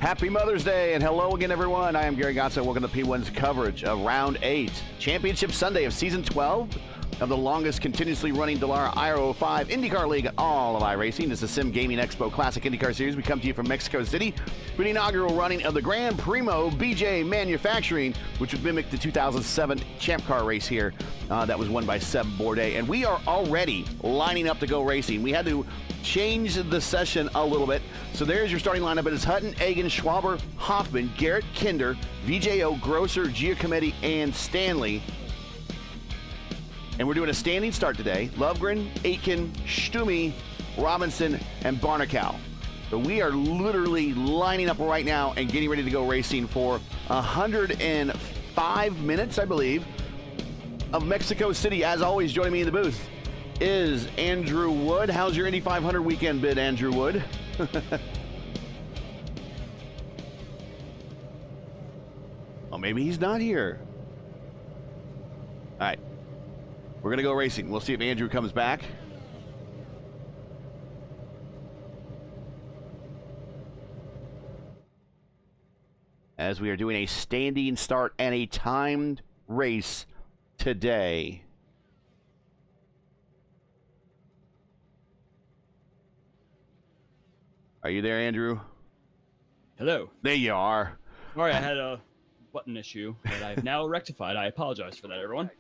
Happy Mother's Day, and hello again, everyone. I am Gary Gatsa. Welcome to P1's coverage of Round 8, Championship Sunday of Season 12 of the longest continuously running Dallara IR05 IndyCar League, all of iRacing. This is Sim Gaming Expo Classic IndyCar Series. We come to you from Mexico City for the inaugural running of the Grand Primo BJ Manufacturing, which would mimic the 2007 Champ Car race here that was won by Seb Bourdais. And we are already lining up to go racing. We had to change the session a little bit. So there's your starting lineup. It is Hutton, Egan, Schwaber, Hoffman, Garrett, Kinder, VJO, Grosser, Giacometti, and Stanley. And we're doing a standing start today. Lovgren, Aitken, Stumi, Robinson, and Barnacow. So we are literally lining up right now and getting ready to go racing for 105 minutes, I believe, of Mexico City. As always, joining me in the booth is Andrew Wood. How's your Indy 500 weekend been, Andrew Wood? Oh, maybe he's not here. All right. We're going to go racing. We'll see if Andrew comes back. As we are doing a standing start and a timed race today. Are you there, Andrew? Hello. There you are. Sorry, I had a button issue that I've now rectified. I apologize for that, everyone.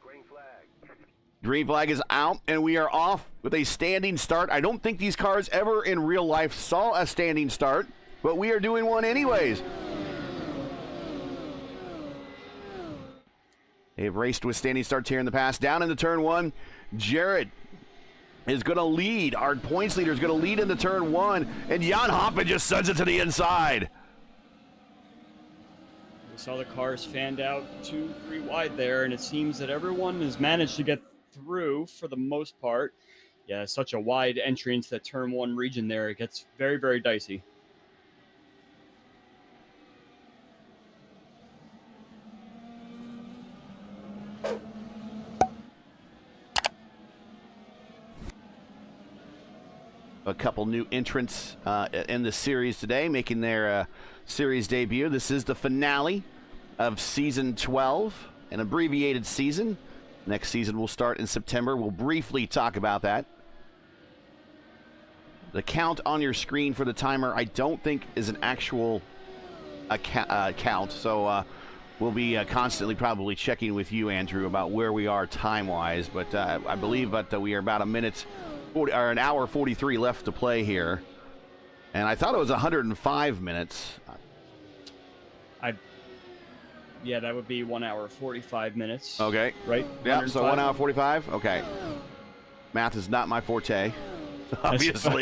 Green flag is out, and we are off with a standing start. I don't think these cars ever in real life saw a standing start, but we are doing one anyways. They've raced with standing starts here in the past. Down into turn one, Jared is going to lead. Our points leader is going to lead into turn one, and Jan Hoffman just sends it to the inside. We saw the cars fanned out 2-3 wide there, and it seems that everyone has managed to get through for the most part. Yeah, such a wide entry into that turn one region there. It gets very, very dicey. A couple new entrants in the series today, making their series debut. This is the finale of Season 12, an abbreviated season. Next season will start in September. We'll briefly talk about that. The count on your screen for the timer, I don't think is an actual count. So we'll be constantly probably checking with you, Andrew, about where we are time-wise. But I believe that we are about a minute, or an hour 43 left to play here. And I thought it was 105 minutes. Yeah, that would be 1 hour 45 minutes. Okay. Right? Yeah, so 1 hour 45? Okay. Math is not my forte, obviously.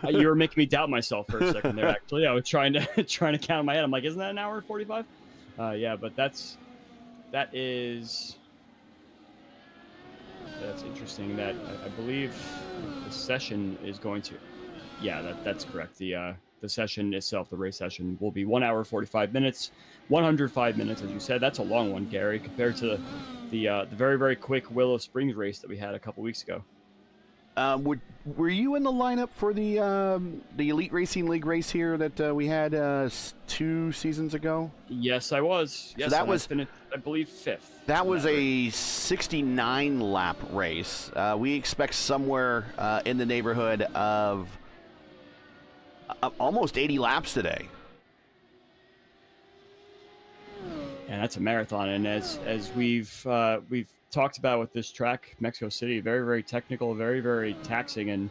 You were making me doubt myself for a second there, actually. I was trying to count in my head. I'm like, isn't that 1 hour 45? Yeah, but that's interesting. That I believe the session is going to, yeah, that's correct. The session itself, the race session, will be 1 hour 45 minutes, 105 minutes, as you said. That's a long one, Gary, compared to the very, very quick Willow Springs race that we had a couple weeks ago. Were you in the lineup for the Elite Racing League race here that we had 2 seasons ago? Yes, I was. Yes, so that was, finished, I believe, 5th. That was a 69-lap race. We expect somewhere in the neighborhood of almost 80 laps today. And that's a marathon. And as we've talked about with this track, Mexico City, very, very technical, very, very taxing. And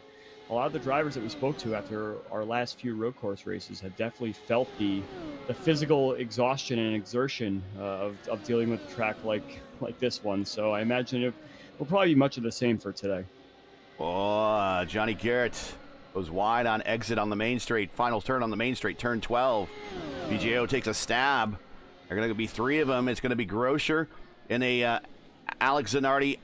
a lot of the drivers that we spoke to after our last few road course races have definitely felt the physical exhaustion and exertion of dealing with a track like this one. So I imagine it will probably be much of the same for today. Oh, Johnny Garrett goes wide on exit on the main straight. Final turn on the main straight, turn 12. VJO takes a stab. There are going to be 3 of them. It's going to be Grosser and a Alex Zanardi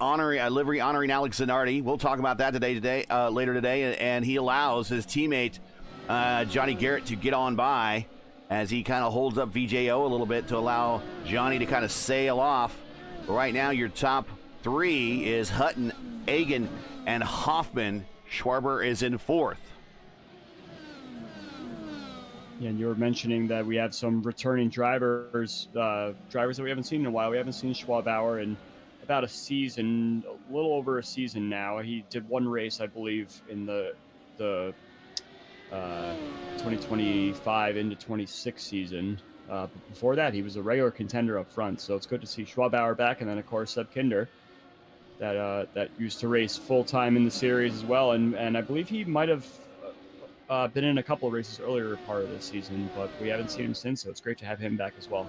livery honoring Alex Zanardi. We'll talk about that later today. And he allows his teammate Johnny Garrett to get on by as he kind of holds up VJO a little bit to allow Johnny to kind of sail off. But right now, your top 3 is Hutton, Egan, and Hoffman. Schwarber is in 4th. Yeah, and you were mentioning that we have some returning drivers, drivers that we haven't seen in a while. We haven't seen Schwabauer in about a season, a little over a season now. He did one race, I believe, in the 2025 into 26 season. But before that, he was a regular contender up front. So it's good to see Schwabauer back, and then of course Seb Kinder, that used to race full time in the series as well, and I believe he might have been in a couple of races earlier part of this season, but we haven't seen him since. So it's great to have him back as well.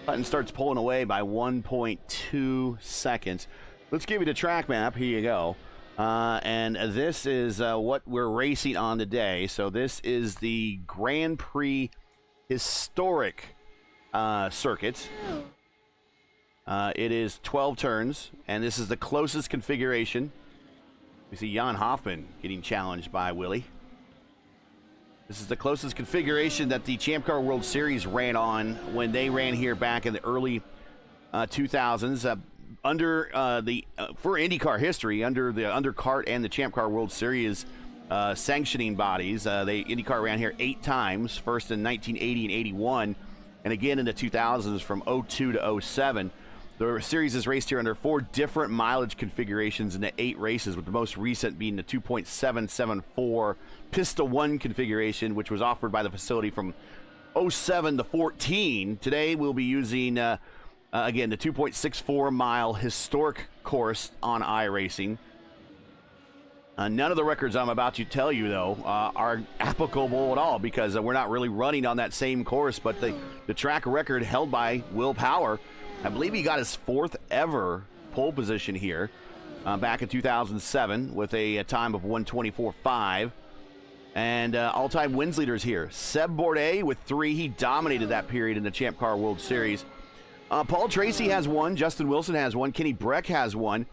Button starts pulling away by 1.2 seconds. Let's give you the track map. Here you go. And this is what we're racing on today. So this is the Grand Prix historic circuit. It is 12 turns, and this is the closest configuration. We see Jan Hoffman getting challenged by Willie. This is the closest configuration that the Champ Car World Series ran on when they ran here back in the early 2000s. Under for IndyCar history, under the Undercart and the Champ Car World Series sanctioning bodies, IndyCar ran here 8 times, first in 1980 and 81, and again in the 2000s from 02 to 07. The series is raced here under 4 different mileage configurations in the 8 races, with the most recent being the 2.774 Pista 1 configuration, which was offered by the facility from 07 to 14. Today we'll be using, again, the 2.64 mile historic course on iRacing. None of the records I'm about to tell you, though, are applicable at all, because we're not really running on that same course, but the track record held by Will Power, I believe he got his 4th ever pole position here back in 2007 with a time of 1:24.5. And all-time wins leaders here. Seb Bourdais with 3. He dominated that period in the Champ Car World Series. Paul Tracy has 1. Justin Wilson has 1. Kenny Breck has 1.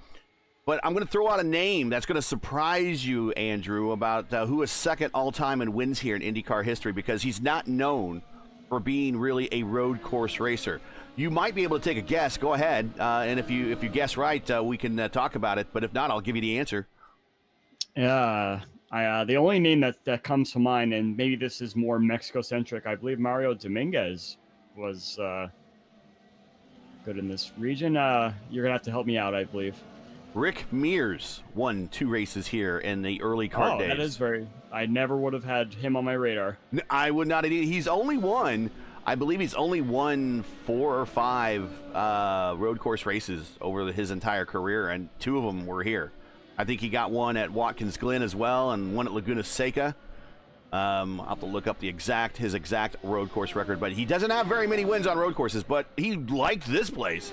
But I'm going to throw out a name that's going to surprise you, Andrew, about who is second all-time in wins here in IndyCar history, because he's not known for being really a road course racer. You might be able to take a guess. Go ahead, and if you guess right, we can talk about it. But if not, I'll give you the answer. Yeah, the only name that comes to mind, and maybe this is more Mexico-centric, I believe Mario Dominguez was good in this region. You're going to have to help me out, I believe. Rick Mears won 2 races here in the early kart days. That is I never would have had him on my radar. I would not. He's only won, I believe he's only won 4 or 5 road course races over his entire career, and 2 of them were here. I think he got one at Watkins Glen as well, and one at Laguna Seca. I'll have to look up his exact road course record, but he doesn't have very many wins on road courses, but he liked this place.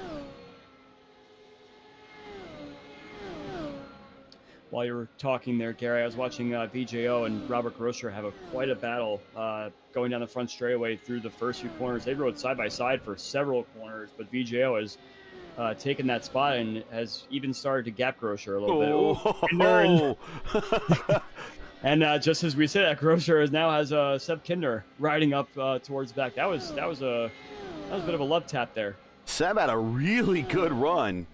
While you were talking there, Gary, I was watching VJO and Robert Grosser have quite a battle going down the front straightaway through the first few corners. They rode side by side for several corners, but VJO has taken that spot and has even started to gap Grosser a little bit. And just as we said, Grosser now has Seb Kinder riding up towards the back. That was a bit of a love tap there. Seb had a really good run.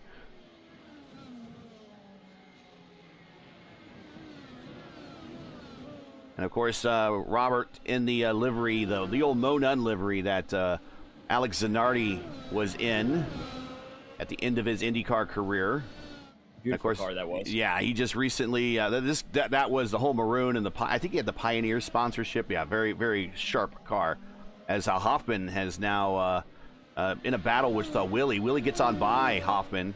And, of course, Robert in the livery, the old Mo Nunn livery that Alex Zanardi was in at the end of his IndyCar career. Beautiful car that was. Yeah, he just recently, that was the whole maroon, and I think he had the Pioneer sponsorship. Yeah, very, very sharp car. As Hoffman has now in a battle with Willie. Willie gets on by Hoffman.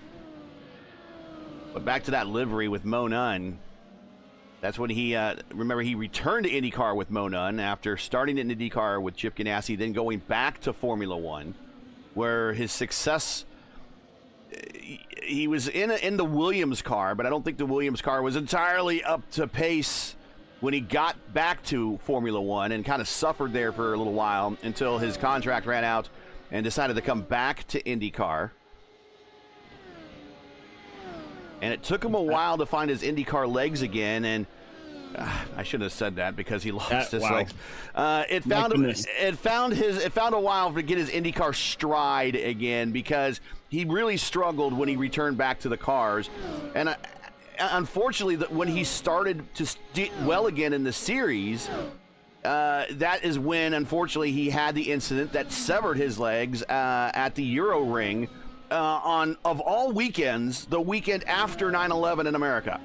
But back to that livery with Mo Nunn. That's when he, remember, he returned to IndyCar with Mo Nunn after starting in IndyCar with Chip Ganassi, then going back to Formula One, where his success, he was in the Williams car, but I don't think the Williams car was entirely up to pace when he got back to Formula One, and kind of suffered there for a little while until his contract ran out and decided to come back to IndyCar. And it took him a while to find his IndyCar legs again, and I shouldn't have said that because he lost his legs. It found a while to get his IndyCar stride again, because he really struggled when he returned back to the cars. And unfortunately, when he started to do well again in the series, that is when, unfortunately, he had the incident that severed his legs at the Euro Ring of all weekends, the weekend after 9/11 in America.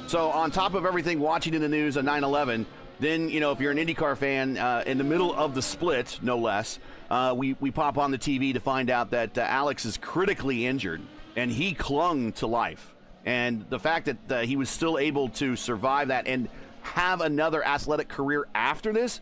So on top of everything, watching in the news on 9/11, then, if you're an IndyCar fan, in the middle of the split, no less, we pop on the TV to find out that Alex is critically injured, and he clung to life. And the fact that he was still able to survive that and have another athletic career after this,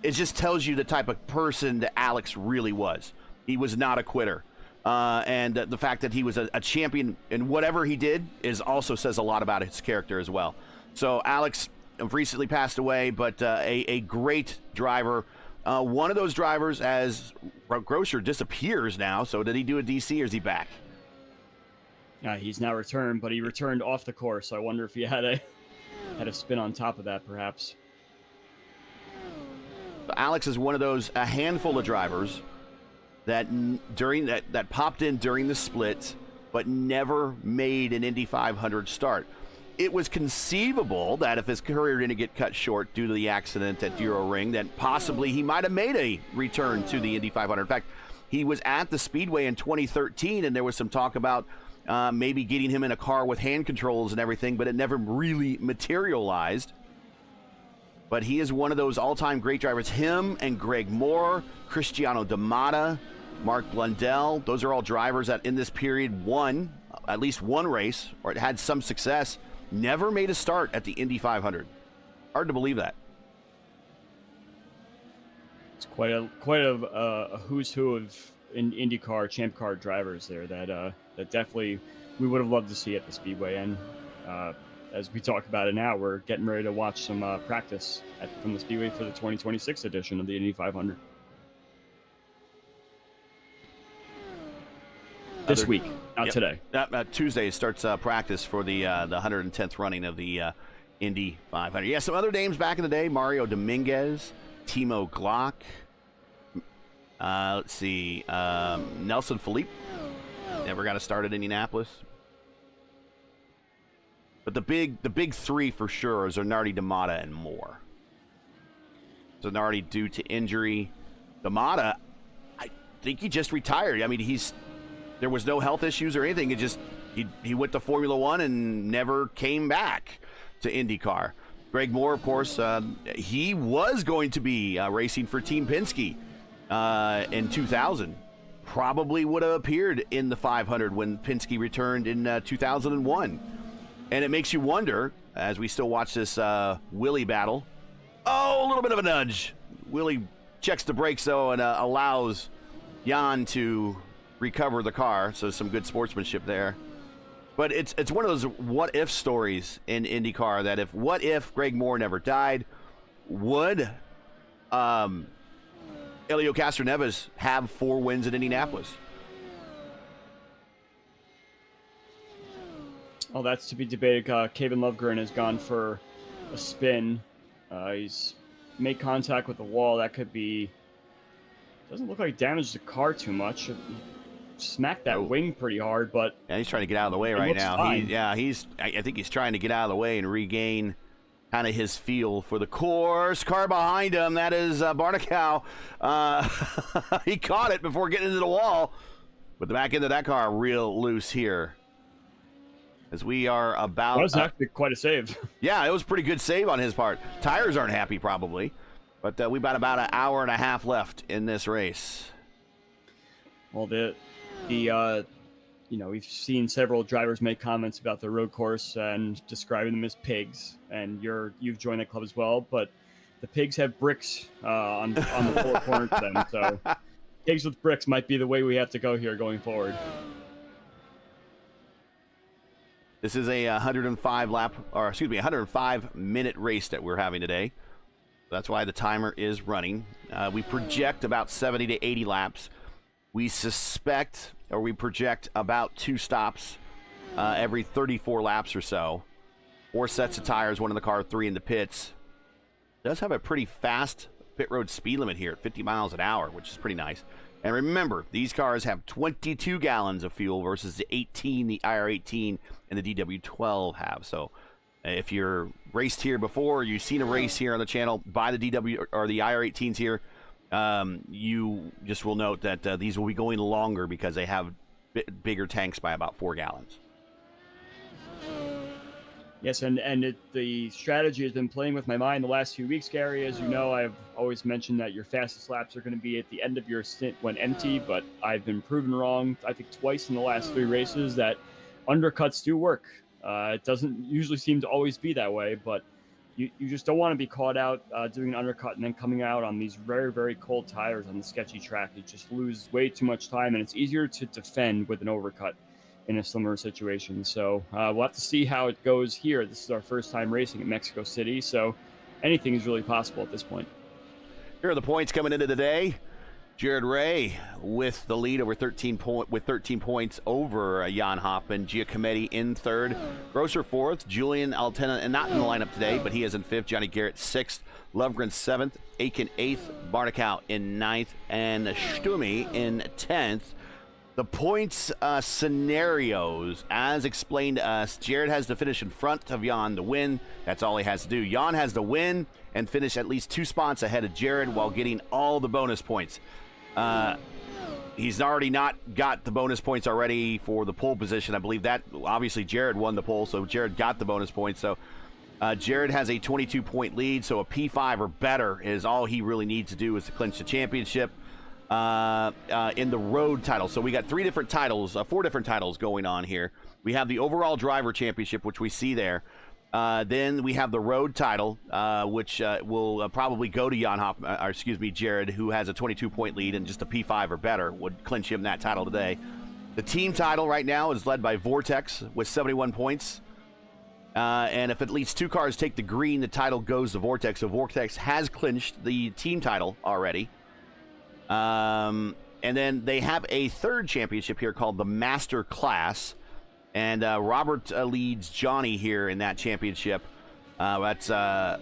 it just tells you the type of person that Alex really was. He was not a quitter. And the fact that he was a champion in whatever he did also says a lot about his character as well. So Alex recently passed away, but a great driver. One of those drivers, as Grosher disappears now. So did he do a DC or is he back? He's now returned, but he returned off the course. So I wonder if he had a spin on top of that, perhaps. Alex is one of those, a handful of drivers that that popped in during the split, but never made an Indy 500 start. It was conceivable that if his career didn't get cut short due to the accident at Euro Ring, that possibly he might have made a return to the Indy 500. In fact, he was at the Speedway in 2013, and there was some talk about maybe getting him in a car with hand controls and everything, but it never really materialized. But he is one of those all-time great drivers. Him and Greg Moore, Cristiano D'Amata, Mark Blundell, those are all drivers that in this period won at least one race or had some success, never made a start at the Indy 500. Hard to believe that. It's quite a who's who of IndyCar, Champ Car drivers there that definitely we would have loved to see at the Speedway. And as we talk about it now, we're getting ready to watch some practice from the Speedway for the 2026 edition of the Indy 500. This week, not today. Tuesday starts practice for the 110th running of the Indy 500. Yeah, some other names back in the day: Mario Dominguez, Timo Glock. Let's see, Nelson Felipe never got a start at Indianapolis. But the big three for sure are Zanardi, D'Amata, and Moore. Zanardi due to injury. D'Amata, I think he just retired. I mean, there was no health issues or anything. He went to Formula One and never came back to IndyCar. Greg Moore, of course, he was going to be racing for Team Penske in 2000. Probably would have appeared in the 500 when Penske returned in 2001. And it makes you wonder, as we still watch this Willie battle. Oh, a little bit of a nudge. Willie checks the brakes, though, and allows Gian to recover the car, so some good sportsmanship there. But it's one of those what-if stories in IndyCar that what if Greg Moore never died, would Helio Castroneves have 4 wins at Indianapolis? Well, that's to be debated. Kevin Lovegren has gone for a spin. He's made contact with the wall. That could be... Doesn't look like he damaged the car too much. He smacked that wing pretty hard, but... Yeah, he's trying to get out of the way right now. I think he's trying to get out of the way and regain kind of his feel for the course. Car behind him, that is Barnicow. He caught it before getting into the wall. But the back end of that car real loose here. As we are about... That was actually quite a save. Yeah, it was a pretty good save on his part. Tires aren't happy, probably. But we've got about an hour and a half left in this race. Well, we've seen several drivers make comments about the road course and describing them as pigs. And you've joined that club as well. But the pigs have bricks on the four corners of them. So pigs with bricks might be the way we have to go here going forward. This is a 105 minute race that we're having today. That's why the timer is running. We project about 70 to 80 laps. We project about 2 stops every 34 laps or so. 4 sets of tires, 1 in the car, 3 in the pits. It does have a pretty fast pit road speed limit here at 50 miles an hour, which is pretty nice. And remember, these cars have 22 gallons of fuel versus the 18 the IR18 and the DW12 have. So If you're raced here before, or you've seen a race here on the channel by the DW or the IR18s here, you just will note that these will be going longer because they have bigger tanks by about 4 gallons. Yes, and the strategy has been playing with my mind the last few weeks, Gary. As you know, I've always mentioned that your fastest laps are going to be at the end of your stint when empty, but I've been proven wrong, I think, twice in the last 3 races that undercuts do work. It doesn't usually seem to always be that way, but you just don't want to be caught out doing an undercut and then coming out on these very, very cold tires on the sketchy track. You just lose way too much time, and it's easier to defend with an overcut in a similar situation. So we'll have to see how it goes here. This is our first time racing at Mexico City, so anything is really possible at this point. Here are the points coming into today. Jared Ray with the lead over 13 points over Jan Hoffman. Giacometti in third. Grosser fourth. Julian Altena, and not in the lineup today, but he is in fifth. Johnny Garrett sixth. Lovgren seventh. Aiken eighth. Barnicow in ninth. And Stumi in 10th. The points scenarios, as explained to us, Jared has to finish in front of Jan to win. That's all he has to do. Jan has to win and finish at least 2 spots ahead of Jared while getting all the bonus points. He's already not got the bonus points already for the pole position. I believe that, obviously, Jared won the pole, so Jared got the bonus points. So Jared has a 22-point lead, so a P5 or better is all he really needs to do is to clinch the championship. In the road title. So we got 4 different titles going on here. We have the overall driver championship, which we see there. Then we have the road title, which will probably go to Jared, who has a 22-point lead, and just a P5 or better would clinch him that title today. The team title right now is led by Vortex with 71 points. And if at least 2 cars take the green, the title goes to Vortex. So Vortex has clinched the team title already. And then they have a third championship here called the Master Class, and Robert leads Johnny here in that championship. That's Robert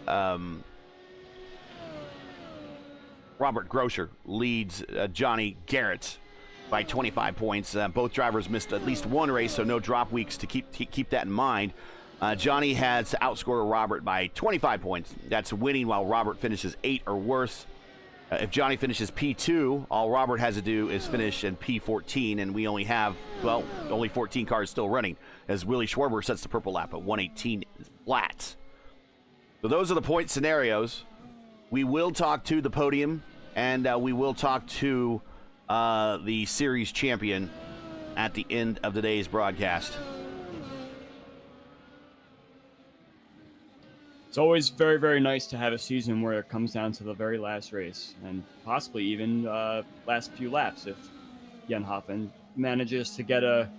Grosser leads Johnny Garrett by 25 points. Both drivers missed at least 1 race, so no drop weeks to keep that in mind. Johnny has outscored Robert by 25 points. That's winning while Robert finishes 8 or worse. If Johnny finishes P2, all Robert has to do is finish in P14, and we only have, only 14 cars still running, as Willie Schwarber sets the purple lap at 118 flat. So those are the point scenarios. We will talk to the podium, and we will talk to the series champion at the end of today's broadcast. It's always very, very nice to have a season where it comes down to the very last race, and possibly even last few laps if Jan Hoffman manages to get a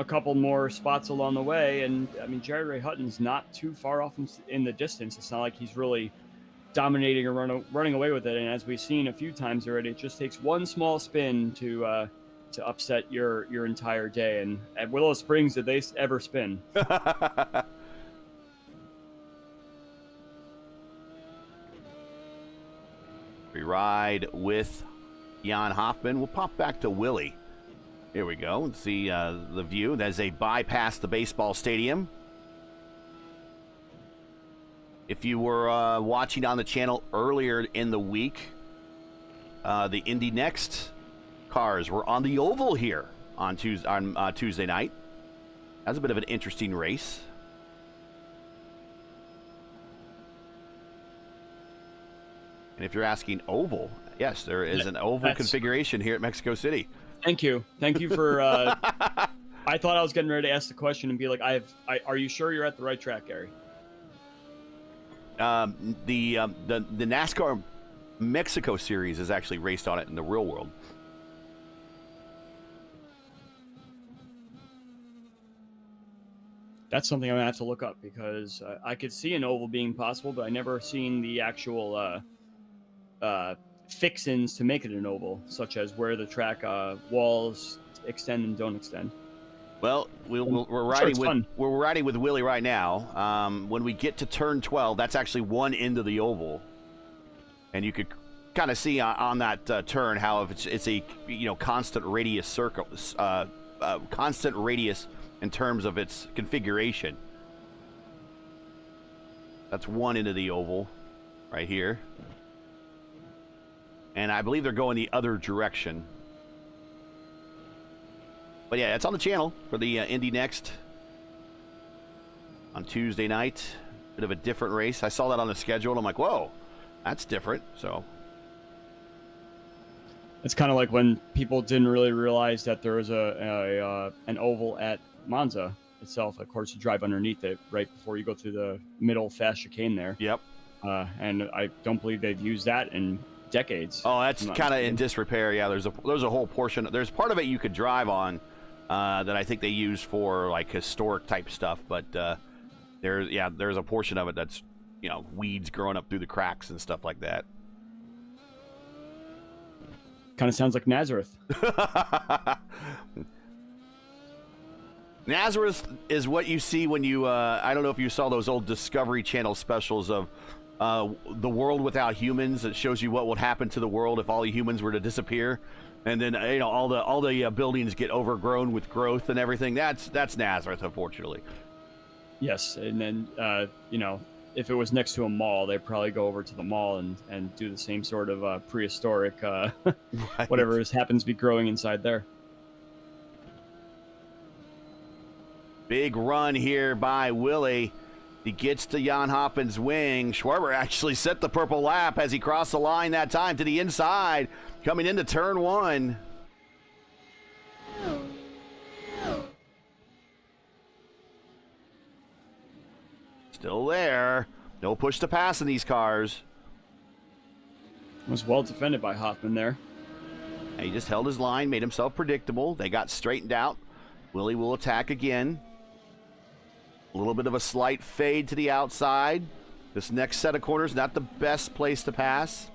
couple more spots along the way. And I mean, Jared Ray Hutton's not too far off in the distance. It's not like he's really dominating or running away with it. And as we've seen a few times already, it just takes one small spin to upset your entire day. And at Willow Springs, did they ever spin? We ride with Jan Hoffman. We'll pop back to Willie. Here we go. And see the view as they bypass the baseball stadium. If you were watching on the channel earlier in the week, the Indy Next cars were on the oval here on Tuesday night. That was a bit of an interesting race. And if you're asking oval, yes, there is an oval configuration here at Mexico City. Thank you for. I thought I was getting ready to ask the question and be like, are you sure you're at the right track, Gary? The NASCAR Mexico Series is actually raced on it in the real world. That's something I'm gonna have to look up, because I could see an oval being possible, but I never seen the actual fixins to make it an oval, such as where the track walls extend and don't extend. Well, we're riding with Willie right now. When we get to turn 12, that's actually one end of the oval, and you could kind of see on that turn how if it's a constant radius circle, constant radius in terms of its configuration. That's one end of the oval right here. And I believe they're going the other direction. But yeah, it's on the channel for the Indy Next on Tuesday night. Bit of a different race. I saw that on the schedule, and I'm like, whoa, that's different. So it's kind of like when people didn't really realize that there was an oval at Monza itself. Of course, you drive underneath it right before you go through the middle fast chicane there. Yep. And I don't believe they've used that in decades. Oh, that's kind of in disrepair. Yeah, there's a whole portion. There's part of it you could drive on that I think they use for like historic type stuff, but there's a portion of it that's, you know, weeds growing up through the cracks and stuff like that. Kind of sounds like Nazareth. Nazareth is what you see when you, I don't know if you saw those old Discovery Channel specials of the world without humans. It shows you what would happen to the world if all the humans were to disappear. And then, you know, all the buildings get overgrown with growth and everything. That's Nazareth, unfortunately. Yes, and then, you know, if it was next to a mall, they'd probably go over to the mall and do the same sort of prehistoric, right. Whatever happens to be growing inside there. Big run here by Willie. He gets to Jan Hoffman's wing. Schwarber actually set the purple lap as he crossed the line that time to the inside, coming into turn one. Still there. No push to pass in these cars. Was well defended by Hoffman there. And he just held his line, made himself predictable. They got straightened out. Willie will attack again. A little bit of a slight fade to the outside. This next set of corners, not the best place to pass.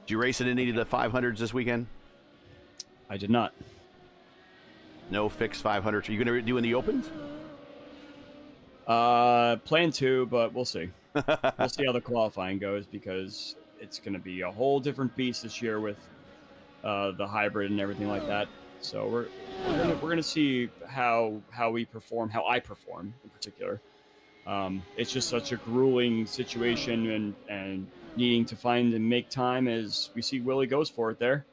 Did you race it in any of the 500s this weekend? I did not. No fixed 500s. Are you going to do in the opens? Plan to, but we'll see. We'll see how the qualifying goes, because it's going to be a whole different beast this year with the hybrid and everything like that. So we're gonna see how we perform, how I perform in particular. It's just such a grueling situation, and needing to find and make time as we see Willie goes for it there.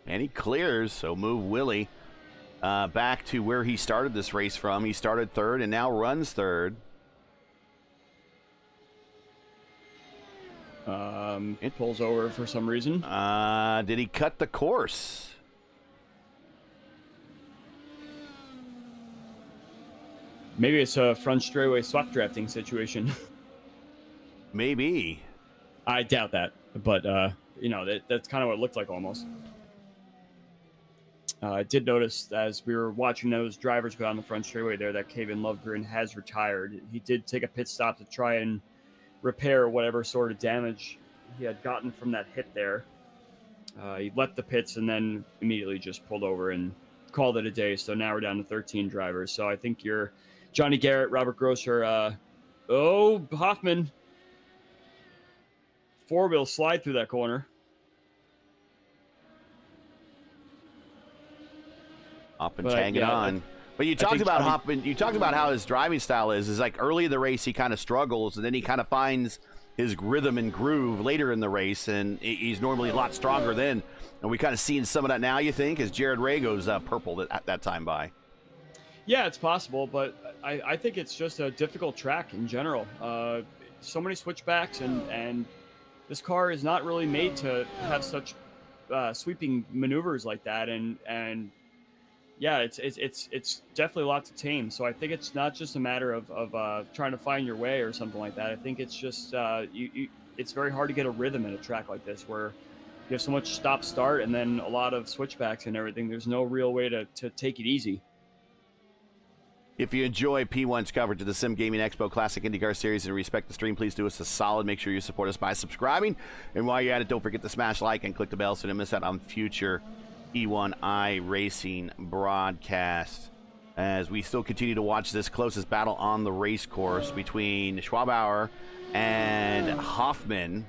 And he clears, so move Willie back to where he started this race from. He started third and now runs third. It pulls over for some reason. Did he cut the course? Maybe it's a front straightaway swap drafting situation. Maybe. I doubt that, but you know, that's kind of what it looked like almost. I did notice as we were watching those drivers go down the front straightaway there that Kevin Lovegren has retired. He did take a pit stop to try and repair whatever sort of damage he had gotten from that hit there. He left the pits and then immediately just pulled over and called it a day. So now we're down to 13 drivers. So I think you're Johnny Garrett, Robert Grosser. Hoffman. Four-wheel slide through that corner. Hoffman's hanging on. But you talked about Hoffman. You talked about how his driving style is like early in the race he kind of struggles, and then he kind of finds his rhythm and groove later in the race, and he's normally a lot stronger then. And we kind of seeing some of that now, you think, as Jared Ray goes purple at that time by. Yeah, it's possible, but I think it's just a difficult track in general. So many switchbacks, and this car is not really made to have such sweeping maneuvers like that, and yeah, it's definitely a lot to tame. So I think it's not just a matter of trying to find your way or something like that. I think it's just it's very hard to get a rhythm in a track like this where you have so much stop-start and then a lot of switchbacks and everything. There's no real way to take it easy. If you enjoy P1's coverage of the Sim Gaming Expo Classic IndyCar Series and respect the stream, please do us a solid. Make sure you support us by subscribing. And while you're at it, don't forget to smash like and click the bell so you don't miss out on future P1 iRacing broadcast. As we still continue to watch this closest battle on the race course between Schwabauer and Hoffman.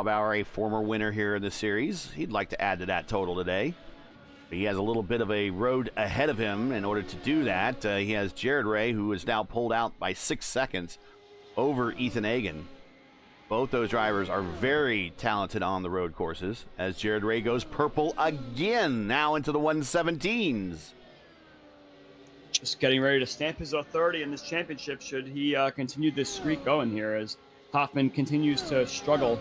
Bauer, a former winner here in the series. He'd like to add to that total today. He has a little bit of a road ahead of him in order to do that. He has Jared Ray, who is now pulled out by 6 seconds over Ethan Hagen. Both those drivers are very talented on the road courses, as Jared Ray goes purple again, now into the 117s. Just getting ready to stamp his authority in this championship should he continue this streak going here, as Hoffman continues to struggle,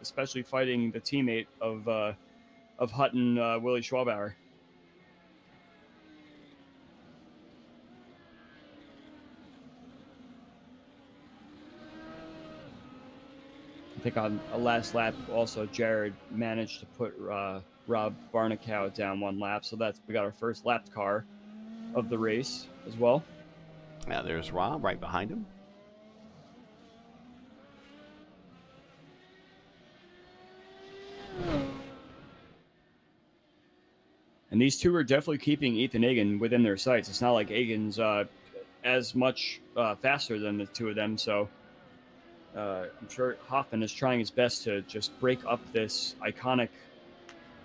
especially fighting the teammate of Hutton, Willie Schwabauer. I think on a last lap, also Jared managed to put Rob Barnicow down 1 lap, so we got our first lapped car of the race as well. Yeah, there's Rob right behind him. And these two are definitely keeping Ethan Hagen within their sights. It's not like Hagen's as much faster than the two of them, so I'm sure Hoffman is trying his best to just break up this iconic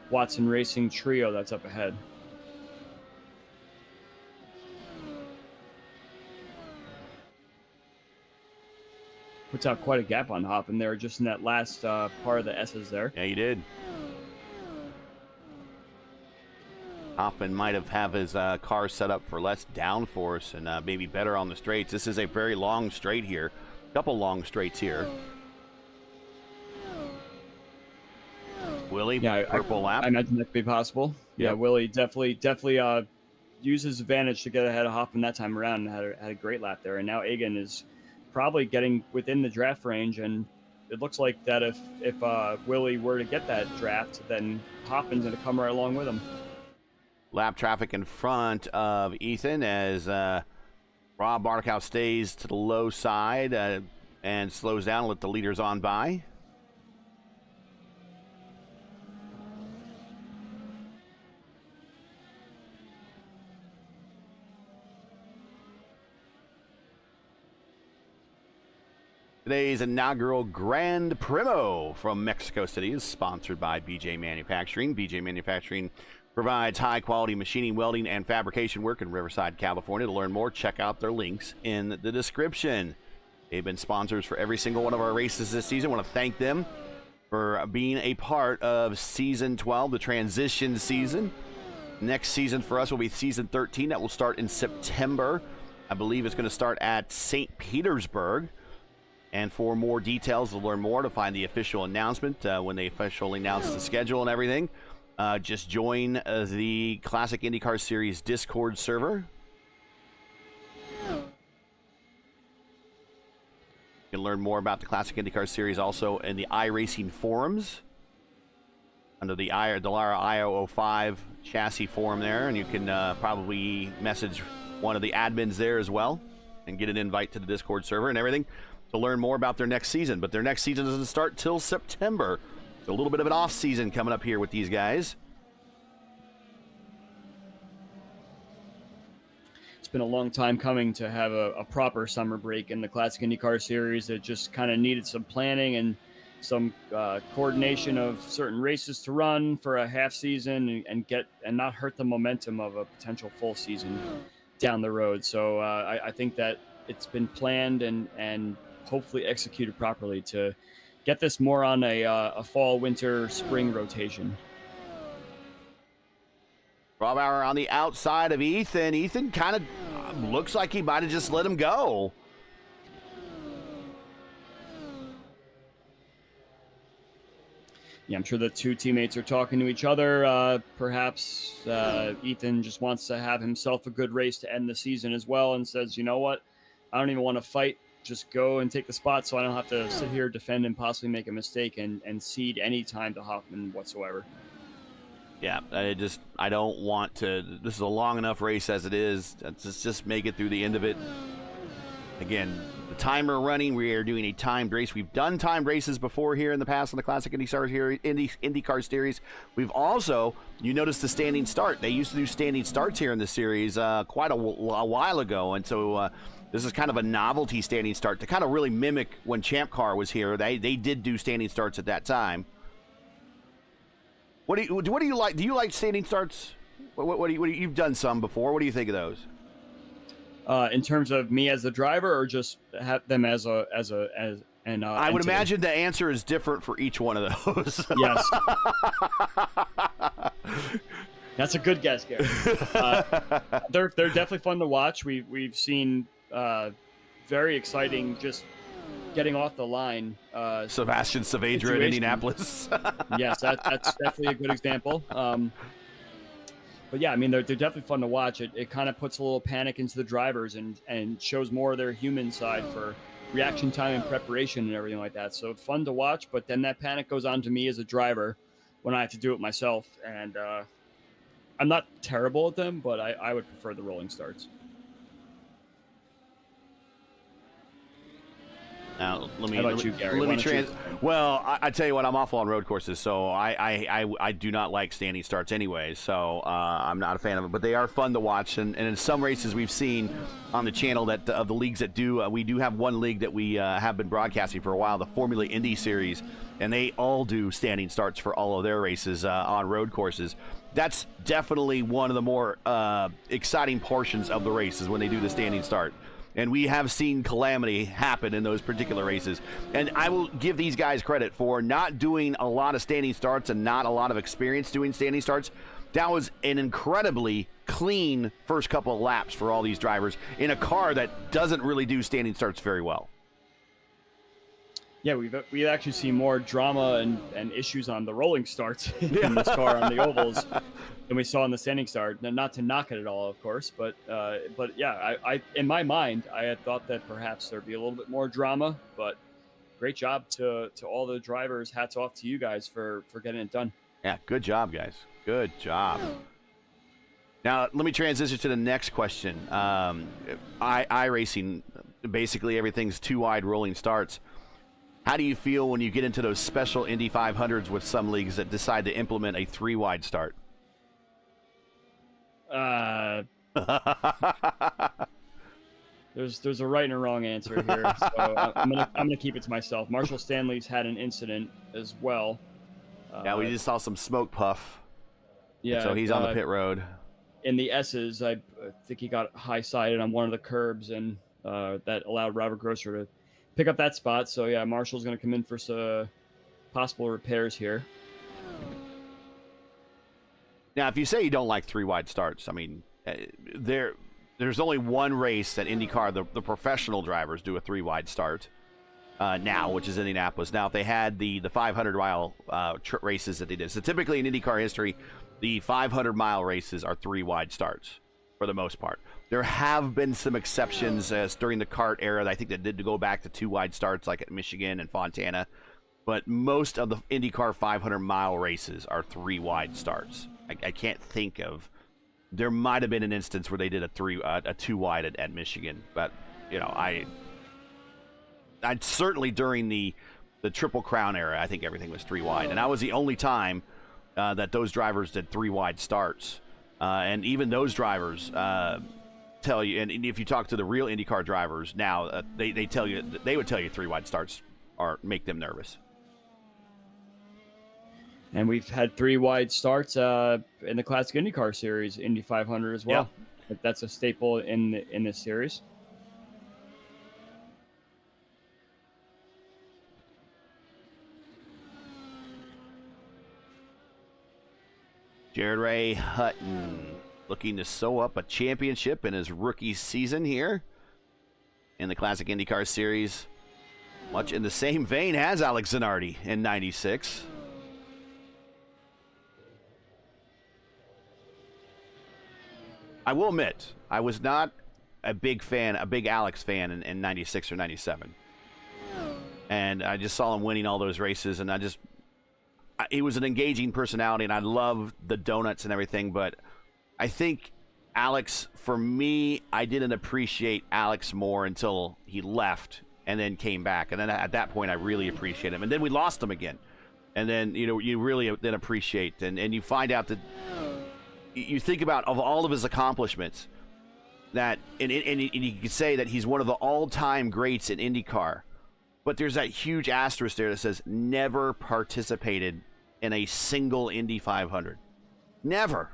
Watson Racing trio that's up ahead. Puts out quite a gap on Hoffman there, just in that last part of the S's there. Yeah, he did. Hoffman might have his car set up for less downforce and maybe better on the straights. This is a very long straight here. Couple long straights here. Willie, yeah, purple lap. I imagine that could be possible. Yep. Yeah, Willie definitely used his advantage to get ahead of Hoffman that time around and had a great lap there. And now Hagen is probably getting within the draft range, and it looks like that if Willie were to get that draft, then Hoffman's going to come right along with him. Lap traffic in front of Ethan as Rob Barnicow stays to the low side and slows down and let the leaders on by. Today's inaugural Grand Primo from Mexico City is sponsored by BJ Manufacturing. BJ Manufacturing provides high-quality machining, welding, and fabrication work in Riverside, California. To learn more, check out their links in the description. They've been sponsors for every single one of our races this season. I want to thank them for being a part of Season 12, the transition season. Next season for us will be Season 13. That will start in September. I believe it's going to start at St. Petersburg. And for more details, to learn more, to find the official announcement, when they officially announce the schedule and everything, just join the Classic IndyCar Series Discord server. You can learn more about the Classic IndyCar Series also in the iRacing forums, under the Dallara IO05 chassis forum there, and you can probably message one of the admins there as well and get an invite to the Discord server and everything to learn more about their next season. But their next season doesn't start till September. So a little bit of an off season coming up here with these guys. It's been a long time coming to have a proper summer break in the Classic IndyCar Series. It just kind of needed some planning and some coordination of certain races to run for a half season and not hurt the momentum of a potential full season down the road. So I think that it's been planned and hopefully executed properly to get this more on a fall, winter, spring rotation. Rob Bauer on the outside of Ethan. Ethan kind of looks like he might have just let him go. Yeah, I'm sure the two teammates are talking to each other. Perhaps Ethan just wants to have himself a good race to end the season as well, and says, you know what, I don't even want to fight. Just go and take the spot so I don't have to sit here, defend, and possibly make a mistake and cede any time to Hoffman whatsoever. Yeah, I don't want to. This is a long enough race as it is. Let's just make it through the end of it. Again, the timer running. We are doing a timed race. We've done timed races before here in the past on the Classic IndyCar Series. We've also, you notice the standing start. They used to do standing starts here in the series quite a while ago, and so This is kind of a novelty standing start to kind of really mimic when Champ Car was here. They did do standing starts at that time. What do you like? Do you like standing starts? What do you you've done some before? What do you think of those? In terms of me as the driver, or just have them as an I would entity? imagine the answer is different for each one of those. Yes. That's a good guess, Gary. They're definitely fun to watch. We've seen very exciting, just getting off the line. Sebastian Saavedra in Indianapolis. Yes, that's definitely a good example. But yeah, I mean, they're definitely fun to watch. It kind of puts a little panic into the drivers and shows more of their human side for reaction time and preparation and everything like that. So fun to watch, but then that panic goes on to me as a driver when I have to do it myself. And I'm not terrible at them, but I would prefer the rolling starts. Now, let me. How about you, Gary? Well, I tell you what, I'm awful on road courses, so I do not like standing starts anyway. So I'm not a fan of it, but they are fun to watch. And in some races we've seen on the channel that of the leagues that do, we do have one league that we have been broadcasting for a while, the Formula Indy Series, and they all do standing starts for all of their races on road courses. That's definitely one of the more exciting portions of the races when they do the standing start. And we have seen calamity happen in those particular races. And I will give these guys credit for not doing a lot of standing starts and not a lot of experience doing standing starts. That was an incredibly clean first couple of laps for all these drivers in a car that doesn't really do standing starts very well. Yeah, we've actually seen more drama and issues on the rolling starts in this car on the ovals than we saw in the standing start. Now, not to knock it at all, of course, but yeah, I in my mind, I had thought that perhaps there'd be a little bit more drama. But great job to all the drivers. Hats off to you guys for getting it done. Yeah, good job, guys. Good job. Now, let me transition to the next question. iRacing, basically everything's two wide rolling starts. How do you feel when you get into those special Indy 500s with some leagues that decide to implement a 3-wide start? There's a right and a wrong answer here, so I'm gonna keep it to myself. Marshall Stanley's had an incident as well. Yeah, we just saw some smoke puff. Yeah, so he's on the pit road. In the S's, I think he got high-sided on one of the curbs, and that allowed Robert Grosser to pick up that spot. So yeah, Marshall's going to come in for some possible repairs here. Now, if you say you don't like 3-wide starts, I mean, there's only one race that IndyCar, the professional drivers, do a 3-wide start now, which is Indianapolis. Now, if they had the 500-mile races that they did, so typically in IndyCar history, the 500-mile races are 3-wide starts for the most part. There have been some exceptions during the kart era. I think that did go back to 2-wide starts, like at Michigan and Fontana. But most of the IndyCar 500-mile races are 3-wide starts. I can't think of. There might have been an instance where they did a 2-wide at Michigan, but you know, I'd certainly during the Triple Crown era, I think everything was 3-wide, and that was the only time that those drivers did 3-wide starts. And even those drivers tell you, and if you talk to the real IndyCar drivers now, they would tell you 3-wide starts make them nervous. And we've had 3-wide starts in the Classic IndyCar Series, Indy 500 as well. Yeah. That's a staple in this series. Jared Ray Hutton looking to sew up a championship in his rookie season here in the Classic IndyCar Series. Much in the same vein as Alex Zanardi in 96. I will admit, I was not a big Alex fan in 96 or 97. And I just saw him winning all those races, and he was an engaging personality, and I love the donuts and everything, but I think Alex, for me, I didn't appreciate Alex more until he left and then came back. And then at that point, I really appreciate him. And then we lost him again. And then, you really then appreciate, and you find out that you think about, of all of his accomplishments, that, and you can say that he's one of the all-time greats in IndyCar, but there's that huge asterisk there that says never participated in a single Indy 500. Never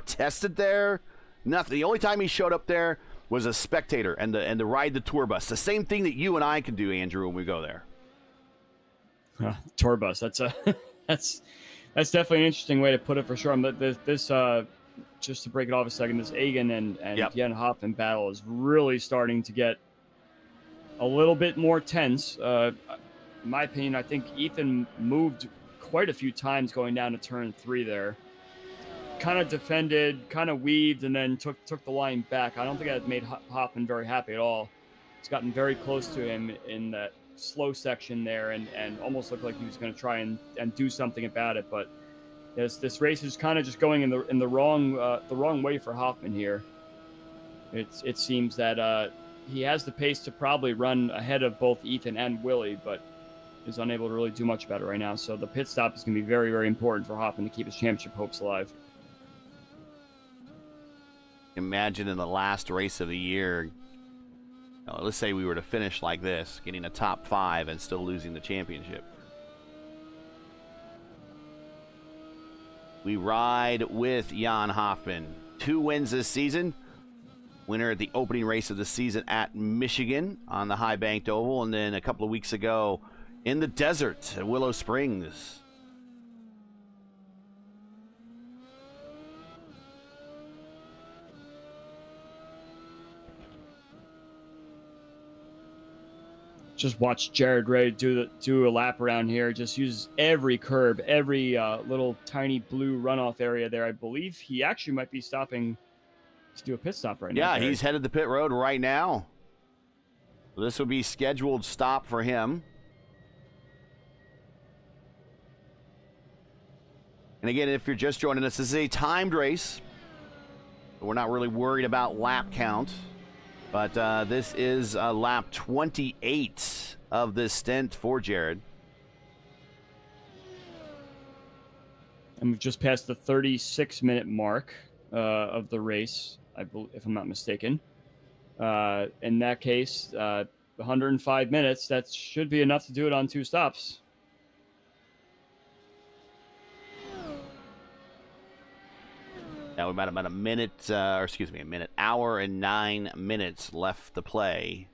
tested there. Nothing. The only time he showed up there was a spectator and to ride the tour bus. The same thing that you and I can do, Andrew, when we go there. Tour bus. That's definitely an interesting way to put it for sure. But this just to break it off a second, this Egan and Jan Hoffman battle is really starting to get a little bit more tense. In my opinion, I think Ethan moved quite a few times going down to turn 3 there. Kind of defended, kind of weaved, and then took the line back. I don't think that made Hoffman very happy at all. It's gotten very close to him in that slow section there, and almost looked like he was going to try and do something about it. But this race is kind of just going in the wrong way for Hoffman here. It seems that he has the pace to probably run ahead of both Ethan and Willie, but is unable to really do much about it right now. So the pit stop is going to be very, very important for Hoffman to keep his championship hopes alive. Imagine in the last race of the year, let's say we were to finish like this, getting a top 5 and still losing the championship. We ride with Jan Hoffman. 2 wins this season. Winner at the opening race of the season at Michigan on the high banked oval, and then a couple of weeks ago in the desert at Willow Springs. Just watch Jared Ray do a lap around here. Just uses every curb, every little tiny blue runoff area there. I believe he actually might be stopping to do a pit stop right now. Yeah, he's headed to pit road right now. This would be scheduled stop for him. And again, if you're just joining us, this is a timed race. We're not really worried about lap count. But this is lap 28 of this stint for Jared. And we've just passed the 36-minute mark of the race, I believe, if I'm not mistaken. In that case, 105 minutes, that should be enough to do it on 2 stops. Now we've got about a minute, hour and 9 minutes left to play.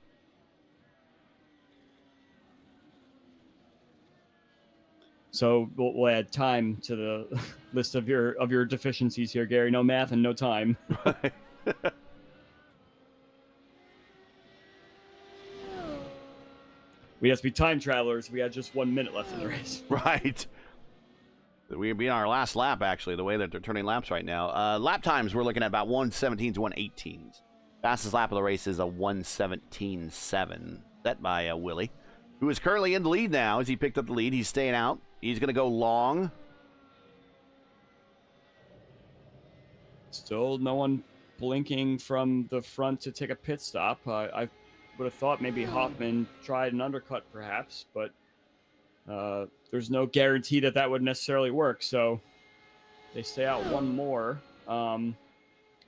So we'll add time to the list of your deficiencies here, Gary. No math and no time. We have to be time travelers. We had just 1 minute left in the race. Right. We'll be on our last lap, actually, the way that they're turning laps right now. Lap times, we're looking at about 1:17s, 1:18s. Fastest lap of the race is a 1:17.7, set by Willie, who is currently in the lead now. As he picked up the lead, he's staying out. He's going to go long. Still no one blinking from the front to take a pit stop. I would have thought maybe Hoffman tried an undercut, perhaps, but there's no guarantee that would necessarily work, so they stay out one more.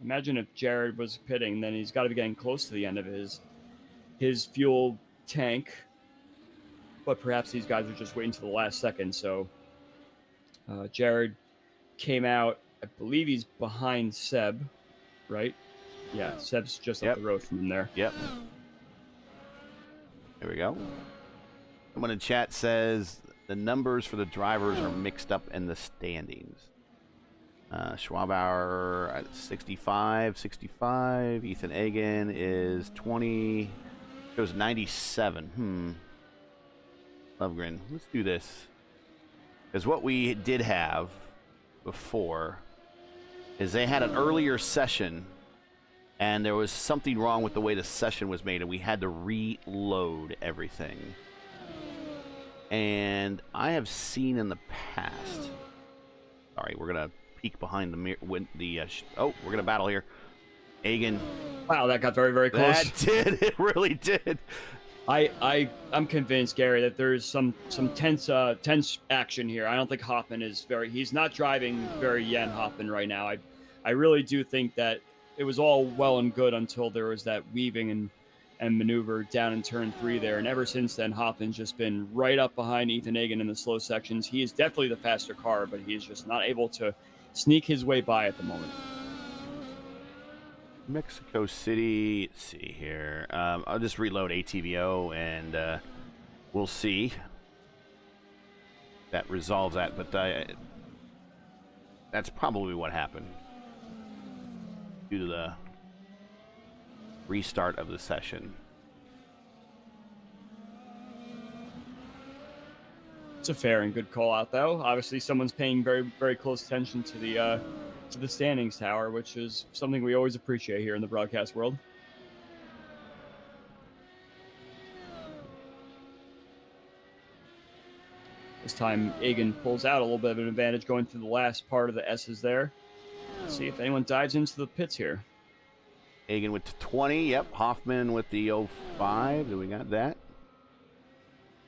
Imagine if Jared was pitting, then he's got to be getting close to the end of his fuel tank, but perhaps these guys are just waiting to the last second. So Jared came out, I believe he's behind Seb, right? Yeah, Seb's just up the road from him there. Yep. There we go. Someone in chat says the numbers for the drivers are mixed up in the standings. Schwabauer at 65. Ethan Egan is 20. Shows 97. Lovegren. Let's do this. Because what we did have before is they had an earlier session, and there was something wrong with the way the session was made, and we had to reload everything. And I have seen in the past. Sorry, we're gonna peek behind the mirror. We're gonna battle here. Egan. Wow, that got very, very close. That did. It really did. I'm convinced, Gary, that there's some tense action here. I don't think Hoffman is he's not driving very Jan Hoffman right now. I really do think that was all well and good until there was that weaving and maneuver down in turn 3 there. And ever since then, Hoffman's just been right up behind Ethan Hagan in the slow sections. He is definitely the faster car, but he's just not able to sneak his way by at the moment. Mexico City, let's see here. I'll just reload ATVO and we'll see. That resolves that, but that's probably what happened due to the restart of the session. It's a fair and good call out, though. Obviously, someone's paying very, very close attention to the standings tower, which is something we always appreciate here in the broadcast world. This time, Egan pulls out a little bit of an advantage going through the last part of the S's there. Let's see if anyone dives into the pits here. Egan with the 20. Yep. Hoffman with the 05. Do we got that?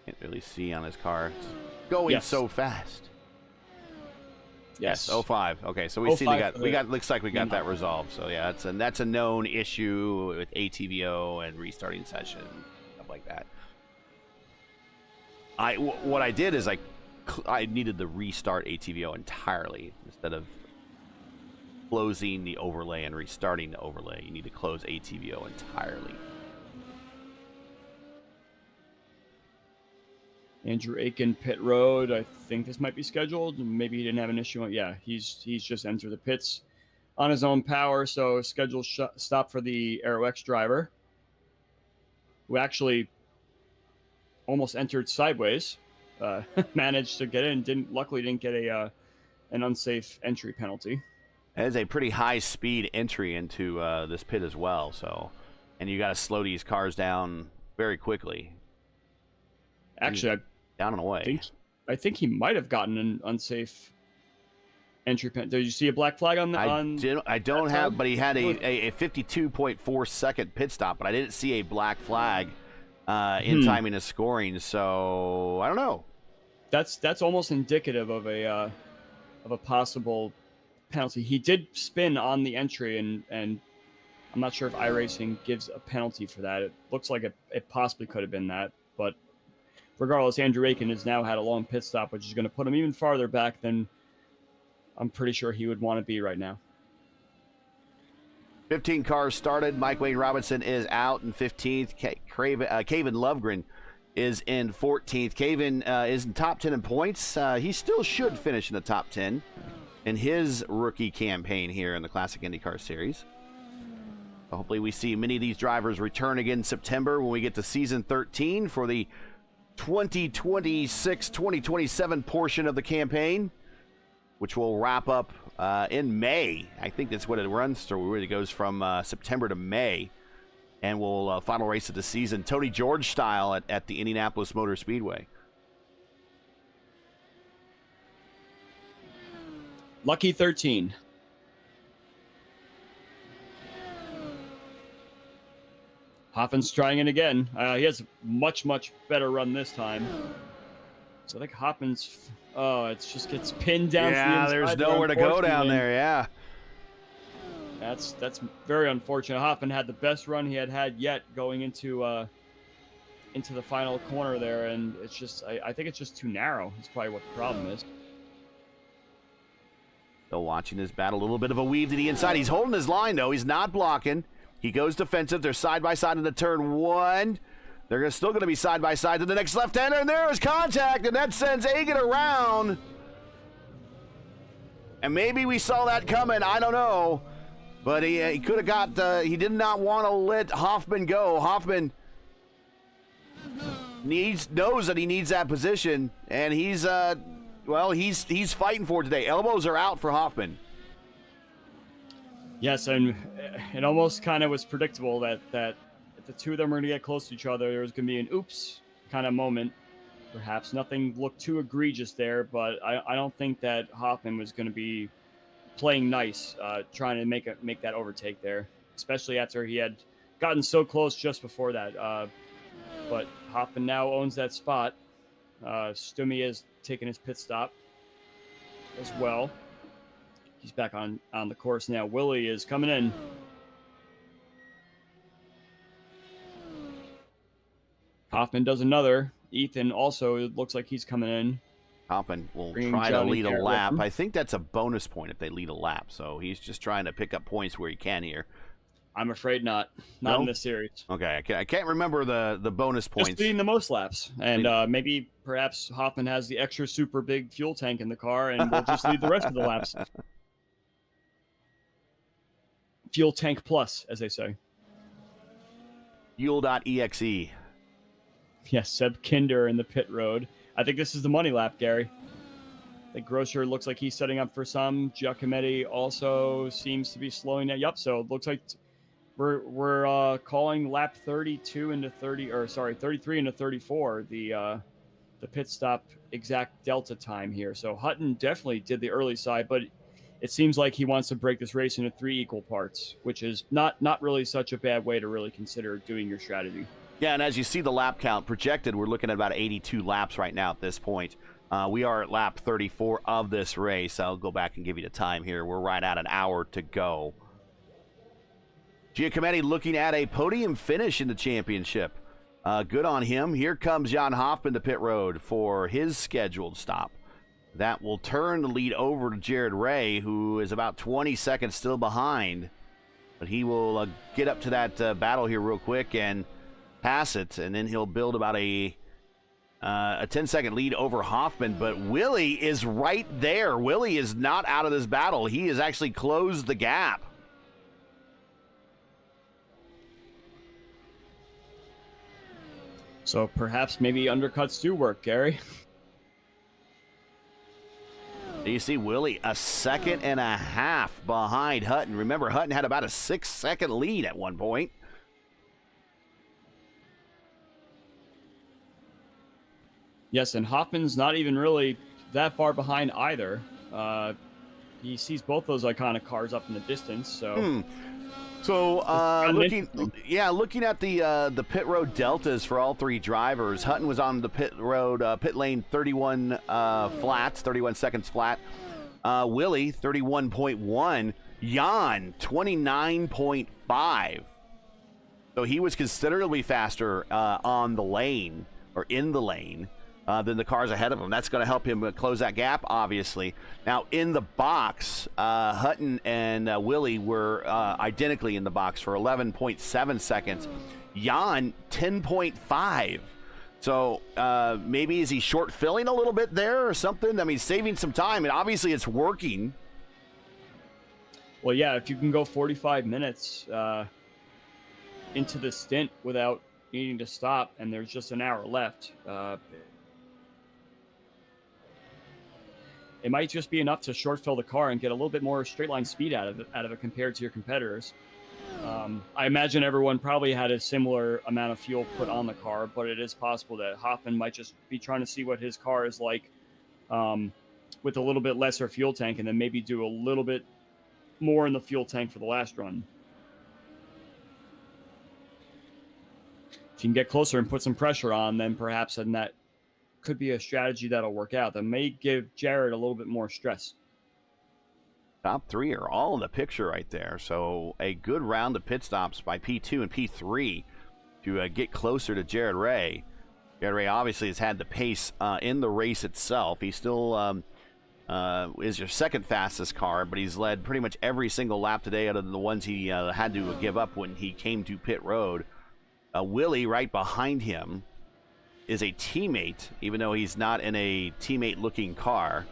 Can't really see on his car. It's going so fast. Yes. 05. Okay, so we got looks like we got that resolved. So yeah, that's a known issue with ATVO and restarting session, stuff like that. What I did is I needed to restart ATVO entirely instead of closing the overlay and restarting the overlay. You need to close ATVO entirely. Andrew Aiken, pit road. I think this might be scheduled. Maybe he didn't have an issue. Yeah, he's just entered the pits on his own power. So scheduled stop for the Aero X driver, who actually almost entered sideways. Managed to get in. Luckily didn't get an unsafe entry penalty. That is a pretty high speed entry into this pit as well. So, and you got to slow these cars down very quickly. Actually, down and away. I think he might have gotten an unsafe entry penalty. Did you see a black flag on the? I don't have, but he had a 52.4 second pit stop, but I didn't see a black flag in timing his scoring. So I don't know. That's almost indicative of a possible penalty. He did spin on the entry, and I'm not sure if iRacing gives a penalty for that. It looks like it possibly could have been that, but regardless, Andrew Aiken has now had a long pit stop, which is going to put him even farther back than I'm pretty sure he would want to be right now. 15 cars started. Mike Wayne Robinson is out in 15th. Caven Lovegren is in 14th. Caven is in top 10 in points. He still should finish in the top 10 in his rookie campaign here in the Classic IndyCar Series. Hopefully we see many of these drivers return again in September when we get to season 13 for the 2026-2027 portion of the campaign, which will wrap up in May. I think that's what it runs through. It goes from September to May, and we'll final race of the season, Tony George style at the Indianapolis Motor Speedway. Lucky 13. Hoffman's trying it again. He has a much, much better run this time. So I think Hoffman's... Oh, it just gets pinned down to the inside. There's nowhere to go down there, yeah. That's very unfortunate. Hoffman had the best run he had yet going into the final corner there, and it's just... I think it's just too narrow. That's probably what the problem is. Still watching this battle. A little bit of a weave to the inside. He's holding his line, though. He's not blocking. He goes defensive. They're side by side in the turn one. They're still going to be side by side to the next left-hander, and there is contact, and that sends Egan around. And maybe we saw that coming. I don't know, but he could have got. He did not want to let Hoffman go. Hoffman knows that he needs that position, and he's fighting for it today. Elbows are out for Hoffman. Yes, and it almost kind of was predictable that if the two of them were going to get close to each other, there was going to be an oops kind of moment. Perhaps nothing looked too egregious there, but I don't think that Hoffman was going to be playing nice, trying to make that overtake there, especially after he had gotten so close just before that. But Hoffman now owns that spot. Stumi has taken his pit stop as well. He's back on the course now. Willie is coming in. Hoffman does another. Ethan also, it looks like he's coming in. Hoffman will Bringing try to Johnny lead a Garrett lap. with him. I think that's a bonus point if they lead a lap. So he's just trying to pick up points where he can here. I'm afraid not. Not No? in this series. Okay, I can't remember the bonus points. Just leading the most laps. And maybe perhaps Hoffman has the extra super big fuel tank in the car and will just lead the rest of the laps. Fuel tank plus, as they say. Fuel.exe. Yes, Seb Kinder in the pit road. I think this is the money lap, Gary. I think Grosser looks like he's setting up for some. Giacometti also seems to be slowing down. Yep, so it looks like we're calling lap 32 into 33 into 34, the pit stop exact delta time here. So Hutton definitely did the early side, but it seems like he wants to break this race into 3 equal parts, which is not really such a bad way to really consider doing your strategy. Yeah, and as you see the lap count projected, we're looking at about 82 laps right now at this point. We are at lap 34 of this race. I'll go back and give you the time here. We're right at an hour to go. Giacometti looking at a podium finish in the championship. Good on him. Here comes Jan Hoffman to pit road for his scheduled stop. That will turn the lead over to Jared Ray, who is about 20 seconds still behind. But he will get up to that battle here real quick and pass it, and then he'll build about a 10-second lead over Hoffman. But Willie is right there. Willie is not out of this battle. He has actually closed the gap. So perhaps maybe undercuts do work, Gary. You see Willie a second and a half behind Hutton. Remember, Hutton had about a 6-second lead at one point. Yes, and Hoffman's not even really that far behind either. He sees both those iconic cars up in the distance, so... So, looking at the pit road deltas for all 3 drivers, Hutton was on the pit lane 31 seconds flat. Willie, 31.1. Jan, 29.5. So he was considerably faster on the lane, or in the lane, than the cars ahead of him. That's going to help him close that gap, obviously. Now, in the box, Hutton and Willie were identically in the box for 11.7 seconds. Jan, 10.5. So maybe is he short filling a little bit there or something? I mean, saving some time, and obviously it's working. Well, yeah, if you can go 45 minutes into the stint without needing to stop, and there's just an hour left, it might just be enough to short fill the car and get a little bit more straight line speed out of it compared to your competitors. I imagine everyone probably had a similar amount of fuel put on the car, but it is possible that Hoffman might just be trying to see what his car is like with a little bit lesser fuel tank, and then maybe do a little bit more in the fuel tank for the last run. If you can get closer and put some pressure on, then perhaps then that could be a strategy that'll work out. That may give Jared a little bit more stress. Top 3 are all in the picture right there. So a good round of pit stops by P2 and P3 to get closer to Jared Ray. Jared Ray obviously has had the pace in the race itself. He still is your second fastest car, but he's led pretty much every single lap today other than the ones he had to give up when he came to pit road. Willie right behind him is a teammate, even though he's not in a teammate-looking car.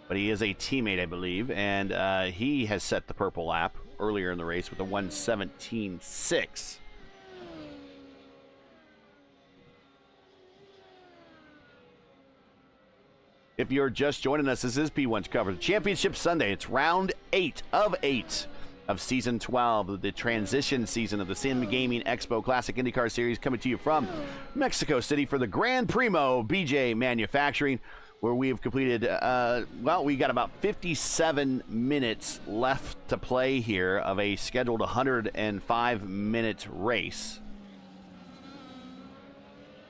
But he is a teammate, I believe, and he has set the purple lap earlier in the race with a 1:17.6. If you're just joining us, this is P1's coverage. Championship Sunday. It's round 8 of 8 of Season 12, the transition season of the Sim Gaming Expo Classic IndyCar Series, coming to you from Mexico City for the Gran Primo BJ Manufacturing, where we have completed, we got about 57 minutes left to play here of a scheduled 105-minute race.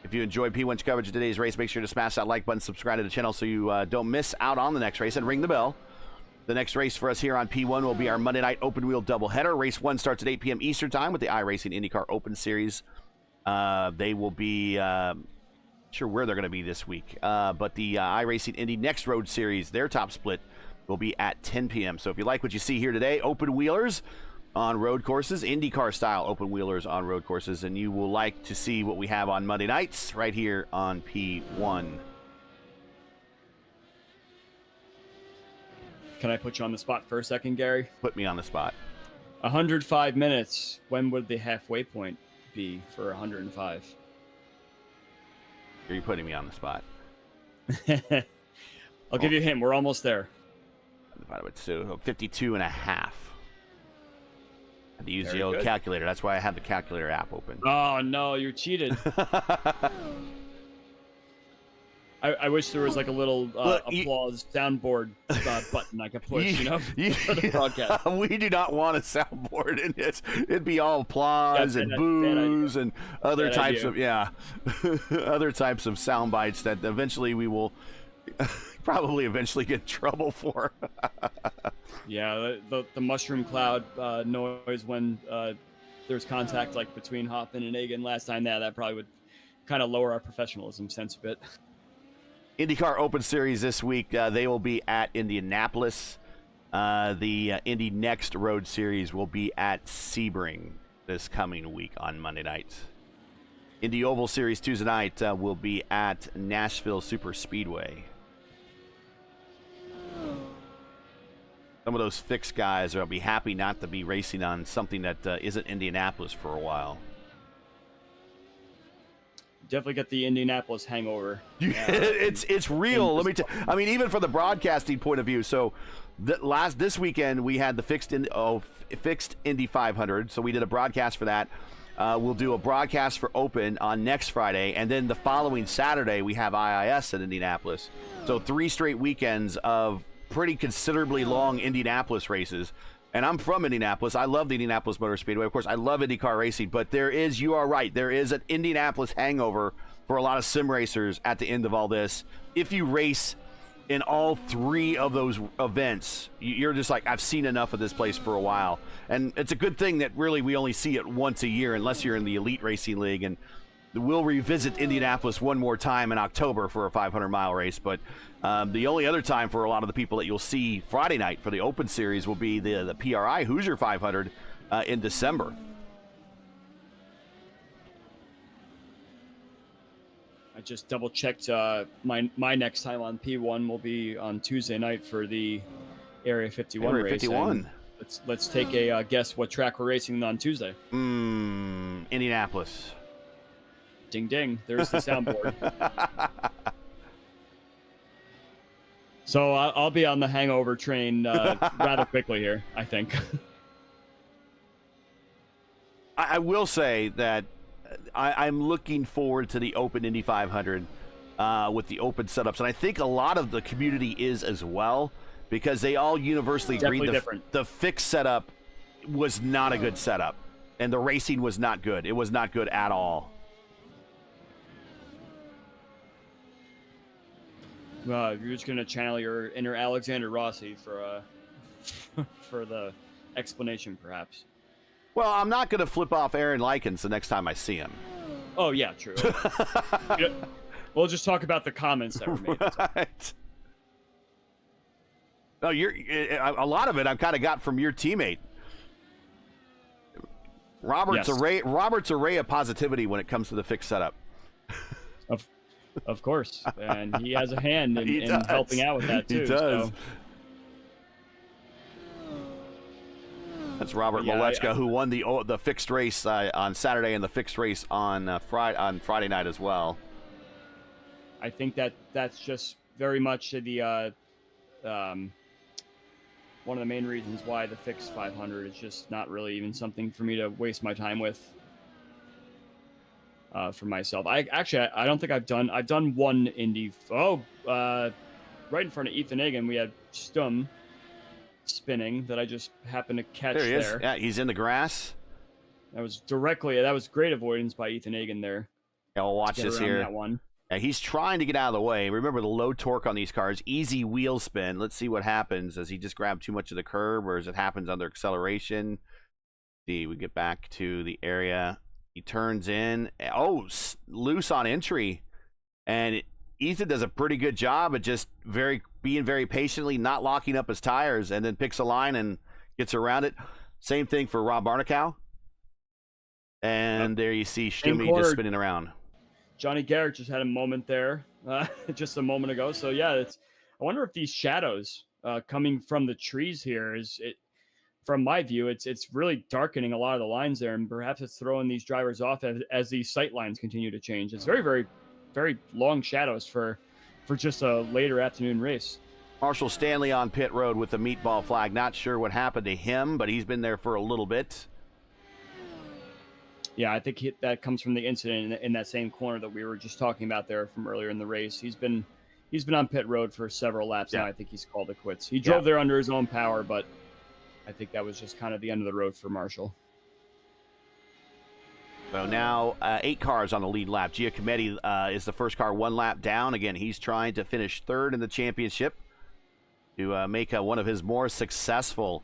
If you enjoyed P1's coverage of today's race, make sure to smash that like button, subscribe to the channel so you don't miss out on the next race, and ring the bell. The next race for us here on P1 will be our Monday night open wheel doubleheader. Race 1 starts at 8 p.m. Eastern Time with the iRacing IndyCar Open Series They will be sure where they're going to be this week, but the iRacing Indy Next Road Series, their top split will be at 10 p.m. So if you like what you see here today, open wheelers on road courses, IndyCar style open wheelers on road courses, and you will like to see what we have on Monday nights right here on P1. Can I put you on the spot for a second, Gary? Put me on the spot. 105 minutes. When would the halfway point be for 105? Are you putting me on the spot? I'll give you a hint. We're almost there. So 52 and a half. I had to use Very the old good. calculator. That's why I have the calculator app open. Oh, no, you cheated. I wish there was like a little applause soundboard button I could push, for the broadcast. We do not want a soundboard in this. It'd be all applause and boos and other types of other types of sound bites that eventually we will probably eventually get in trouble for. Yeah, the mushroom cloud noise when there's contact like between Hoffman and Egan last time. That probably would kind of lower our professionalism sense a bit. IndyCar Open Series this week, they will be at Indianapolis. The Indy Next Road Series will be at Sebring this coming week on Monday night. Indy Oval Series Tuesday night will be at Nashville Super Speedway. Some of those fixed guys will be happy not to be racing on something that isn't Indianapolis for a while. Definitely get the Indianapolis hangover. It's real. Let me tell. I mean, even from the broadcasting point of view. So, this weekend we had the fixed Indy 500. So we did a broadcast for that. We'll do a broadcast for Open on next Friday, and then the following Saturday we have IIS at Indianapolis. So 3 straight weekends of pretty considerably long Indianapolis races. And I'm from Indianapolis. I love the Indianapolis Motor Speedway. Of course, I love IndyCar racing, but you are right, there is an Indianapolis hangover for a lot of sim racers at the end of all this. If you race in all 3 of those events, you're just like, I've seen enough of this place for a while. And it's a good thing that really we only see it once a year, unless you're in the Elite Racing League. And we'll revisit Indianapolis one more time in October for a 500-mile race, but the only other time for a lot of the people that you'll see Friday night for the Open Series will be the PRI Hoosier 500 in December. I just double-checked my next time on P1 will be on Tuesday night for the Area 51 race. 51. Let's take a guess what track we're racing on Tuesday. Indianapolis. Ding, ding. There's the soundboard. So I'll be on the hangover train rather quickly here, I think. I will say that I'm looking forward to the Open Indy 500 with the open setups. And I think a lot of the community is as well, because they all universally agreed the fixed setup was not a good setup. And the racing was not good. It was not good at all. You're just going to channel your inner Alexander Rossi for the explanation, perhaps. Well, I'm not going to flip off Aaron Likens the next time I see him. Oh, yeah, true. We'll just talk about the comments that were made. Right. No, a lot of it I've kind of got from your teammate. Robert's a ray of positivity when it comes to the fixed setup. Of course, and he has a hand in helping out with that too. He does. So. That's Robert Malechka, who won the fixed race on Saturday and the fixed race on Friday night as well. I think that's just very much the one of the main reasons why the fixed 500 is just not really even something for me to waste my time with. For myself, I don't think I've done one Indy. Right in front of Ethan Egan, we had Stum spinning that I just happened to catch there. He is. Yeah, he's in the grass. That was great avoidance by Ethan Egan there. Yeah, we'll watch this here. That one. Yeah, he's trying to get out of the way. Remember the low torque on these cars, easy wheel spin. Let's see what happens. Does he just grab too much of the curb, or as it happens under acceleration? See, we get back to the area. He turns in. Oh, loose on entry. And Ethan does a pretty good job at just being very patiently, not locking up his tires, and then picks a line and gets around it. Same thing for Rob Barnicow. And there you see Stumey just spinning around. Johnny Garrett just had a moment there just a moment ago. So, yeah, I wonder if these shadows coming from the trees here from my view, it's really darkening a lot of the lines there, and perhaps it's throwing these drivers off as these sight lines continue to change. It's very, very, very long shadows for just a later afternoon race. Marshall Stanley on pit road with the meatball flag. Not sure what happened to him, but he's been there for a little bit. Yeah, I think that comes from the incident in that same corner that we were just talking about there from earlier in the race. He's been on pit road for several laps now. I think he's called it quits. He drove there under his own power, but I think that was just kind of the end of the road for Marshall. So now 8 cars on the lead lap. Giacometti is the first car 1 lap down. Again, he's trying to finish 3rd in the championship to make one of his more successful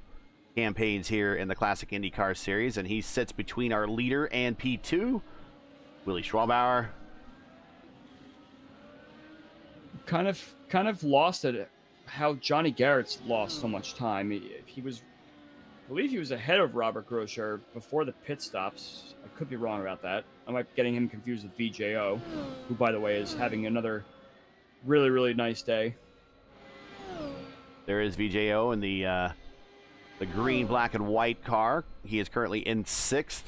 campaigns here in the Classic IndyCar Series, and he sits between our leader and P2, Willie Schwabauer. Kind of lost at how Johnny Garrett's lost so much time. I believe he was ahead of Robert Groscher before the pit stops. I could be wrong about that. I might be getting him confused with VJO, who, by the way, is having another really, really nice day. There is VJO in the green, black, and white car. He is currently in 6th.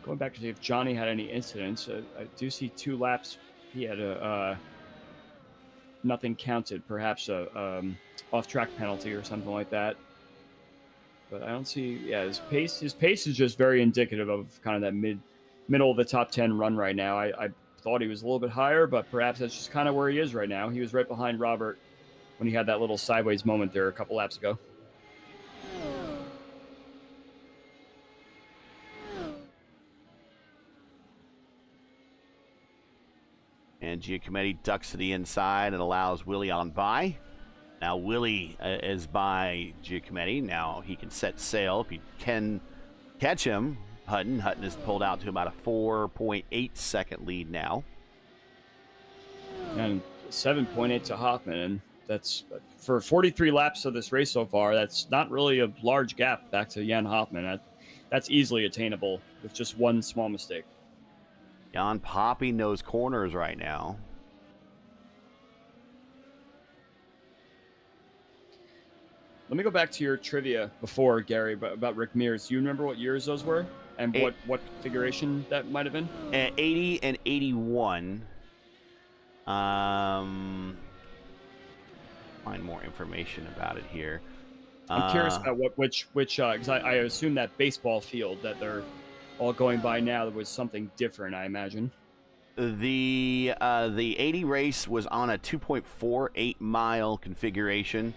Going back to see if Johnny had any incidents, I do see 2 laps. He had nothing counted, perhaps a off-track penalty or something like that. But I don't see. Yeah, his pace is just very indicative of kind of that middle of the top 10 run right now. I thought he was a little bit higher, but perhaps that's just kind of where he is right now. He was right behind Robert when he had that little sideways moment there a couple laps ago. And Giacometti ducks to the inside and allows Willie on by. Now Willie is by Giacometti. Now he can set sail if he can catch him. Hutton is pulled out to about a 4.8 second lead now. And 7.8 to Hoffman. And that's for 43 laps of this race so far. That's not really a large gap back to Jan Hoffman. That's easily attainable with just one small mistake. Jan popping those corners right now. Let me go back to your trivia before, Gary, about Rick Mears. Do you remember what years those were and what configuration that might have been? 80 and 81. Find more information about it here. I'm curious about which because I assume that baseball field that they're all going by now was something different, I imagine. The 80 race was on a 2.48 mile configuration,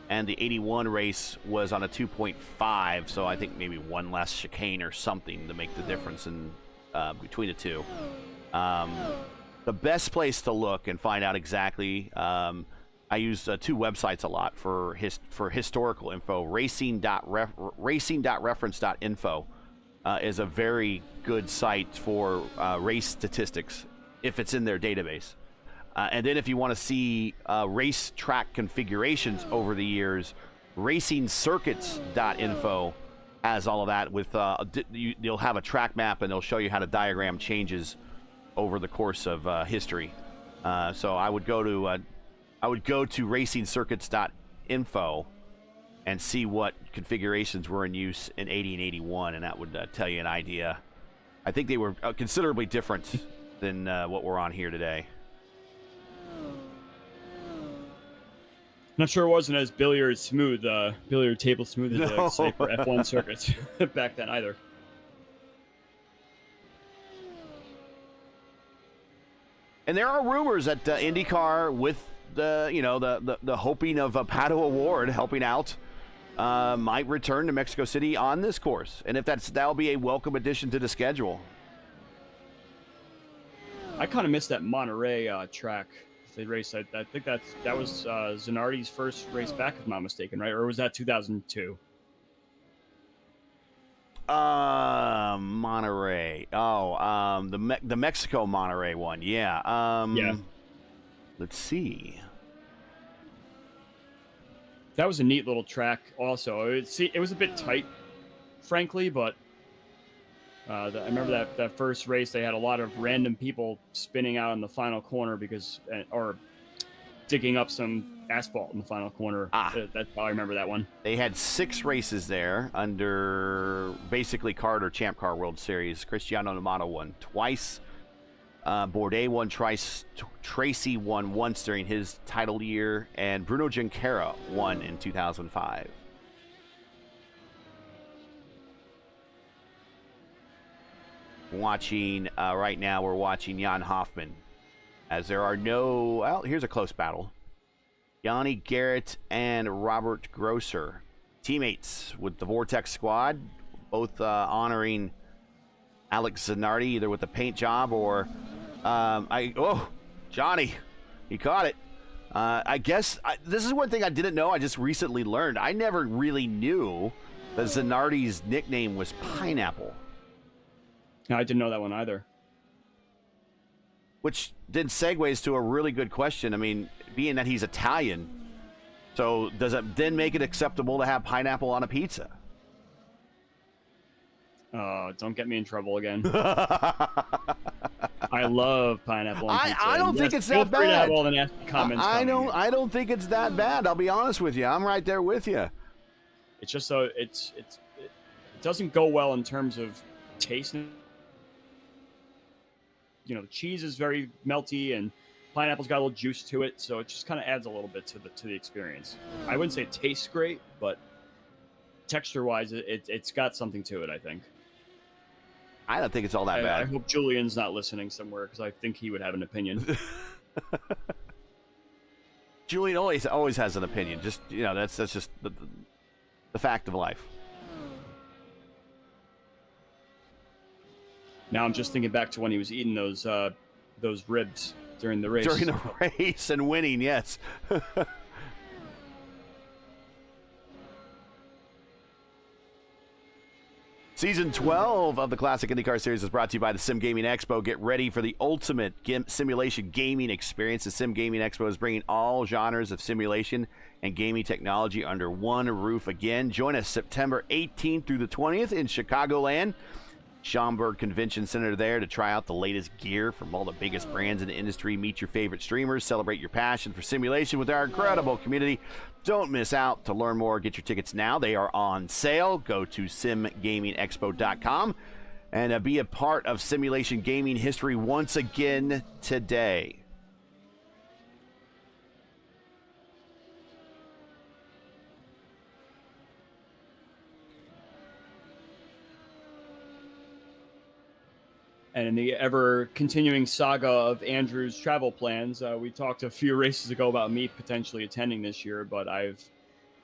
and the 81 race was on a 2.5, so I think maybe one less chicane or something to make the difference in between the two. The best place to look and find out exactly, I use 2 websites a lot for historical info. Racing.reference.info is a very good site for race statistics if it's in their database. And then if you want to see race track configurations over the years, racingcircuits.info has all of that. With you'll have a track map, and they'll show you how to diagram changes over the course of history. So I would go to racingcircuits.info and see what configurations were in use in 80 and 81, and that would tell you an idea. I think they were considerably different than what we're on here today. Not sure it wasn't as billiard table smooth as they say for F1 circuits back then either. And there are rumors that IndyCar, with the hoping of a Pato Award helping out, might return to Mexico City on this course, and if that'll be a welcome addition to the schedule. I kind of missed that Monterey track. They raced. I think that was Zanardi's first race back, if I'm not mistaken, right? Or was that 2002? Monterey. Oh, the Mexico Monterey one. Yeah. Yeah. Let's see. That was a neat little track. Also, it was a bit tight, frankly, but I remember that first race. They had a lot of random people spinning out in the final corner or digging up some asphalt in the final corner. That's how I remember that one. They had 6 races there under basically kart or Champ Car World Series. Cristiano Amato won twice. Bourdais won twice. Tracy won once during his title year. And Bruno Junqueira won in 2005. Right now, we're watching Jan Hoffman. As there are well, here's a close battle. Yanni Garrett and Robert Grosser, teammates with the Vortex squad, both honoring Alex Zanardi, either with the paint job or Johnny, he caught it. I guess this is one thing I didn't know. I just recently learned. I never really knew that Zanardi's nickname was Pineapple. No, I didn't know that one either. Which then segues to a really good question. I mean, being that he's Italian, so does it then make it acceptable to have pineapple on a pizza? Don't get me in trouble again. I love pineapple on pizza. I don't think it's that bad. Feel free to have all the nasty comments. I don't think it's that bad. I'll be honest with you. I'm right there with you. It's just so it doesn't go well in terms of taste. You know, the cheese is very melty and pineapple's got a little juice to it, so it just kind of adds a little bit to the experience. I wouldn't say it tastes great, but texture-wise, it's got something to it, I think. I don't think it's all that bad. I hope Julian's not listening somewhere, because I think he would have an opinion. Julian always has an opinion. Just, that's just the fact of life. Now I'm just thinking back to when he was eating those ribs during the race. During the race and winning, yes. Season 12 of the Classic IndyCar Series is brought to you by the Sim Gaming Expo. Get ready for the ultimate simulation gaming experience. The Sim Gaming Expo is bringing all genres of simulation and gaming technology under one roof again. Join us September 18th through the 20th in Chicagoland. Schaumburg Convention Center there to try out the latest gear from all the biggest brands in the industry. Meet your favorite streamers. Celebrate your passion for simulation with our incredible community. Don't miss out. To learn more, get your tickets now. They are on sale. Go to simgamingexpo.com and be a part of simulation gaming history once again today. And in the ever-continuing saga of Andrew's travel plans, we talked a few races ago about me potentially attending this year, but I've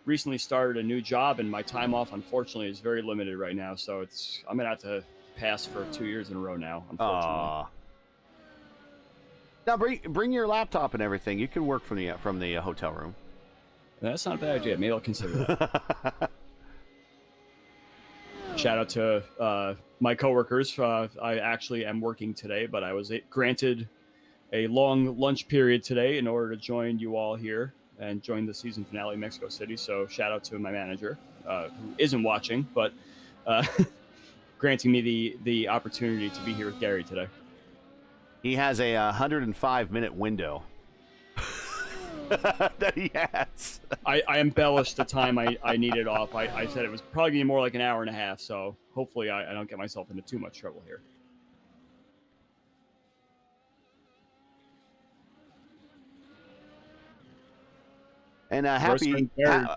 recently started a new job, and my time off, unfortunately, is very limited right now. So I'm going to have to pass for 2 years in a row now, unfortunately. Now, bring your laptop and everything. You can work from the hotel room. That's not a bad idea. Maybe I'll consider that. Shout out to my coworkers. I actually am working today, but I was granted a long lunch period today in order to join you all here and join the season finale in Mexico City. So shout out to my manager, who isn't watching, but granting me the opportunity to be here with Gary today. He has a 105-minute window that he has. I embellished the time I needed off. I said it was probably going to be more like an hour and a half, so hopefully I don't get myself into too much trouble here. And happy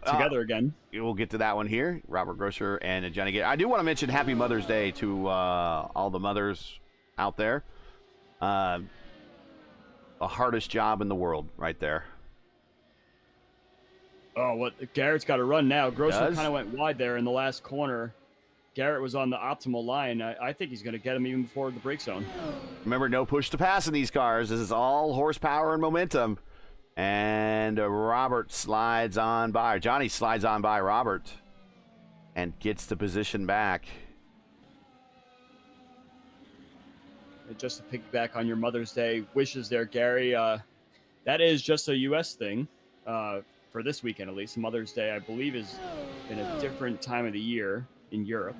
together again. We'll get to that one here. Robert Grosser and Johnny Gator. I do want to mention Happy Mother's Day to all the mothers out there. The hardest job in the world, right there. Oh, Garrett's got to run now. Grosser kind of went wide there in the last corner. Garrett was on the optimal line, I think he's going to get him even before the brake zone. Remember, no push to pass in these cars. This is all horsepower and momentum. And Robert slides on by. Johnny slides on by Robert and gets the position back. And just to piggyback on your Mother's Day wishes there, Gary, that is just a U.S. thing for this weekend, at least. Mother's Day, I believe, is in a different time of the year in Europe.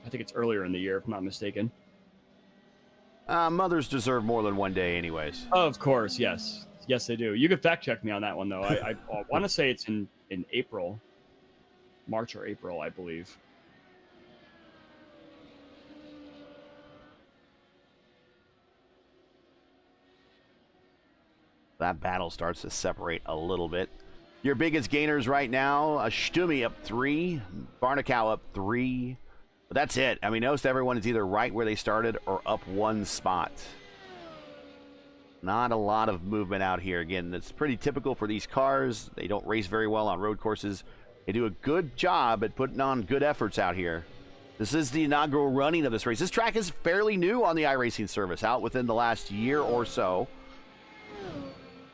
I think it's earlier in the year, if I'm not mistaken. Mothers deserve more than one day anyways. Of course, yes. Yes, they do. You could fact check me on that one, though. I want to say it's in April. March or April, I believe. That battle starts to separate a little bit. Your biggest gainers right now, Stumi up 3, Barnacow up 3. But that's it. I mean, most everyone is either right where they started or up 1 spot. Not a lot of movement out here. Again, that's pretty typical for these cars. They don't race very well on road courses. They do a good job at putting on good efforts out here. This is the inaugural running of this race. This track is fairly new on the iRacing service, out within the last year or so.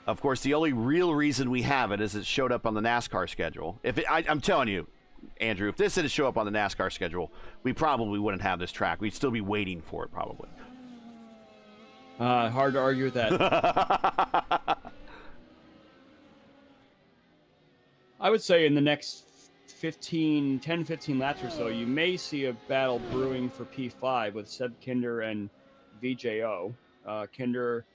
Of course, the only real reason we have it is it showed up on the NASCAR schedule. I'm telling you, Andrew, if this didn't show up on the NASCAR schedule, we probably wouldn't have this track. We'd still be waiting for it, probably. Hard to argue with that. I would say in the next 10, 15 laps or so, you may see a battle brewing for P5 with Seb Kinder and VJO. Kinder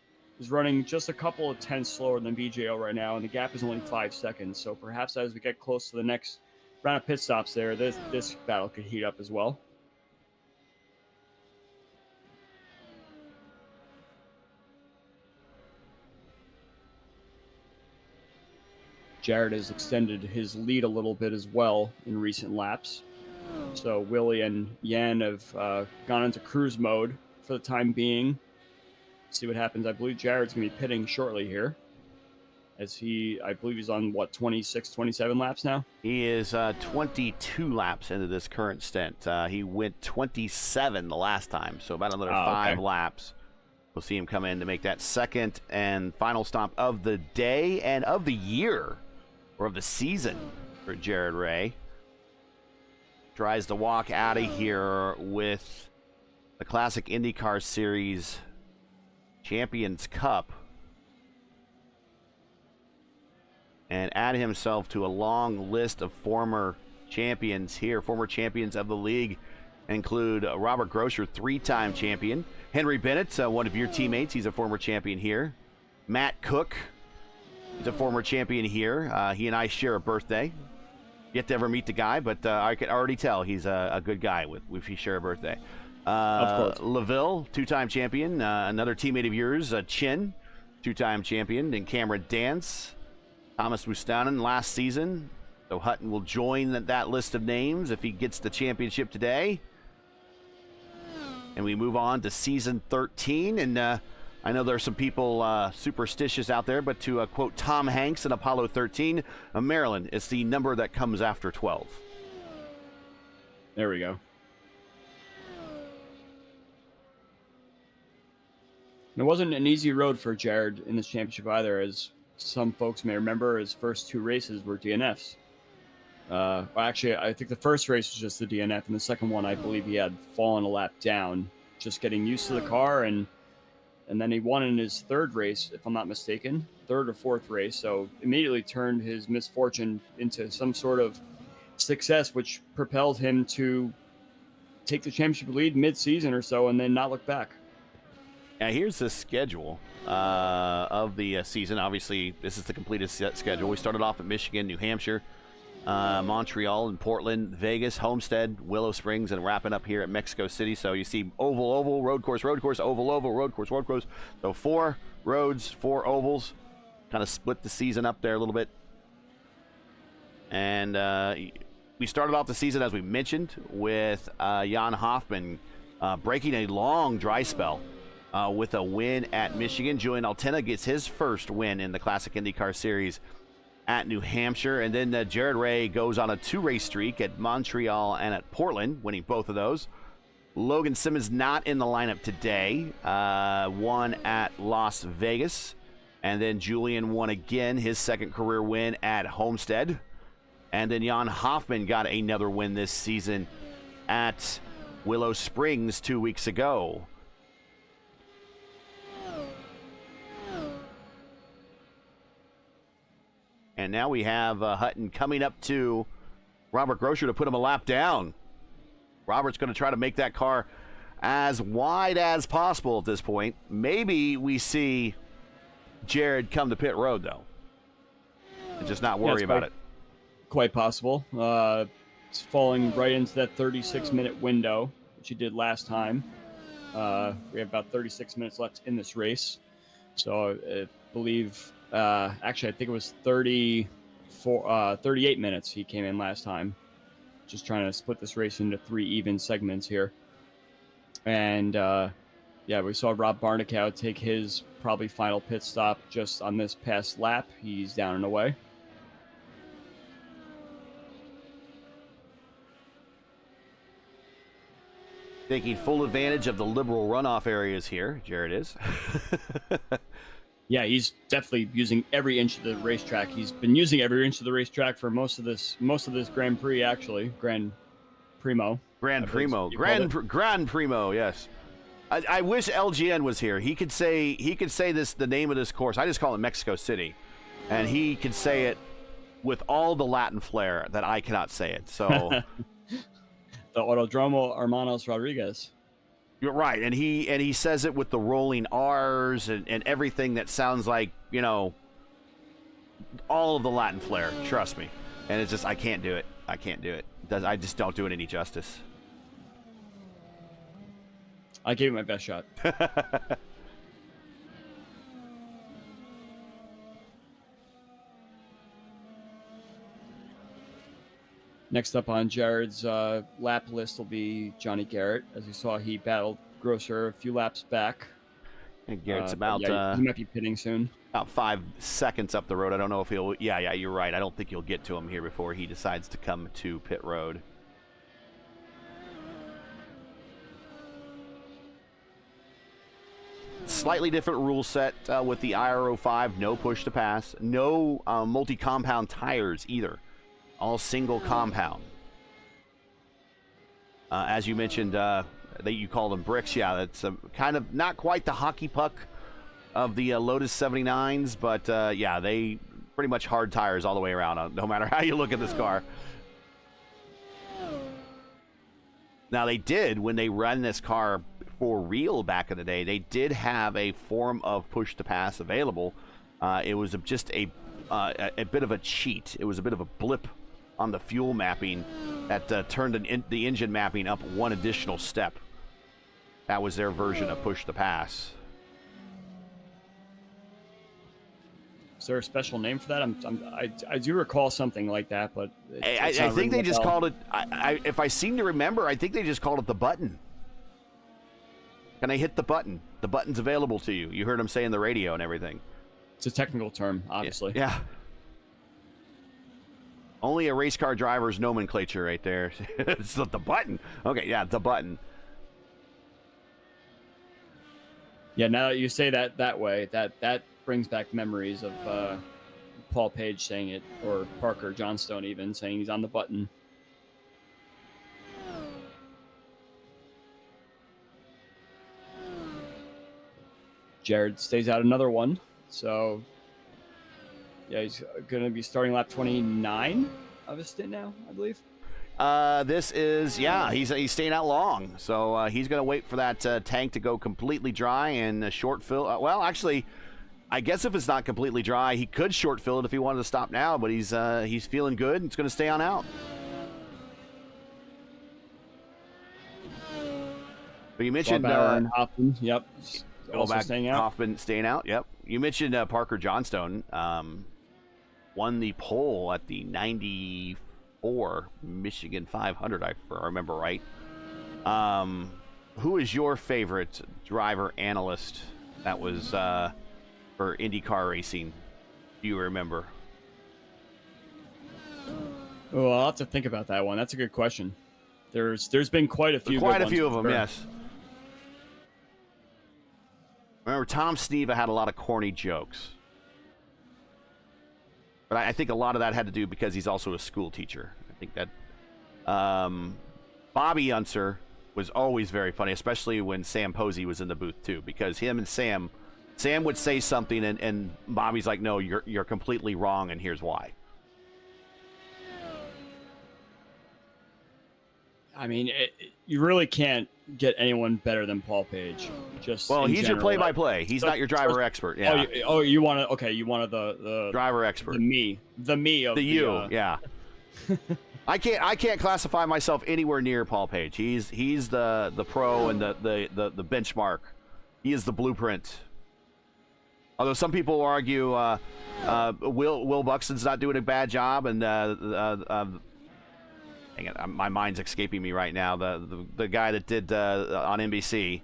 is running just a couple of tenths slower than VJO right now, and the gap is only 5 seconds. So perhaps as we get close to the next round of pit stops there, this battle could heat up as well. Jared has extended his lead a little bit as well in recent laps. So Willie and Yan have gone into cruise mode for the time being. See what happens. I believe Jared's going to be pitting shortly here, as I believe he's on, 26, 27 laps now? He is 22 laps into this current stint. He went 27 the last time, so about another 5 laps. We'll see him come in to make that second and final stop of the day and of the year, or of the season, for Jared Ray. Tries to walk out of here with the Classic IndyCar Series Champions Cup and add himself to a long list of former champions here. Former champions of the league include Robert Grosher, 3-time champion. Henry Bennett, one of your teammates, he's a former champion here. Matt Cook, he's a former champion here. He and I share a birthday. Yet to ever meet the guy, but I can already tell he's a good guy if we share a birthday. Of course. LaVille, 2-time champion. Another teammate of yours, Chin, 2-time champion. And Cameron Dance, Thomas Mustanen last season. So Hutton will join that list of names if he gets the championship today. And we move on to season 13. And I know there's some people superstitious out there, but to quote Tom Hanks in Apollo 13, Maryland is the number that comes after 12. There we go. It wasn't an easy road for Jared in this championship either, as some folks may remember. His first 2 races were DNFs. Well, actually, I think the first race was just the DNF, and the second one, I believe he had fallen a lap down, just getting used to the car, and then he won in his 3rd race, if I'm not mistaken, 3rd or 4th race, so immediately turned his misfortune into some sort of success, which propelled him to take the championship lead mid-season or so, and then not look back. Now, here's the schedule of the season. Obviously, this is the completed schedule. We started off at Michigan, New Hampshire, Montreal, and Portland, Vegas, Homestead, Willow Springs, and wrapping up here at Mexico City. So you see oval, road course, oval, road course. So 4 roads, 4 ovals. Kind of split the season up there a little bit. And we started off the season, as we mentioned, with Jan Hoffman breaking a long dry spell. With a win at Michigan. Julian Altena gets his first win in the Classic IndyCar Series at New Hampshire. And then Jared Ray goes on a 2-race streak at Montreal and at Portland, winning both of those. Logan Simmons not in the lineup today. Won at Las Vegas. And then Julian won again, his second career win at Homestead. And then Jan Hoffman got another win this season at Willow Springs 2 weeks ago. And now we have Hutton coming up to Robert Grosher to put him a lap down. Robert's going to try to make that car as wide as possible at this point. Maybe we see Jared come to pit road, though, and just not worry about it. Quite possible. It's falling right into that 36-minute window, which he did last time. We have about 36 minutes left in this race. So I believe... actually, I think it was 38 minutes he came in last time. Just trying to split this race into 3 even segments here. And, we saw Rob Barnicow take his probably final pit stop just on this past lap. He's down and away. Taking full advantage of the liberal runoff areas here, Jared is. Yeah, he's definitely using every inch of the racetrack. He's been using every inch of the racetrack for most of this Grand Prix, actually. Grand Primo, yes. I wish LGN was here. He could say the name of this course. I just call it Mexico City, and he could say it with all the Latin flair that I cannot say it. So, the Autodromo Hermanos Rodriguez. You're right, and he says it with the rolling R's and everything that sounds like, all of the Latin flair. Trust me, and it's just I can't do it. I just don't do it any justice. I gave it my best shot. Next up on Jared's lap list will be Johnny Garrett. As you saw, he battled Grosser a few laps back. And Garrett's about... he might be pitting soon. About 5 seconds up the road. I don't know if he'll... Yeah, you're right. I don't think you'll get to him here before he decides to come to pit road. Slightly different rule set with the IR05. No push to pass. No multi-compound tires either. All single compound. As you mentioned, that you call them bricks. Yeah, that's kind of not quite the hockey puck of the Lotus 79s, but they pretty much hard tires all the way around, no matter how you look at this car. Now, they did, when they run this car for real back in the day, they did have a form of push to pass available. It was just a bit of a cheat. It was a bit of a blip on the fuel mapping that turned the engine mapping up one additional step. That was their version of push to pass. Is there a special name for that? I do recall something like that, but I think they just called it. If I seem to remember, I think they just called it the button. Can I hit the button? The button's available to you. You heard him say in the radio and everything. It's a technical term, obviously. Yeah. Only a race car driver's nomenclature right there. It's the button. Okay, yeah, the button. Yeah, now that you say that way, that brings back memories of Paul Page saying it, or Parker Johnstone even saying he's on the button. Jared stays out another one, so yeah, he's going to be starting lap 29 of his stint now, I believe. This is, he's staying out long, so he's going to wait for that tank to go completely dry and short fill. Well, actually, I guess if it's not completely dry, he could short fill it if he wanted to stop now, but he's feeling good. It's going to stay on out. But you mentioned Hoffman, yep. Also staying out. Hoffman staying out, yep. You mentioned Parker Johnstone won the pole at the 94 Michigan 500, if I remember right. Who is your favorite driver analyst that was for IndyCar racing? Do you remember? Well, I'll have to think about that one. That's a good question. There's been quite a few. Quite good a few ones, of them, sure. yes. Remember, Tom Sneva had a lot of corny jokes. But I think a lot of that had to do because he's also a school teacher. I think that Bobby Unser was always very funny, especially when Sam Posey was in the booth too, because him and Sam would say something and Bobby's like, no, you're completely wrong, and here's why. I mean, you really can't get anyone better than Paul Page. Just well, he's general, your play-by-play. He's not your driver expert. Yeah. You want to? Okay, you wanted the driver expert. The me of the you. Yeah. I can't classify myself anywhere near Paul Page. He's the pro and the benchmark. He is the blueprint. Although some people argue Will Buxton's not doing a bad job, and hang on, my mind's escaping me right now. The guy that did on NBC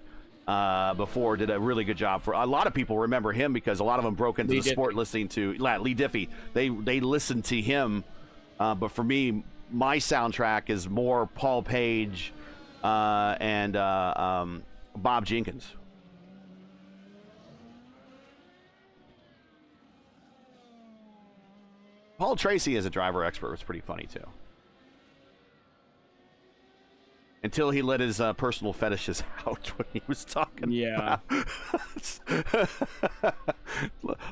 before did a really good job. For a lot of people remember him because a lot of them broke into the sport listening to Lee Diffie. They listened to him, but for me, my soundtrack is more Paul Page and Bob Jenkins. Paul Tracy as a driver expert was pretty funny too. Until he let his personal fetishes out when he was talking. Yeah.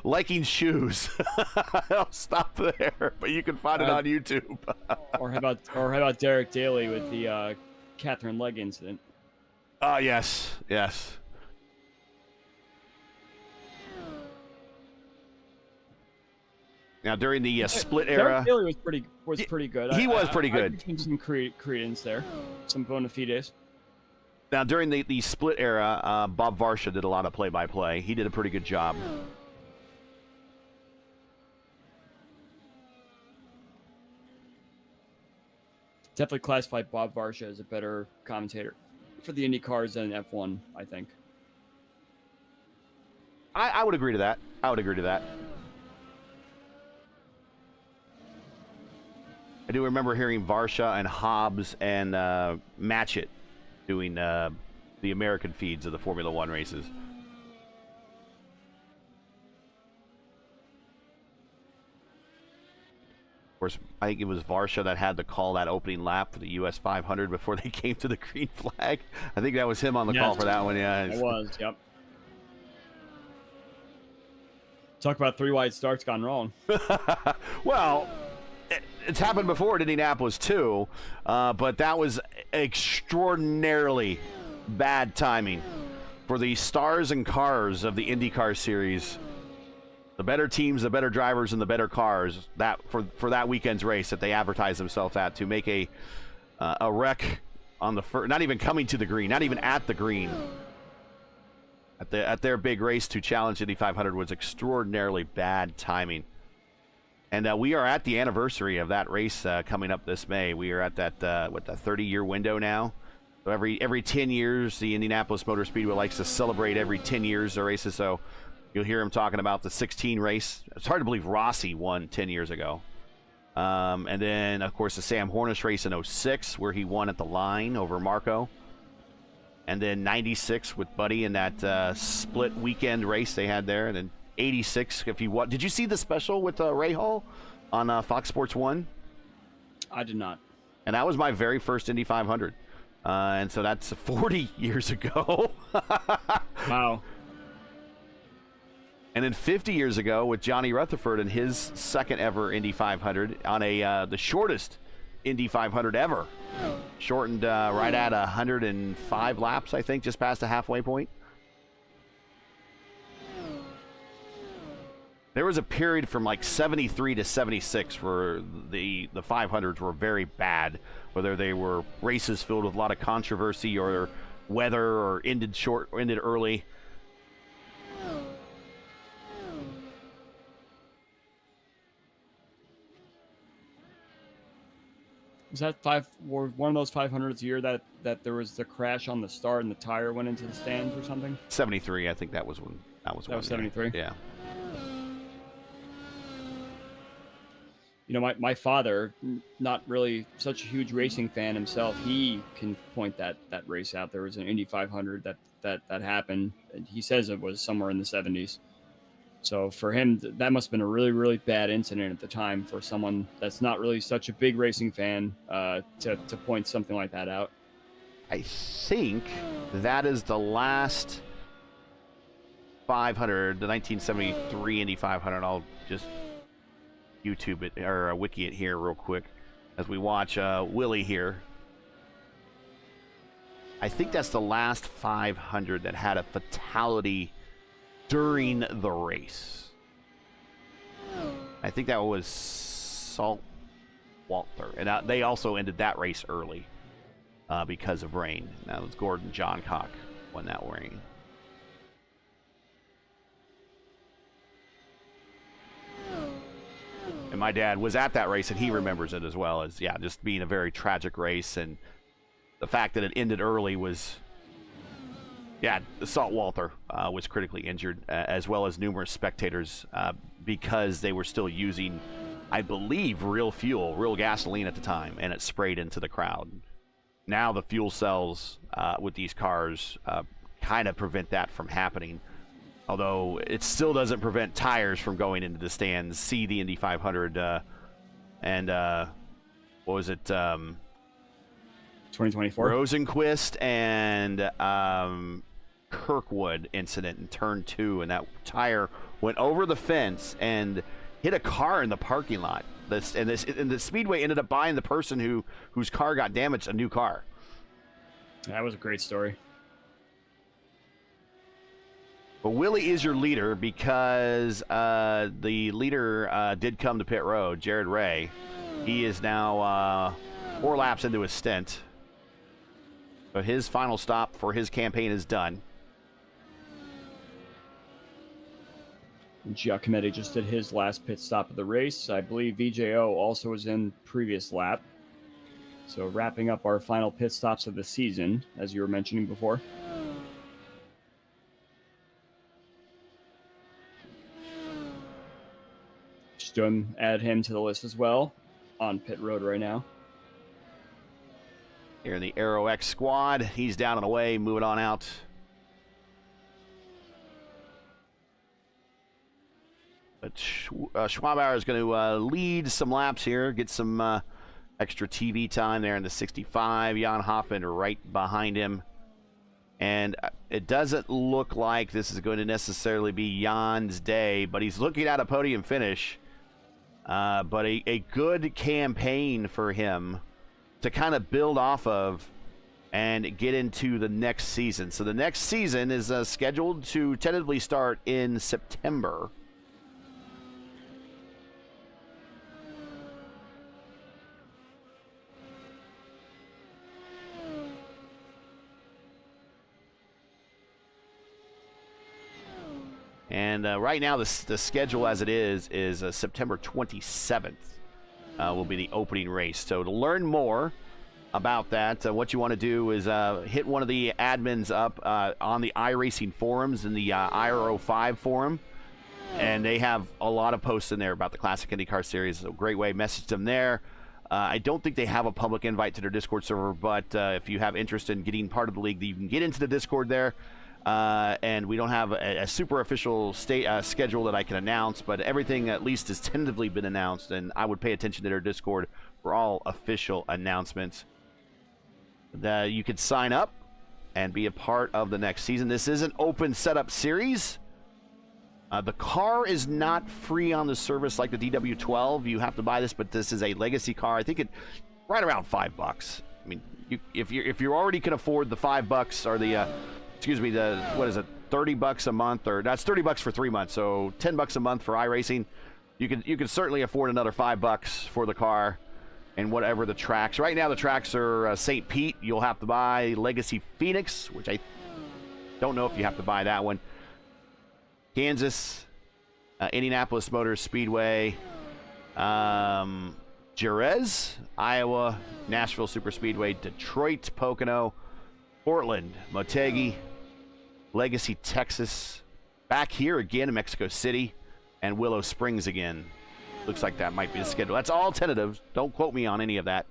Liking shoes. I'll stop there, but you can find it on YouTube. or how about Derek Daly with the Catherine Legg incident? Yes. Now during the split era, Derek Daly was pretty good. He was pretty good. I give him some credence there, some bona fides. Now during the split era, Bob Varsha did a lot of play-by-play. He did a pretty good job. Definitely classified Bob Varsha as a better commentator for the Indy cars than F1, I think. I would agree to that. I do remember hearing Varsha and Hobbs and Matchett doing the American feeds of the Formula One races. Of course, I think it was Varsha that had to call that opening lap for the US 500 before they came to the green flag. I think that was him on the call for that one. Yeah, it was. Yep. Talk about three wide starts gone wrong. Well, it's happened before at Indianapolis too, but that was extraordinarily bad timing for the stars and cars of the IndyCar Series. The better teams, the better drivers, and the better cars that for that weekend's race that they advertised themselves at to make a wreck on the first, not even coming to the green, not even at the green. At their big race to challenge Indy 500 was extraordinarily bad timing. And we are at the anniversary of that race coming up this May. We are at that 30-year window now. So every 10 years, the Indianapolis Motor Speedway likes to celebrate every 10 years the races. So you'll hear him talking about the 16 race. It's hard to believe Rossi won 10 years ago. And then, of course, the Sam Hornish race in 06, where he won at the line over Marco. And then 96 with Buddy in that split weekend race they had there. And then 86, if you want. Did you see the special with Ray Hall on Fox Sports 1? I did not. And that was my very first Indy 500. And so that's 40 years ago. Wow. And then 50 years ago with Johnny Rutherford and his second ever Indy 500 on the shortest Indy 500 ever. Shortened right at 105 laps, I think, just past the halfway point. There was a period from like 73 to 76 where the 500s were very bad, whether they were races filled with a lot of controversy or weather or ended short or ended early. Was that one of those 500s a year that there was the crash on the start and the tire went into the stands or something? 73, I think that was when. That was 73? Yeah. my father, not really such a huge racing fan himself, he can point that race out. There was an Indy 500 that happened, and he says it was somewhere in the 70s. So for him, that must have been a really, really bad incident at the time for someone that's not really such a big racing fan to point something like that out. I think that is the last 500, the 1973 Indy 500. I'll just YouTube it or wiki it here real quick as we watch Willie here. I think that's the last 500 that had a fatality during the race. I think that was Salt Walter, and they also ended that race early because of rain. That was Gordon Johncock won that rain. And my dad was at that race, and he remembers it as well as, yeah, just being a very tragic race. And the fact that it ended early was, yeah, Salt Walter was critically injured, as well as numerous spectators because they were still using, I believe, real fuel, real gasoline at the time, and it sprayed into the crowd. Now the fuel cells with these cars kind of prevent that from happening. Although it still doesn't prevent tires from going into the stands. See the Indy 500 and what was it? 2024 Rosenquist and Kirkwood incident in turn 2, and that tire went over the fence and hit a car in the parking lot. And the Speedway ended up buying the person whose car got damaged a new car. That was a great story. But Willie is your leader because the leader did come to pit road, Jared Ray. He is now 4 laps into his stint. But his final stop for his campaign is done. Giacometti just did his last pit stop of the race. I believe VJO also was in previous lap. So wrapping up our final pit stops of the season, as you were mentioning before. Just add him to the list as well on pit road right now. Here in the Aero X squad, he's down and away, moving on out. But Schwabauer is going to lead some laps here, get some extra TV time there in the 65. Jan Hoffman right behind him. And it doesn't look like this is going to necessarily be Jan's day, but he's looking at a podium finish. But a good campaign for him to kind of build off of and get into the next season. So the next season is scheduled to tentatively start in September. And right now, the schedule as it is September 27th will be the opening race. So to learn more about that, what you want to do is hit one of the admins up on the iRacing forums in the IR05 forum. And they have a lot of posts in there about the Classic IndyCar Series. It's a great way. Message them there. I don't think they have a public invite to their Discord server, but if you have interest in getting part of the league, you can get into the Discord there. And we don't have a super official schedule that I can announce, but everything at least has tentatively been announced, and I would pay attention to their Discord for all official announcements. You could sign up and be a part of the next season. This is an open setup series. The car is not free on the service like the DW12. You have to buy this, but this is a legacy car. I think it's right around $5. I mean, if you already can afford the $5 or the what is it, $30 a month, or that's $30 for 3 months, so $10 a month for iRacing. You can certainly afford another $5 for the car and whatever the tracks. Right now the tracks are St. Pete. You'll have to buy Legacy Phoenix, which I don't know if you have to buy that one. Kansas, Indianapolis Motor Speedway, Jerez, Iowa, Nashville Superspeedway, Detroit, Pocono, Portland, Motegi, Legacy, Texas, back here again in Mexico City, and Willow Springs again. looks like that might be the schedule. That's all tentative. Don't quote me on any of that.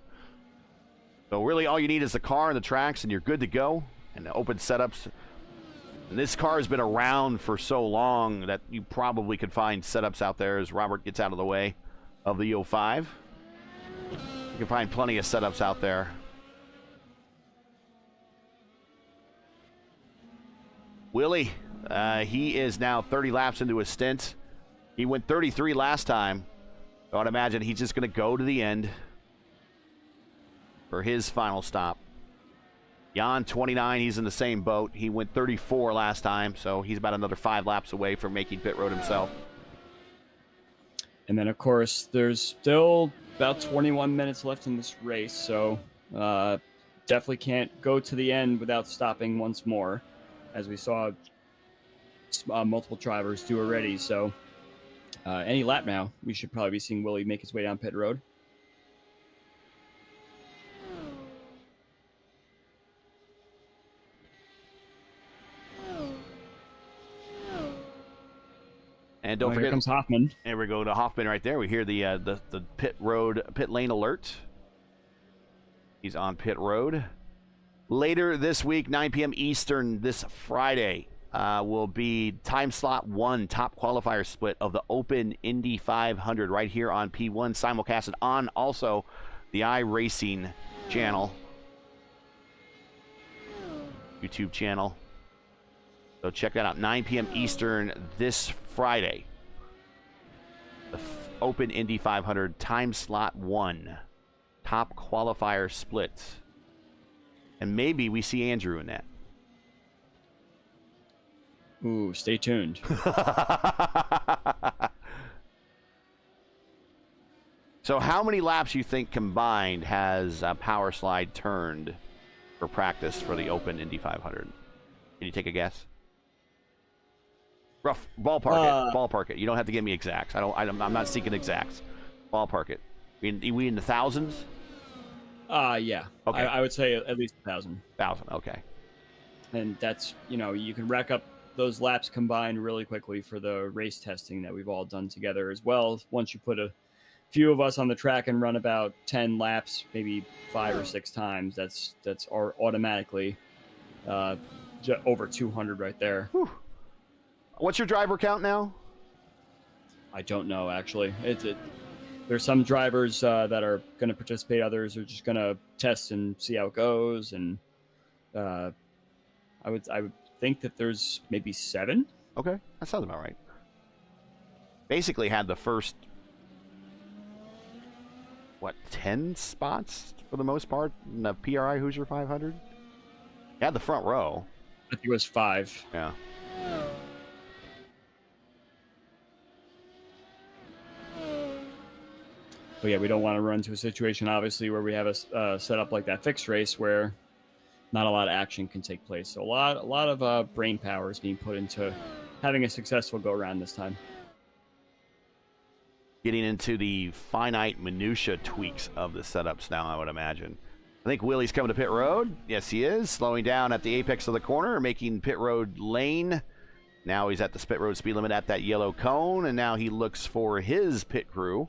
So really all you need is the car and the tracks, and you're good to go. And the open setups. And this car has been around for so long that you probably could find setups out there as Robert gets out of the way of the 05. You can find plenty of setups out there. Willie, he is now 30 laps into his stint. He went 33 last time. So I'd imagine he's just going to go to the end for his final stop. Gian, 29, he's in the same boat. He went 34 last time, so he's about another 5 laps away from making pit road himself. And then, of course, there's still about 21 minutes left in this race, so definitely can't go to the end without stopping once more, as we saw multiple drivers do already. So any lap now, we should probably be seeing Willie make his way down pit road. And don't forget, here comes Hoffman. And we go to Hoffman right there. We hear the pit lane alert. He's on pit road. Later this week, 9 p.m. Eastern, this Friday, will be time slot 1, top qualifier split of the Open Indy 500 right here on P1, simulcasted on also the iRacing channel, YouTube channel. So check that out, 9 p.m. Eastern this Friday. The Open Indy 500 time slot 1, top qualifier split. And maybe we see Andrew in that. Ooh, stay tuned. So how many laps you think combined has Power Slide turned for practice for the Open Indy 500? Can you take a guess? Rough ballpark it. Ballpark it. You don't have to give me exacts. I'm not seeking exacts. Ballpark it. We in the thousands? Yeah. Okay. I would say at least 1,000. 1,000. Okay. And that's, you can rack up those laps combined really quickly for the race testing that we've all done together as well. Once you put a few of us on the track and run about 10 laps, maybe 5 or 6 times, that's automatically over 200 right there. Whew. What's your driver count now? I don't know, actually. There's some drivers that are going to participate. Others are just going to test and see how it goes. And I would think that there's maybe 7. Okay, that sounds about right. Basically had the first, 10 spots for the most part in the PRI Hoosier 500? Had the front row. I think it was 5. Yeah. But yeah, we don't want to run into a situation, obviously, where we have a setup like that fixed race where not a lot of action can take place. So a lot of brain power is being put into having a successful go-around this time. Getting into the finite minutia tweaks of the setups now, I would imagine. I think Willie's coming to pit road. Yes, he is. Slowing down at the apex of the corner, making pit road lane. Now he's at the pit road speed limit at that yellow cone, and now he looks for his pit crew.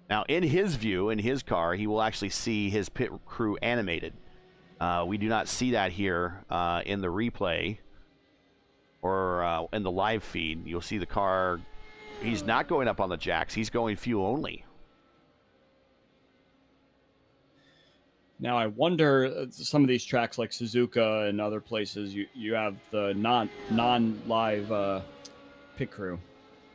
Now, in his view, in his car, he will actually see his pit crew animated. We do not see that here in the replay or in the live feed. You'll see the car. He's not going up on the jacks. He's going fuel only. Now, I wonder, some of these tracks like Suzuka and other places, you have the non-live pit crew,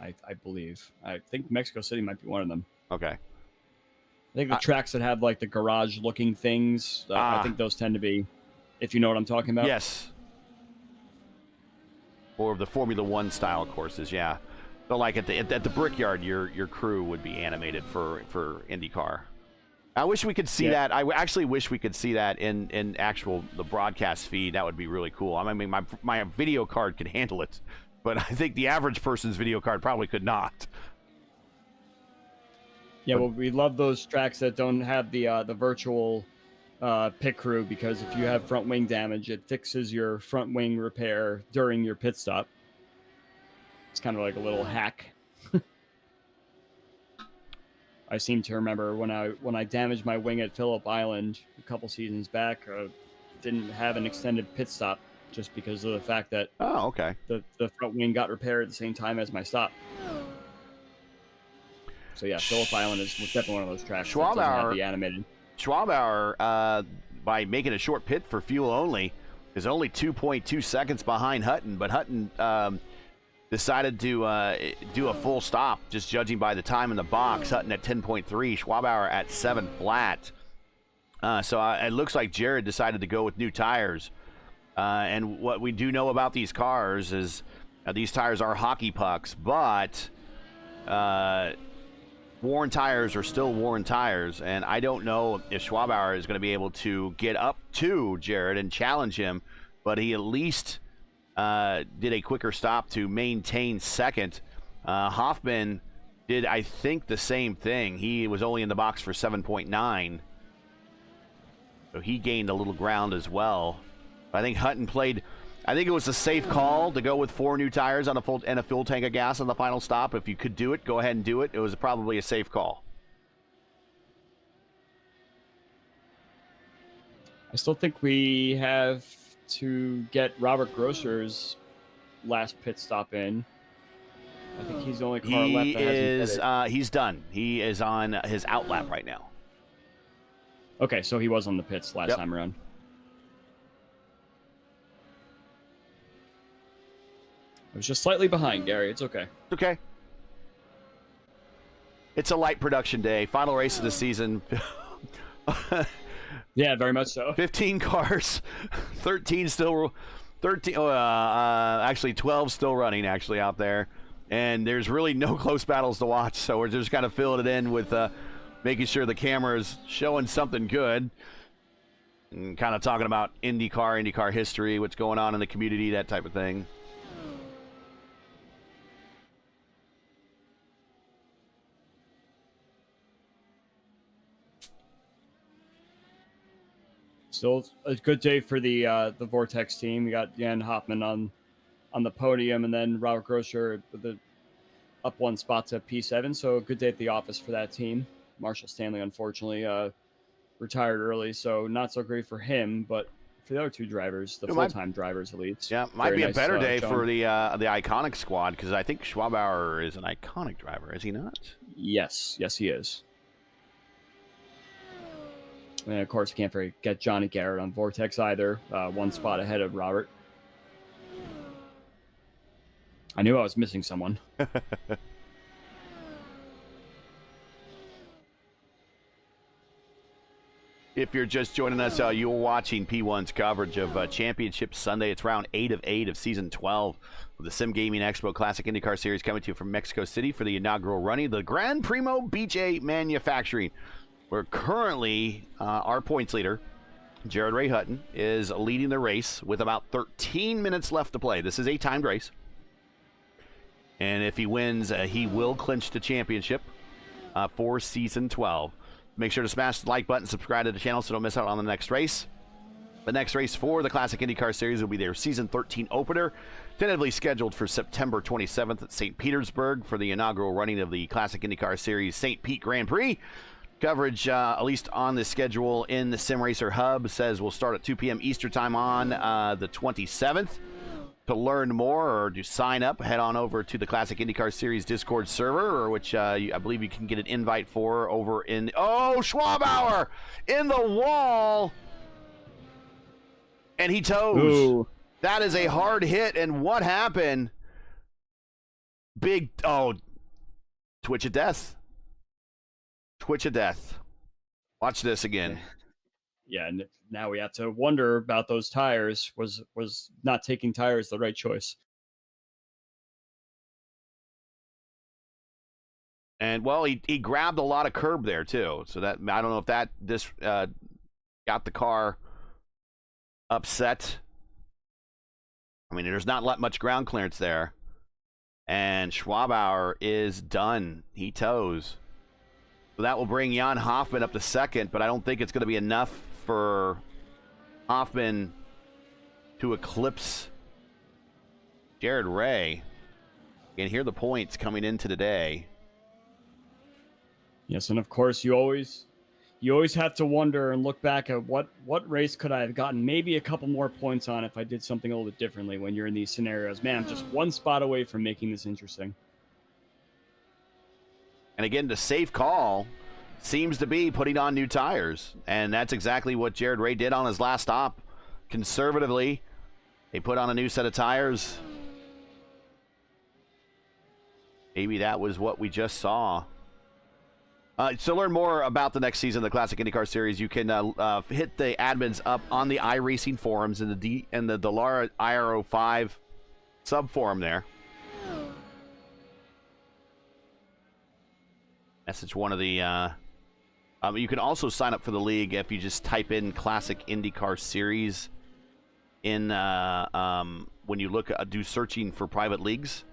I believe. I think Mexico City might be one of them. Okay. I think the tracks that have like the garage-looking things, I think those tend to be, if you know what I'm talking about. Yes. Or the Formula One style courses, yeah. So like at the Brickyard, your crew would be animated for IndyCar. I wish we could see that. I actually wish we could see that in the broadcast feed. That would be really cool. I mean, my video card could handle it, but I think the average person's video card probably could not. Yeah, well, we love those tracks that don't have the virtual pit crew, because if you have front wing damage, it fixes your front wing repair during your pit stop. It's kind of like a little hack. I seem to remember when I damaged my wing at Phillip Island a couple seasons back, didn't have an extended pit stop just because of the fact that Oh, okay. the front wing got repaired at the same time as my stop. So yeah, Phillip Island is definitely one of those tracks that doesn't have the animated. Schwabauer, by making a short pit for fuel only, is only 2.2 seconds behind Hutton, but Hutton decided to do a full stop, just judging by the time in the box. Hutton at 10.3, Schwabauer at 7 flat. So it looks like Jared decided to go with new tires. And what we do know about these cars is these tires are hockey pucks, but worn tires are still worn tires, and I don't know if Schwabauer is going to be able to get up to Jared and challenge him, but he at least did a quicker stop to maintain second. Hoffman did, I think, the same thing. He was only in the box for 7.9, so he gained a little ground as well. I think Hutton played. I think it was a safe call to go with 4 new tires on a full tank of gas on the final stop. If you could do it, go ahead and do it. It was probably a safe call. I still think we have to get Robert Grosser's last pit stop in. I think he's the only car left that hasn't pitted. He's done. He is on his out lap right now. Okay, so he was on the pits last time around. I was just slightly behind, Gary. It's okay. It's okay. It's a light production day. Final race of the season. Yeah, very much so. 15 cars. 13 still. 13. Actually, 12 still running actually out there. And there's really no close battles to watch. So we're just kind of filling it in with making sure the camera is showing something good. And kind of talking about IndyCar history, what's going on in the community, that type of thing. Still a good day for the Vortex team. We got Jan Hoffman on the podium, and then Robert Grosser with the up 1 spot to P7. So a good day at the office for that team. Marshall Stanley, unfortunately, retired early, so not so great for him. But for the other 2 drivers, the full-time drivers at least, might be a better day for the Iconic squad, because I think Schwabauer is an Iconic driver, is he not? Yes, he is. And of course, can't forget Johnny Garrett on Vortex either. 1 spot ahead of Robert. I knew I was missing someone. If you're just joining us, you're watching P1's coverage of Championship Sunday. It's round 8 of 8 of Season 12 of the Sim Gaming Expo Classic IndyCar Series, coming to you from Mexico City for the inaugural running of the Gran Primo BJ Manufacturing. We're currently, our points leader, Jared Ray Hutton, is leading the race with about 13 minutes left to play. This is a timed race. And if he wins, he will clinch the championship for Season 12. Make sure to smash the like button, subscribe to the channel so don't miss out on the next race. The next race for the Classic IndyCar Series will be their Season 13 opener, tentatively scheduled for September 27th at St. Petersburg for the inaugural running of the Classic IndyCar Series St. Pete Grand Prix. Coverage, at least on the schedule in the Sim Racer Hub, says we'll start at 2 p.m. Eastern Time on the 27th. To learn more or to sign up, head on over to the Classic IndyCar Series Discord server, or which I believe you can get an invite for over in... Oh, Schwabauer in the wall! And he toes. Ooh. That is a hard hit, and what happened? Twitch of death. Twitch of death. Watch this again. Yeah, and now we have to wonder about those tires. Was not taking tires the right choice? And, well, he grabbed a lot of curb there, too. So that, I don't know if that got the car upset. I mean, there's not much ground clearance there. And Schwabauer is done. He toes. So that will bring Jan Hoffman up to second, but I don't think it's going to be enough for Hoffman to eclipse Jared Ray. You can hear the points coming into today. Yes, and of course you always have to wonder and look back at what race could I have gotten maybe a couple more points on if I did something a little bit differently when you're in these scenarios. Man, I'm just one spot away from making this interesting. And again, the safe call seems to be putting on new tires. And that's exactly what Jared Ray did on his last stop. Conservatively, they put on a new set of tires. Maybe that was what we just saw. To learn more about the next season of the Classic IndyCar Series, you can hit the admins up on the iRacing forums in the Dallara IRO5 sub-forum there. Message one of the... you can also sign up for the league if you just type in Classic IndyCar Series in when you look do searching for private leagues.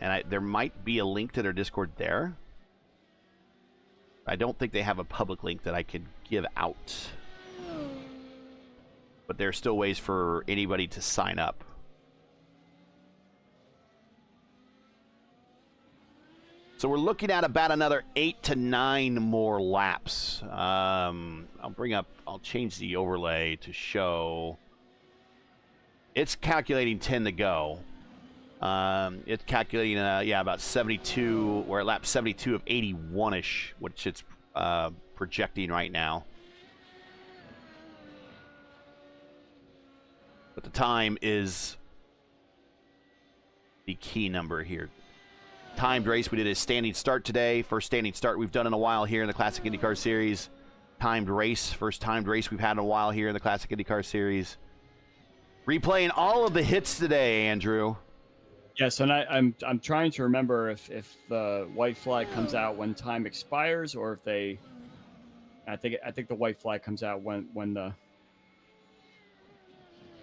And there might be a link to their Discord there. I don't think they have a public link that I could give out. But there are still ways for anybody to sign up. So we're looking at about another 8 to 9 more laps. I'll change the overlay to show. It's calculating 10 to go. It's calculating, about 72. We're at lap 72 of 81-ish, which it's projecting right now. But the time is the key number here. Timed race, we did a standing start today. First standing start we've done in a while here in the Classic IndyCar Series. Timed race, first timed race we've had in a while here in the Classic IndyCar Series. Replaying all of the hits today, Andrew. Yes, and I'm trying to remember if the white flag comes out when time expires, or if they. I think the white flag comes out when the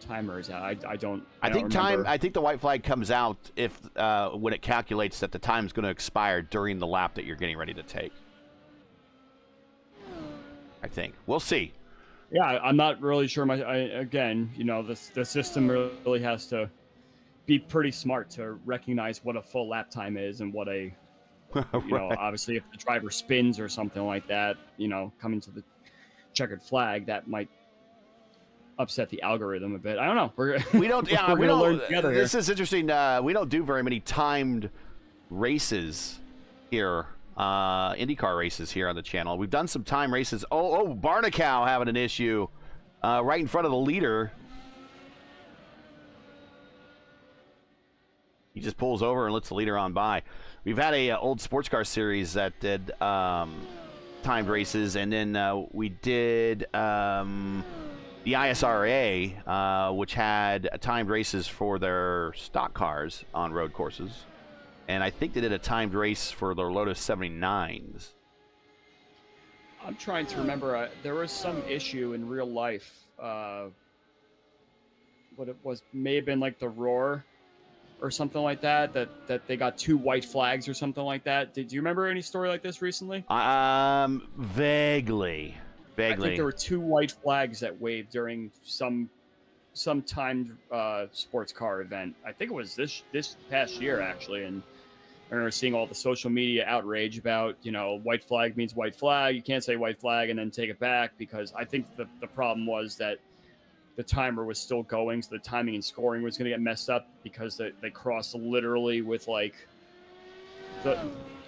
timer is out. I don't remember. I think the white flag comes out if when it calculates that the time is going to expire during the lap that you're getting ready to take. I think we'll see. Yeah, I'm not really sure. The system really has to be pretty smart to recognize what a full lap time is and what a, right. Obviously if the driver spins or something like that, coming to the checkered flag, that might upset the algorithm a bit. I don't know. We don't learn together this here. is interesting. We don't do very many timed races here, IndyCar races here on the channel. We've done some time races. Barnacow having an issue right in front of the leader. He just pulls over and lets the leader on by. We've had a old sports car series that did timed races, and then we did the ISRA, which had timed races for their stock cars on road courses. And I think they did a timed race for their Lotus 79s. I'm trying to remember. There was some issue in real life. What it was may have been like the Roar or something like that they got 2 white flags or something like that. Did you remember any story like this recently? Vaguely. I think there were 2 white flags that waved during some timed sports car event. I think it was this past year actually, and I remember seeing all the social media outrage about, white flag means white flag. You can't say white flag and then take it back, because I think the problem was that the timer was still going, so the timing and scoring was going to get messed up because they crossed literally with like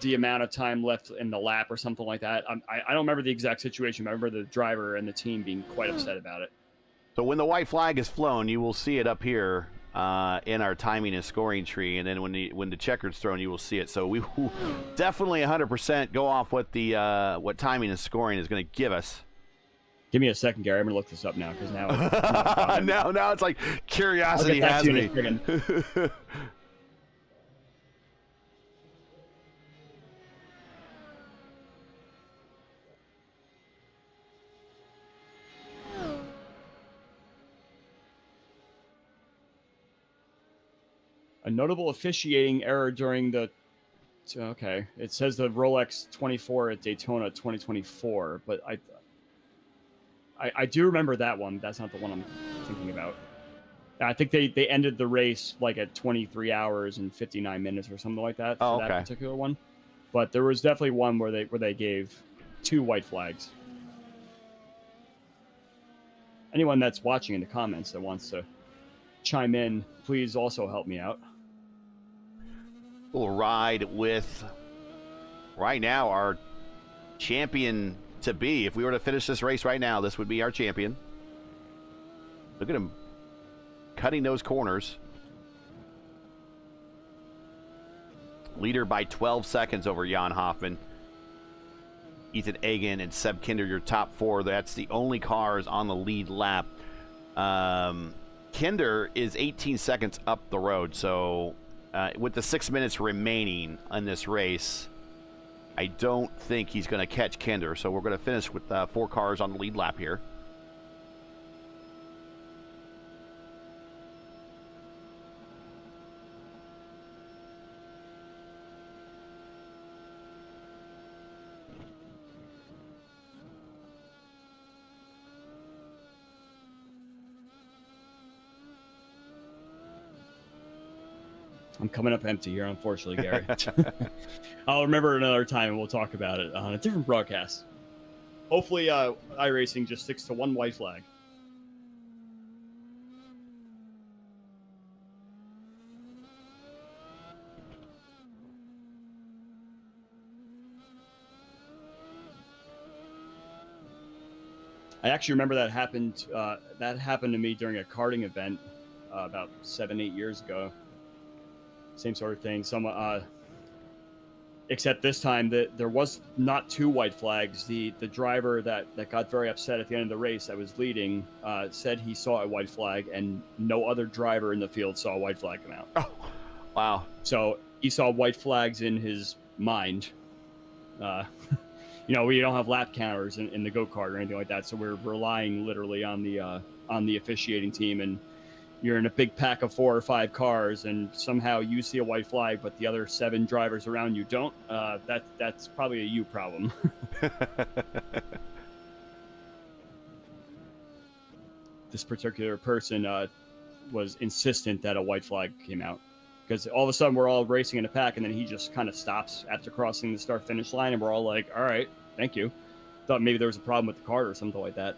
the amount of time left in the lap or something like that. I don't remember the exact situation, but I remember the driver and the team being quite upset about it. So when the white flag is flown, you will see it up here in our timing and scoring tree, and then when the checkered's thrown, you will see it. So we will definitely 100% go off what the what timing and scoring is going to give us. Give me a second, Gary. I'm going to look this up now, because now now it's like curiosity has me. A notable officiating error during the... Okay, it says the Rolex 24 at Daytona 2024, but I do remember that one. That's not the one I'm thinking about. I think they ended the race like at 23 hours and 59 minutes or something like that for that particular one. but there was definitely one where they gave 2 white flags. Anyone that's watching in the comments that wants to chime in, please also help me out. We'll ride with, right now, our champion to be. If we were to finish this race right now, this would be our champion. Look at him cutting those corners. Leader by 12 seconds over Jan Hoffman. Ethan Agan and Seb Kinder, your top 4. That's the only cars on the lead lap. Kinder is 18 seconds up the road, so with the 6 minutes remaining in this race, I don't think he's going to catch Kinder, so we're going to finish with 4 cars on the lead lap here. I'm coming up empty here, unfortunately, Gary. I'll remember another time and we'll talk about it on a different broadcast. Hopefully, iRacing just sticks to 1 white flag. I actually remember that happened to me during a karting event about 7-8 years ago. Same sort of thing. Except this time that there was not 2 white flags. The driver that got very upset at the end of the race that was leading said he saw a white flag, and no other driver in the field saw a white flag come out. Oh, wow. So he saw white flags in his mind. We don't have lap counters in the go-kart or anything like that, so we're relying literally on the officiating team. And you're in a big pack of 4 or 5 cars, and somehow you see a white flag, but the other 7 drivers around you don't. That's probably a you problem. This particular person was insistent that a white flag came out, because all of a sudden we're all racing in a pack, and then he just kind of stops after crossing the start-finish line, and we're all like, all right, thank you. Thought maybe there was a problem with the car or something like that.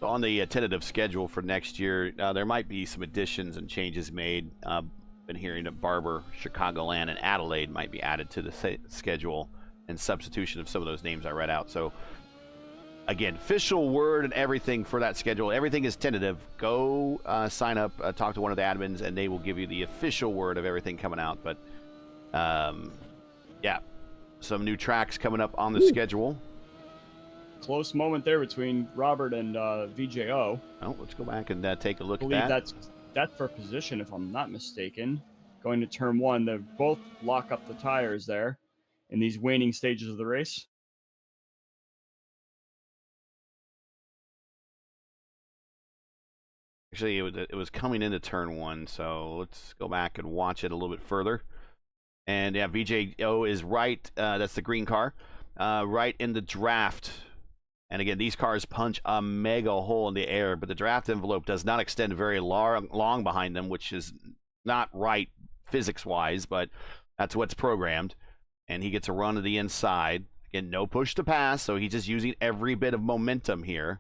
On the tentative schedule for next year, there might be some additions and changes made. Been hearing that Barber, Chicagoland, and Adelaide might be added to the schedule in substitution of some of those names I read out. So, again, official word and everything for that schedule. Everything is tentative. Go sign up, talk to one of the admins, and they will give you the official word of everything coming out. But, yeah, some new tracks coming up on the schedule. Close moment there between Robert and VJO. Oh, let's go back and take a look at that. That's for position, if I'm not mistaken. Going to turn 1, they both lock up the tires there in these waning stages of the race. Actually, it was coming into turn 1, so let's go back and watch it a little bit further. And yeah, VJO is right. That's the green car, right in the draft. And again, these cars punch a mega hole in the air, but the draft envelope does not extend very long behind them, which is not right physics-wise, but that's what's programmed. And he gets a run to the inside. Again, no push to pass, so he's just using every bit of momentum here.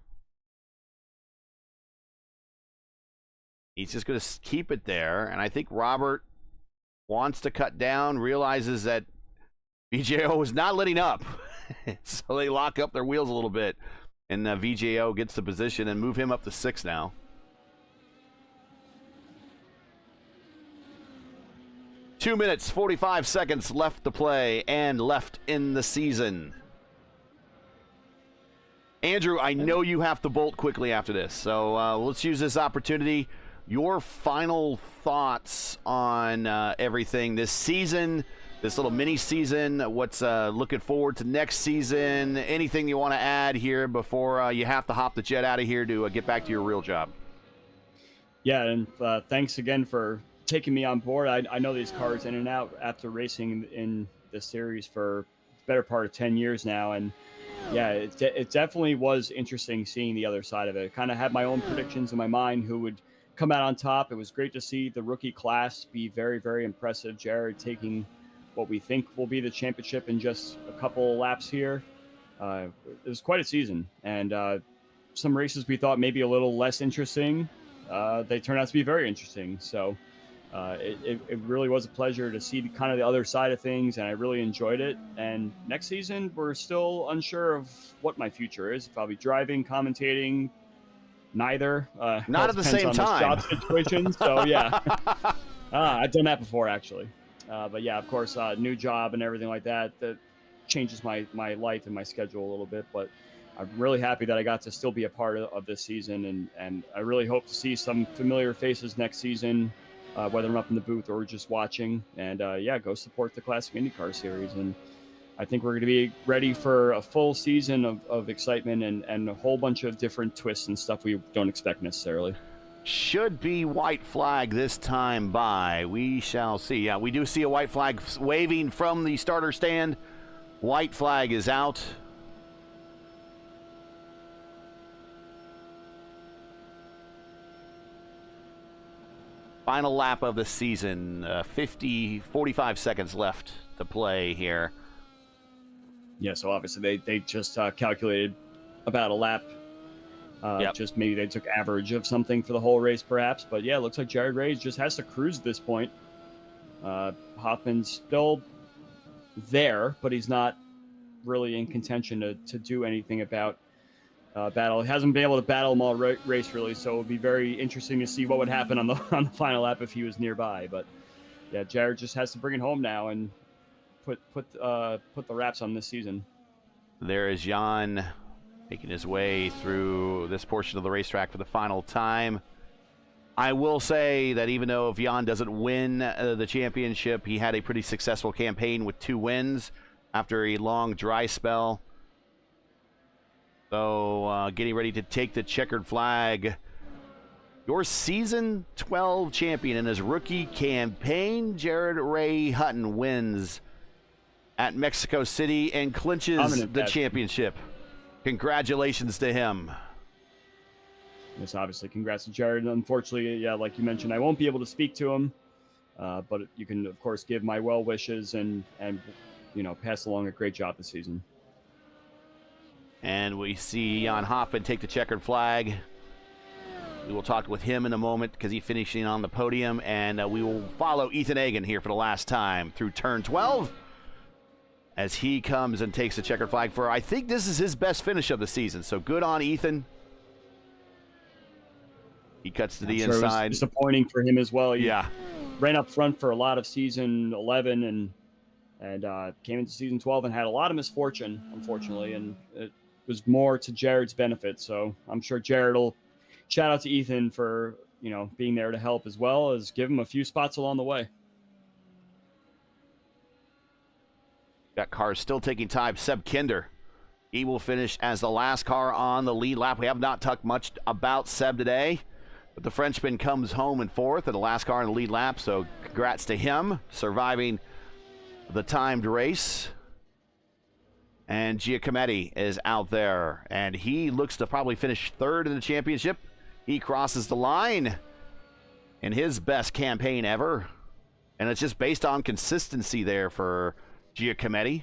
He's just going to keep it there, and I think Robert wants to cut down, realizes that VJO is not letting up. So they lock up their wheels a little bit, and VJO gets the position and move him up to 6 now. Two minutes, 45 seconds left to play and left in the season. Andrew, I know you have to bolt quickly after this, so let's use this opportunity. Your final thoughts on everything this season, this little mini season, what's looking forward to next season, anything you want to add here before you have to hop the jet out of here to get back to your real job? Yeah, and thanks again for taking me on board. I know these cars in and out after racing in the series for the better part of 10 years now, and yeah, it definitely was interesting seeing the other side of it. Kind of had my own predictions in my mind who would come out on top. It was great to see the rookie class be very, very impressive. Jared taking what we think will be the championship in just a couple laps here. It was quite a season, and some races we thought maybe a little less interesting, they turned out to be very interesting. So it really was a pleasure to see kind of the other side of things, and I really enjoyed it. And next season, we're still unsure of what my future is. If I'll be driving, commentating, neither. Not at the same time. Job situation. So yeah, I've done that before actually. But yeah, of course, new job and everything like that. That changes my life and my schedule a little bit. But I'm really happy that I got to still be a part of this season, and I really hope to see some familiar faces next season, whether I'm up in the booth or just watching. And yeah, go support the Classic IndyCar Series. And I think we're going to be ready for a full season of excitement and a whole bunch of different twists and stuff we don't expect necessarily. Should be white flag this time by. We shall see. Yeah, we do see a white flag waving from the starter stand. White flag is out. Final lap of the season. 45 seconds left to play here. Yeah, so obviously they just calculated about a lap. Yep. Just maybe they took average of something for the whole race, perhaps. But yeah, it looks like Jared Ray just has to cruise at this point. Hoffman's still there, but he's not really in contention to do anything about battle. He hasn't been able to battle him all race, really, so it would be very interesting to see what would happen on the final lap if he was nearby. But yeah, Jared just has to bring it home now and put the wraps on this season. There is Gian making his way through this portion of the racetrack for the final time. I will say that even though Gian doesn't win the championship, he had a pretty successful campaign with 2 wins after a long dry spell. So getting ready to take the checkered flag. Your season 12 champion in his rookie campaign, Jared Ray Hutton, wins at Mexico City and clinches the championship. Congratulations to him. Yes, obviously, congrats to Jared. Unfortunately, yeah, like you mentioned, I won't be able to speak to him, but you can, of course, give my well wishes and pass along a great job this season. And we see Jan Hoffman take the checkered flag. We will talk with him in a moment because he's finishing on the podium, and we will follow Ethan Hagan here for the last time through turn 12 as he comes and takes the checkered flag for, I think this is his best finish of the season. So good on Ethan. He cuts to the inside. It was disappointing for him as well. He ran up front for a lot of season 11 and came into season 12 and had a lot of misfortune, unfortunately, and it was more to Jared's benefit. So I'm sure Jared will shout out to Ethan for being there to help, as well as give him a few spots along the way. That car is still taking time. Seb Kinder, he will finish as the last car on the lead lap. We have not talked much about Seb today, but the Frenchman comes home in 4th and the last car in the lead lap, so congrats to him surviving the timed race. And Giacometti is out there, and he looks to probably finish 3rd in the championship. He crosses the line in his best campaign ever, and it's just based on consistency there for Giacometti.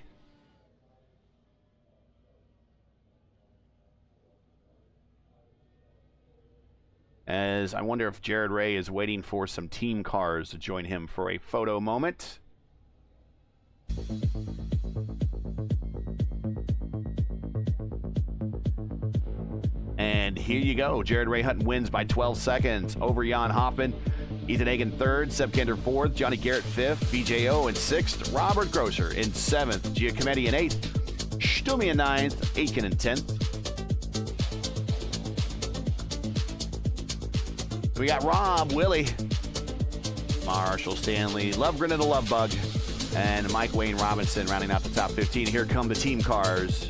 As I wonder if Jared Ray is waiting for some team cars to join him for a photo moment. And here you go. Jared Ray Hutton wins by 12 seconds over Jan Hoffman. Ethan Hagan 3rd, Seb Kinder 4th, Johnny Garrett 5th, BJO in 6th, Robert Grosser in 7th, Giacometti in 8th, Stumi in 9th, Aitken in 10th. We got Rob, Willie, Marshall Stanley, Lovegren and the Love Bug, and Mike Wayne Robinson rounding out the top 15. Here come the team cars.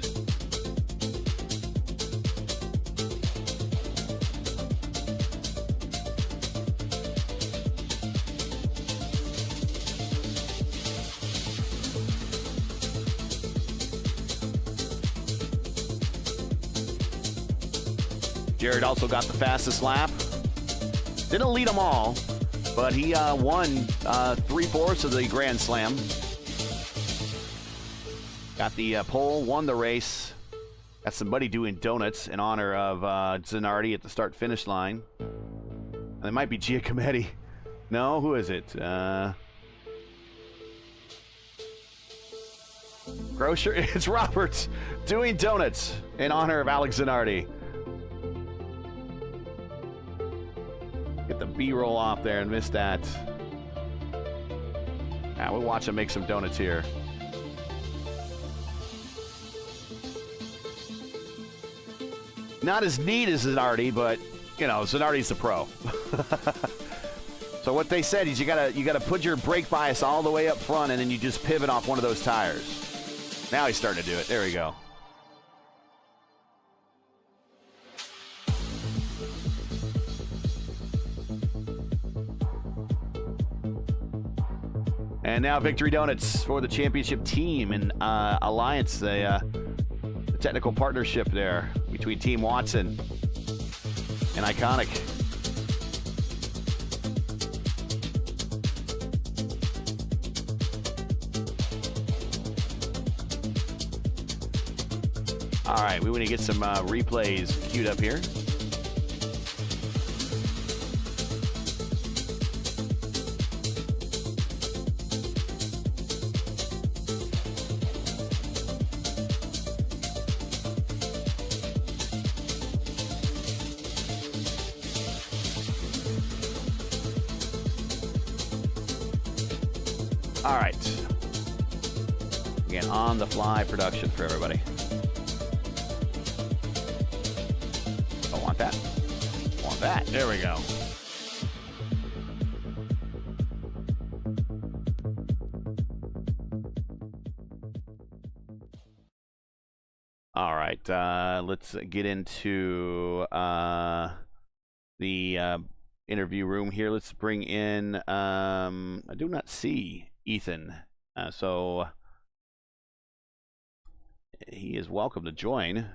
Jared also got the fastest lap. Didn't lead them all, but he won 3/4 of the Grand Slam. Got the pole, won the race. Got somebody doing donuts in honor of Zanardi at the start-finish line. And it might be Giacometti. No, who is it? Grocer? It's Roberts doing donuts in honor of Alex Zanardi. Get the B-roll off there and miss that. Now we'll watch him make some donuts here. Not as neat as Zanardi, but you know, Zanardi's the pro. So what they said is you gotta put your brake bias all the way up front, and then you just pivot off one of those tires. Now he's starting to do it. There we go. And now victory donuts for the championship team in Alliance, the technical partnership there between Team Watson and Iconic. All right, we want to get some replays queued up here. All right. Again, on the fly production for everybody. I want that. Want that. There we go. All right. Let's get into the interview room here. Let's bring in, I do not see Ethan. So he is welcome to join.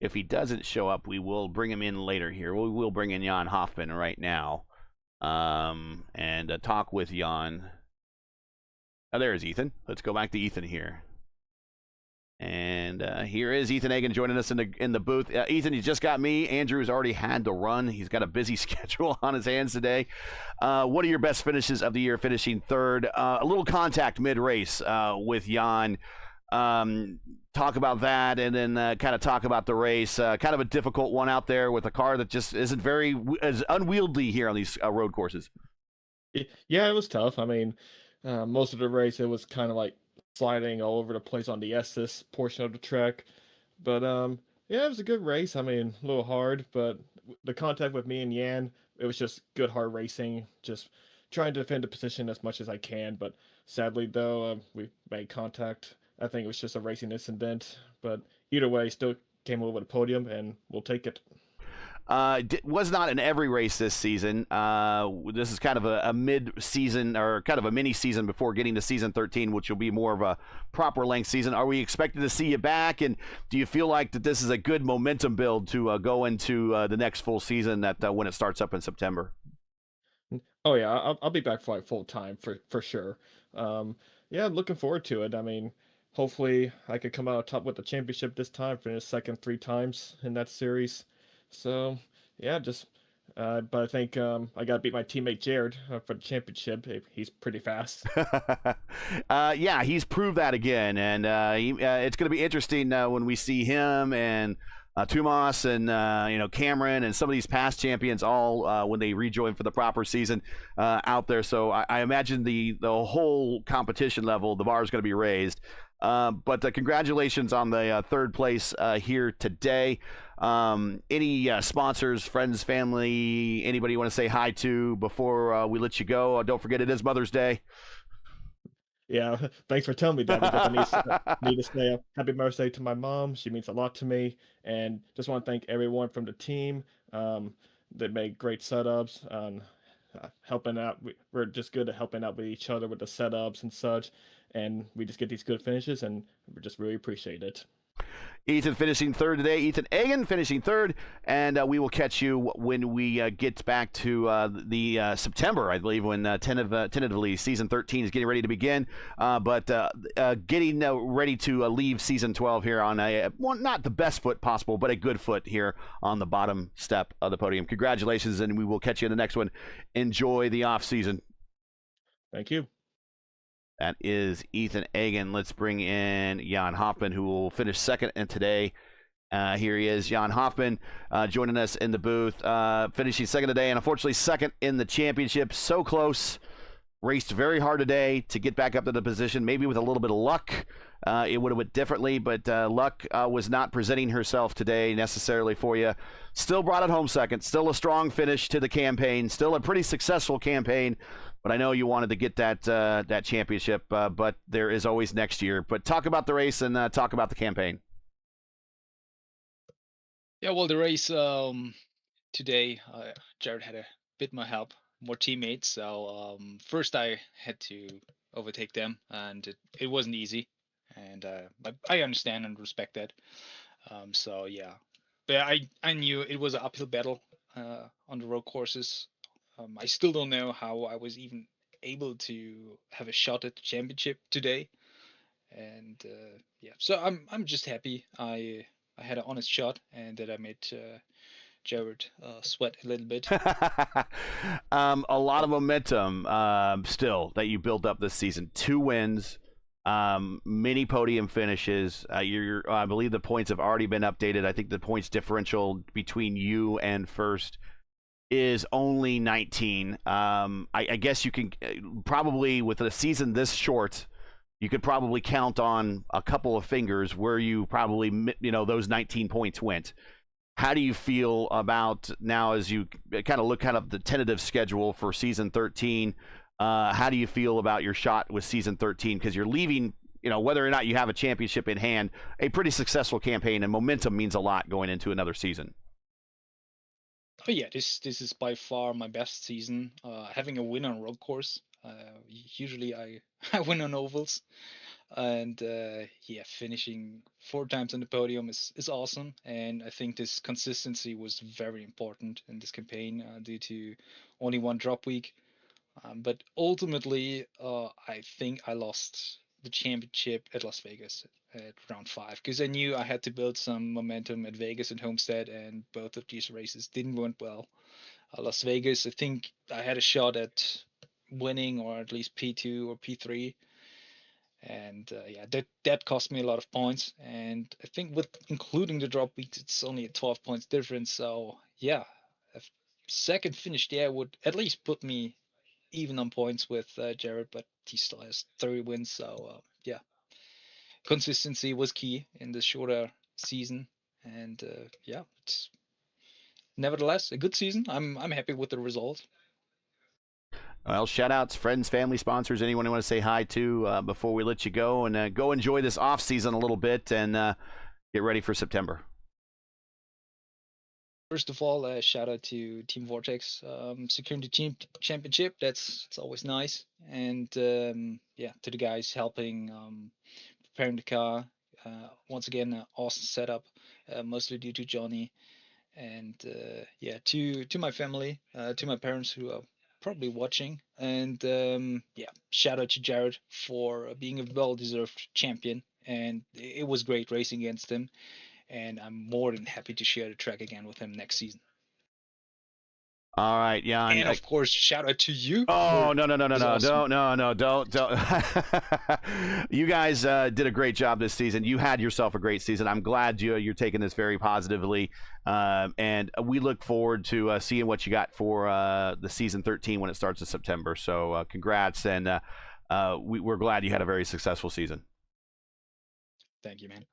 If he doesn't show up, we will bring him in later here. We will bring in Jan Hoffman right now and talk with Jan. Oh, there's Ethan. Let's go back to Ethan here. And here is Ethan Hagen joining us in the booth. Ethan, you just got me. Andrew's already had to run. He's got a busy schedule on his hands today. What are your best finishes of the year, finishing third? A little contact mid-race with Jan. Talk about that, and then kind of talk about the race. Kind of a difficult one out there with a car that just isn't very as unwieldy here on these road courses. Yeah, it was tough. I mean, most of the race, it was kind of like sliding all over the place on the Estes portion of the track. But yeah, it was a good race. I mean, a little hard, but the contact with me and Yan, it was just good, hard racing. Just trying to defend the position as much as I can. But sadly, though, we made contact. I think it was just a racing incident, but either way, still came over the podium, and we'll take it. Was not in every race this season. This is kind of a mid-season or kind of a mini-season before getting to season 13, which will be more of a proper length season. Are we expected to see you back, and do you feel like that this is a good momentum build to go into the next full season that when it starts up in September? Oh yeah, I'll be back for like full time for sure. Yeah, looking forward to it. I mean, hopefully I could come out top with the championship this time, finish second 3 times in that series. So yeah, just but I think I got to beat my teammate Jared for the championship. He's pretty fast. Yeah, he's proved that again, and it's going to be interesting when we see him and Tomas and Cameron and some of these past champions all when they rejoin for the proper season out there. So I imagine the whole competition level, the bar is going to be raised. But congratulations on the third place here today. Any sponsors, friends, family, anybody you want to say hi to before we let you go? Don't forget it is Mother's Day. Yeah, thanks for telling me that because I need to say a happy birthday to my mom. She means a lot to me, and just want to thank everyone from the team that made great setups and helping out. We're just good at helping out with each other with the setups and such, and we just get these good finishes, and we just really appreciate it. Ethan finishing third today. Ethan Egan finishing third, and we will catch you when we get back to the September, I believe, when tentatively season 13 is getting ready to begin. But getting ready to leave season 12 here on not the best foot possible, but a good foot here on the bottom step of the podium. Congratulations, and we will catch you in the next one. Enjoy the off season. Thank you. That is Ethan Egan. Let's bring in Jan Hoffman, who will finish second in today. Here he is, Jan Hoffman, joining us in the booth, finishing second today, and unfortunately second in the championship. So close. Raced very hard today to get back up to the position. Maybe with a little bit of luck, it would have went differently, but luck was not presenting herself today necessarily for you. Still brought it home second. Still a strong finish to the campaign. Still a pretty successful campaign. But I know you wanted to get that championship, but there is always next year. But talk about the race and talk about the campaign. Yeah, well, the race today, Jared had a bit more help, more teammates. So first I had to overtake them, and it wasn't easy. And I understand and respect that. So yeah, but I knew it was an uphill battle on the road courses. I still don't know how I was even able to have a shot at the championship today, and yeah, so I'm just happy I had an honest shot and that I made Jared sweat a little bit. A lot of momentum still that you built up this season. 2 wins, many podium finishes. I believe the points have already been updated. I think the points differential between you and first is only 19. I guess you can probably, with a season this short, you could probably count on a couple of fingers where you probably, those 19 points went. How do you feel about now as you kind of look the tentative schedule for season 13? How do you feel about your shot with season 13? Because you're leaving, whether or not you have a championship in hand, a pretty successful campaign, and momentum means a lot going into another season. Oh yeah, this is by far my best season. Having a win on road course. Usually I win on ovals, and yeah, finishing 4 times on the podium is awesome. And I think this consistency was very important in this campaign due to only 1 drop week. But ultimately, I think I lost the championship at Las Vegas at round 5 because I knew I had to build some momentum at Vegas and Homestead, and both of these races didn't went well. Las Vegas, I think I had a shot at winning or at least P2 or P3, and yeah, that cost me a lot of points. And I think with including the drop weeks, it's only a 12 points difference. So yeah, a second finish there would at least put me even on points with Jared, but he still has 30 wins. So yeah, consistency was key in the shorter season, and yeah, it's nevertheless a good season. I'm happy with the result. Well, shout outs, friends, family, sponsors, anyone you want to say hi to before we let you go, and go enjoy this off season a little bit and get ready for September. First of all, shout out to Team Vortex securing the team championship. It's always nice, and yeah, to the guys helping preparing the car. Once again, awesome setup, mostly due to Johnny, and yeah, to my family, to my parents who are probably watching, and yeah, shout out to Jared for being a well-deserved champion, and it was great racing against him. And I'm more than happy to share the track again with him next season. All right, yeah, and of course, shout out to you. Oh no, Awesome. don't. You guys did a great job this season. You had yourself a great season. I'm glad you're taking this very positively, and we look forward to seeing what you got for the season 13 when it starts in September. So congrats, and we're glad you had a very successful season. Thank you, man.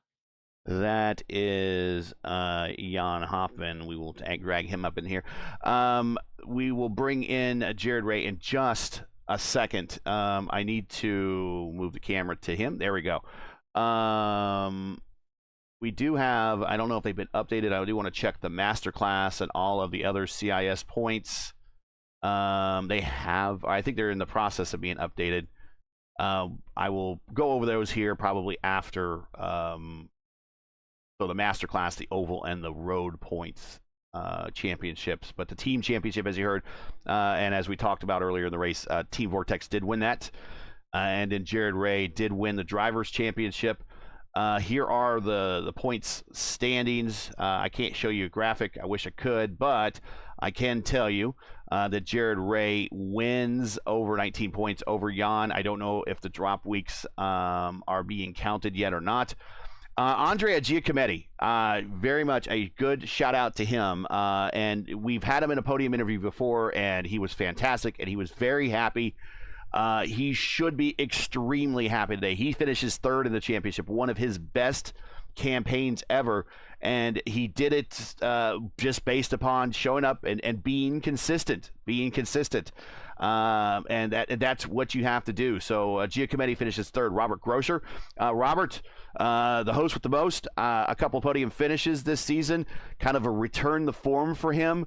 That is Jan Hoffman. We will drag him up in here. We will bring in Jared Ray in just a second. I need to move the camera to him. There we go. We do have, I don't know if they've been updated. I do want to check the masterclass and all of the other CIS points. They have, I think they're in the process of being updated. I will go over those here probably after so the masterclass, the oval, and the road points championships. But the team championship, as you heard, and as we talked about earlier in the race, Team Vortex did win that. And then Jared Ray did win the drivers' championship. Here are the points standings. I can't show you a graphic. I wish I could, but I can tell you that Jared Ray wins over 19 points over Gian. I don't know if the drop weeks are being counted yet or not. Andrea Giacometti, very much a good shout out to him. And we've had him in a podium interview before, and he was fantastic, and he was very happy. He should be extremely happy today. He finishes third in the championship, one of his best campaigns ever, and he did it just based upon showing up and being consistent. And that's what you have to do. So Giacometti finishes third. Robert Grosser. Robert, the host with the most, a couple podium finishes this season, kind of a return the form for him.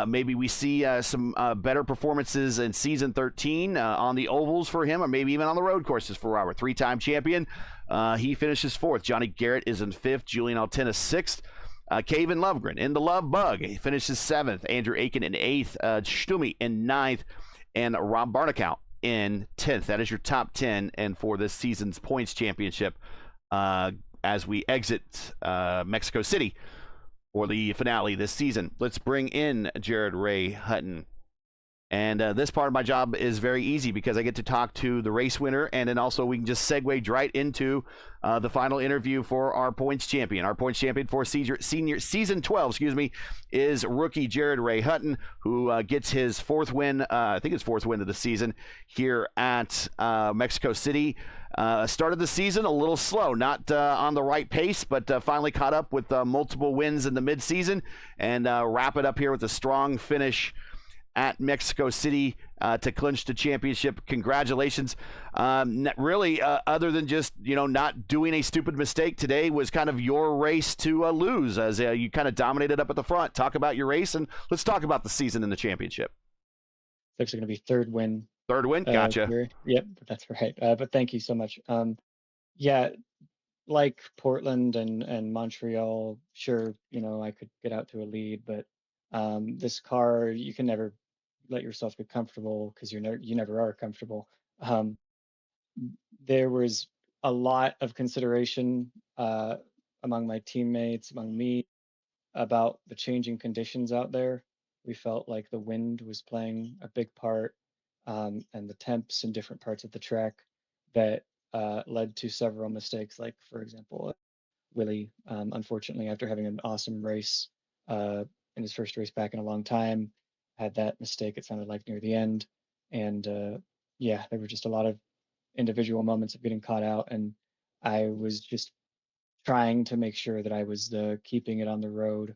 Maybe we see some better performances in season 13 on the ovals for him, or maybe even on the road courses for Robert. Three-time champion. He finishes fourth. Johnny Garrett is in fifth. Julian Altina sixth. Kevin Lovegren in the Love Bug. He finishes seventh. Andrew Aiken in eighth. Stumi in ninth. And Rob Barnicow in 10th. That is your top 10 and for this season's points championship as we exit Mexico City for the finale this season. Let's bring in Jared Ray Hutton. And this part of my job is very easy because I get to talk to the race winner, and then also we can just segue right into the final interview for our points champion. Our points champion for season 12, is rookie Jared Ray Hutton, who gets his fourth win, I think his fourth win of the season here at Mexico City. Started the season a little slow, not on the right pace, but finally caught up with multiple wins in the midseason, and wrap it up here with a strong finish at Mexico City to clinch the championship. Congratulations. Really, other than just, not doing a stupid mistake, today was kind of your race to lose, as you kind of dominated up at the front. Talk about your race, and let's talk about the season in the championship. It's actually going to be third win. Third win? Gotcha. Yep, that's right. But thank you so much. Yeah, like Portland and Montreal, sure, I could get out to a lead, but this car, you can never let yourself get comfortable because you never are comfortable. There was a lot of consideration among my teammates, among me, about the changing conditions out there. We felt like the wind was playing a big part, and the temps in different parts of the track that led to several mistakes. Like, for example, Willie, unfortunately, after having an awesome race in his first race back in a long time, had that mistake, it sounded like, near the end. And there were just a lot of individual moments of getting caught out, and I was just trying to make sure that I was keeping it on the road,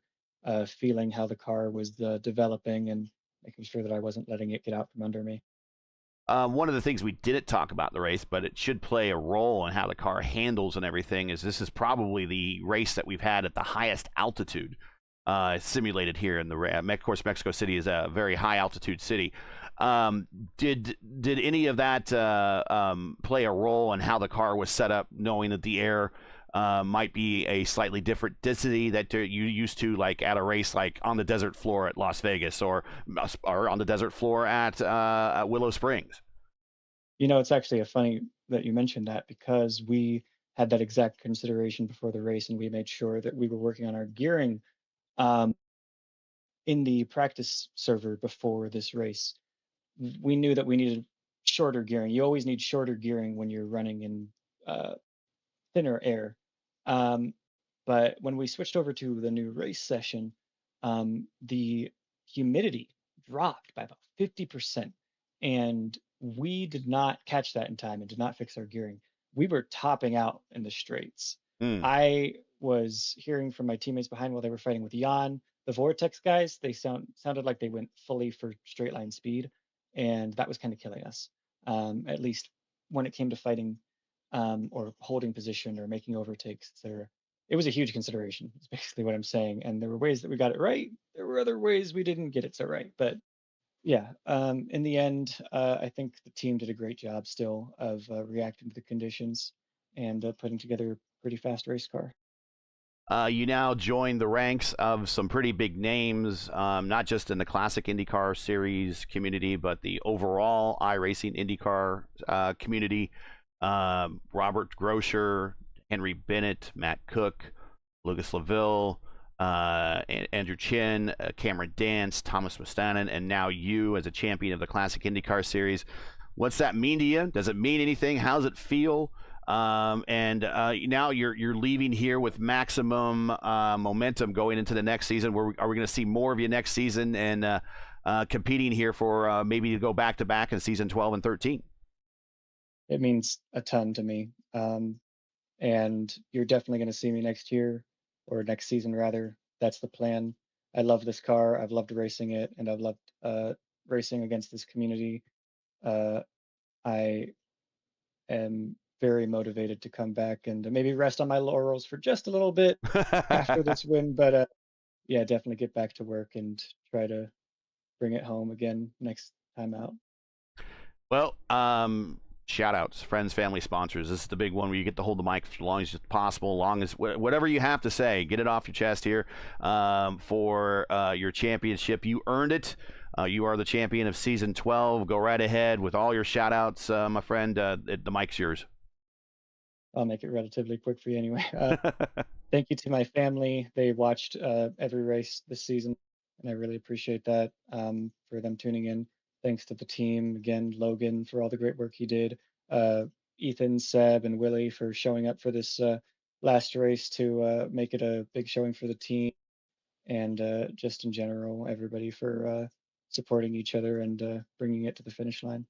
feeling how the car was developing, and making sure that I wasn't letting it get out from under me. One of the things we didn't talk about in the race, but it should play a role in how the car handles and everything, is this is probably the race that we've had at the highest altitude simulated here in the of course, Mexico City is a very high altitude city. Did any of that play a role in how the car was set up, knowing that the air might be a slightly different density that you used to, like at a race like on the desert floor at Las Vegas or on the desert floor at Willow Springs? It's actually funny that you mentioned that, because we had that exact consideration before the race, and we made sure that we were working on our gearing in the practice server before this race. We knew that we needed shorter gearing. You always need shorter gearing when you're running in thinner air. But when we switched over to the new race session, the humidity dropped by about 50%. And we did not catch that in time and did not fix our gearing. We were topping out in the straights. I was hearing from my teammates behind while they were fighting with Jan. The Vortex guys, they sounded like they went fully for straight line speed. and that was kind of killing us. At least when it came to fighting or holding position or making overtakes, etc. It was a huge consideration. Is basically what I'm saying. And there were ways that we got it right. There were other ways we didn't get it so right. But yeah, in the end, I think the team did a great job still of reacting to the conditions and putting together a pretty fast race car. You now join the ranks of some pretty big names, not just in the classic IndyCar Series community, but the overall iRacing IndyCar community. Robert Grosher, Henry Bennett, Matt Cook, Lucas Laville, Andrew Chin, Cameron Dance, Thomas Mustanen, and now you as a champion of the classic IndyCar Series. What's that mean to you? Does it mean anything? How does it feel? And now you're leaving here with maximum momentum going into the next season. Are we going to see more of you next season and competing here for maybe to go back to back in season 12 and 13? It means a ton to me. And you're definitely going to see me next year or next season, rather. That's the plan. I love this car. I've loved racing it, and I've loved racing against this community. I am very motivated to come back and maybe rest on my laurels for just a little bit after this win. But yeah, definitely get back to work and try to bring it home again next time out. Well, shout outs, friends, family, sponsors. This is the big one where you get to hold the mic for as long as possible, long as whatever you have to say, get it off your chest here for your championship. You earned it. You are the champion of season 12. Go right ahead with all your shout outs, my friend. The mic's yours. I'll make it relatively quick for you anyway. Thank you to my family. They watched every race this season, and I really appreciate that for them tuning in. Thanks to the team, again, Logan for all the great work he did, Ethan, Seb, and Willie for showing up for this last race to make it a big showing for the team, and just in general, everybody for supporting each other and bringing it to the finish line.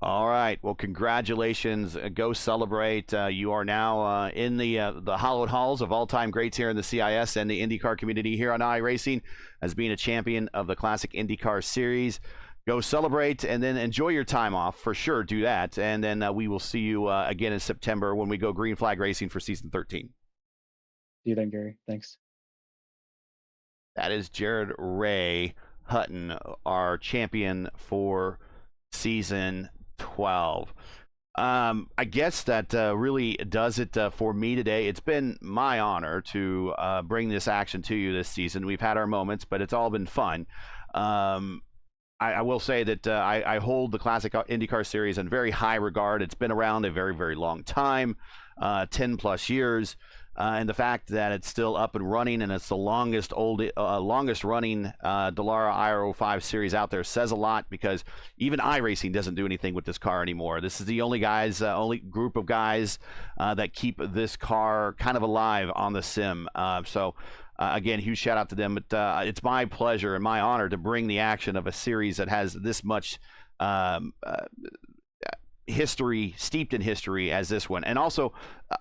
All right. Well, congratulations. Go celebrate. You are now in the hallowed halls of all-time greats here in the CIS and the IndyCar community here on iRacing as being a champion of the classic IndyCar Series. Go celebrate and then enjoy your time off. For sure, do that. And then we will see you again in September when we go green flag racing for season 13. See you then, Gary. Thanks. That is Jared Ray Hutton, our champion for season 12. I guess that really does it for me today. It's been my honor to bring this action to you this season. We've had our moments, but it's all been fun. I will say that I hold the Classic IndyCar Series in very high regard. It's been around a very, very long time, 10 plus years. And the fact that it's still up and running and it's the longest running Dallara IR05 series out there says a lot, because even iRacing doesn't do anything with this car anymore. This is the only group of guys that keep this car kind of alive on the sim. Again, huge shout out to them. But it's my pleasure and my honor to bring the action of a series that has this much history, steeped in history as this one, and also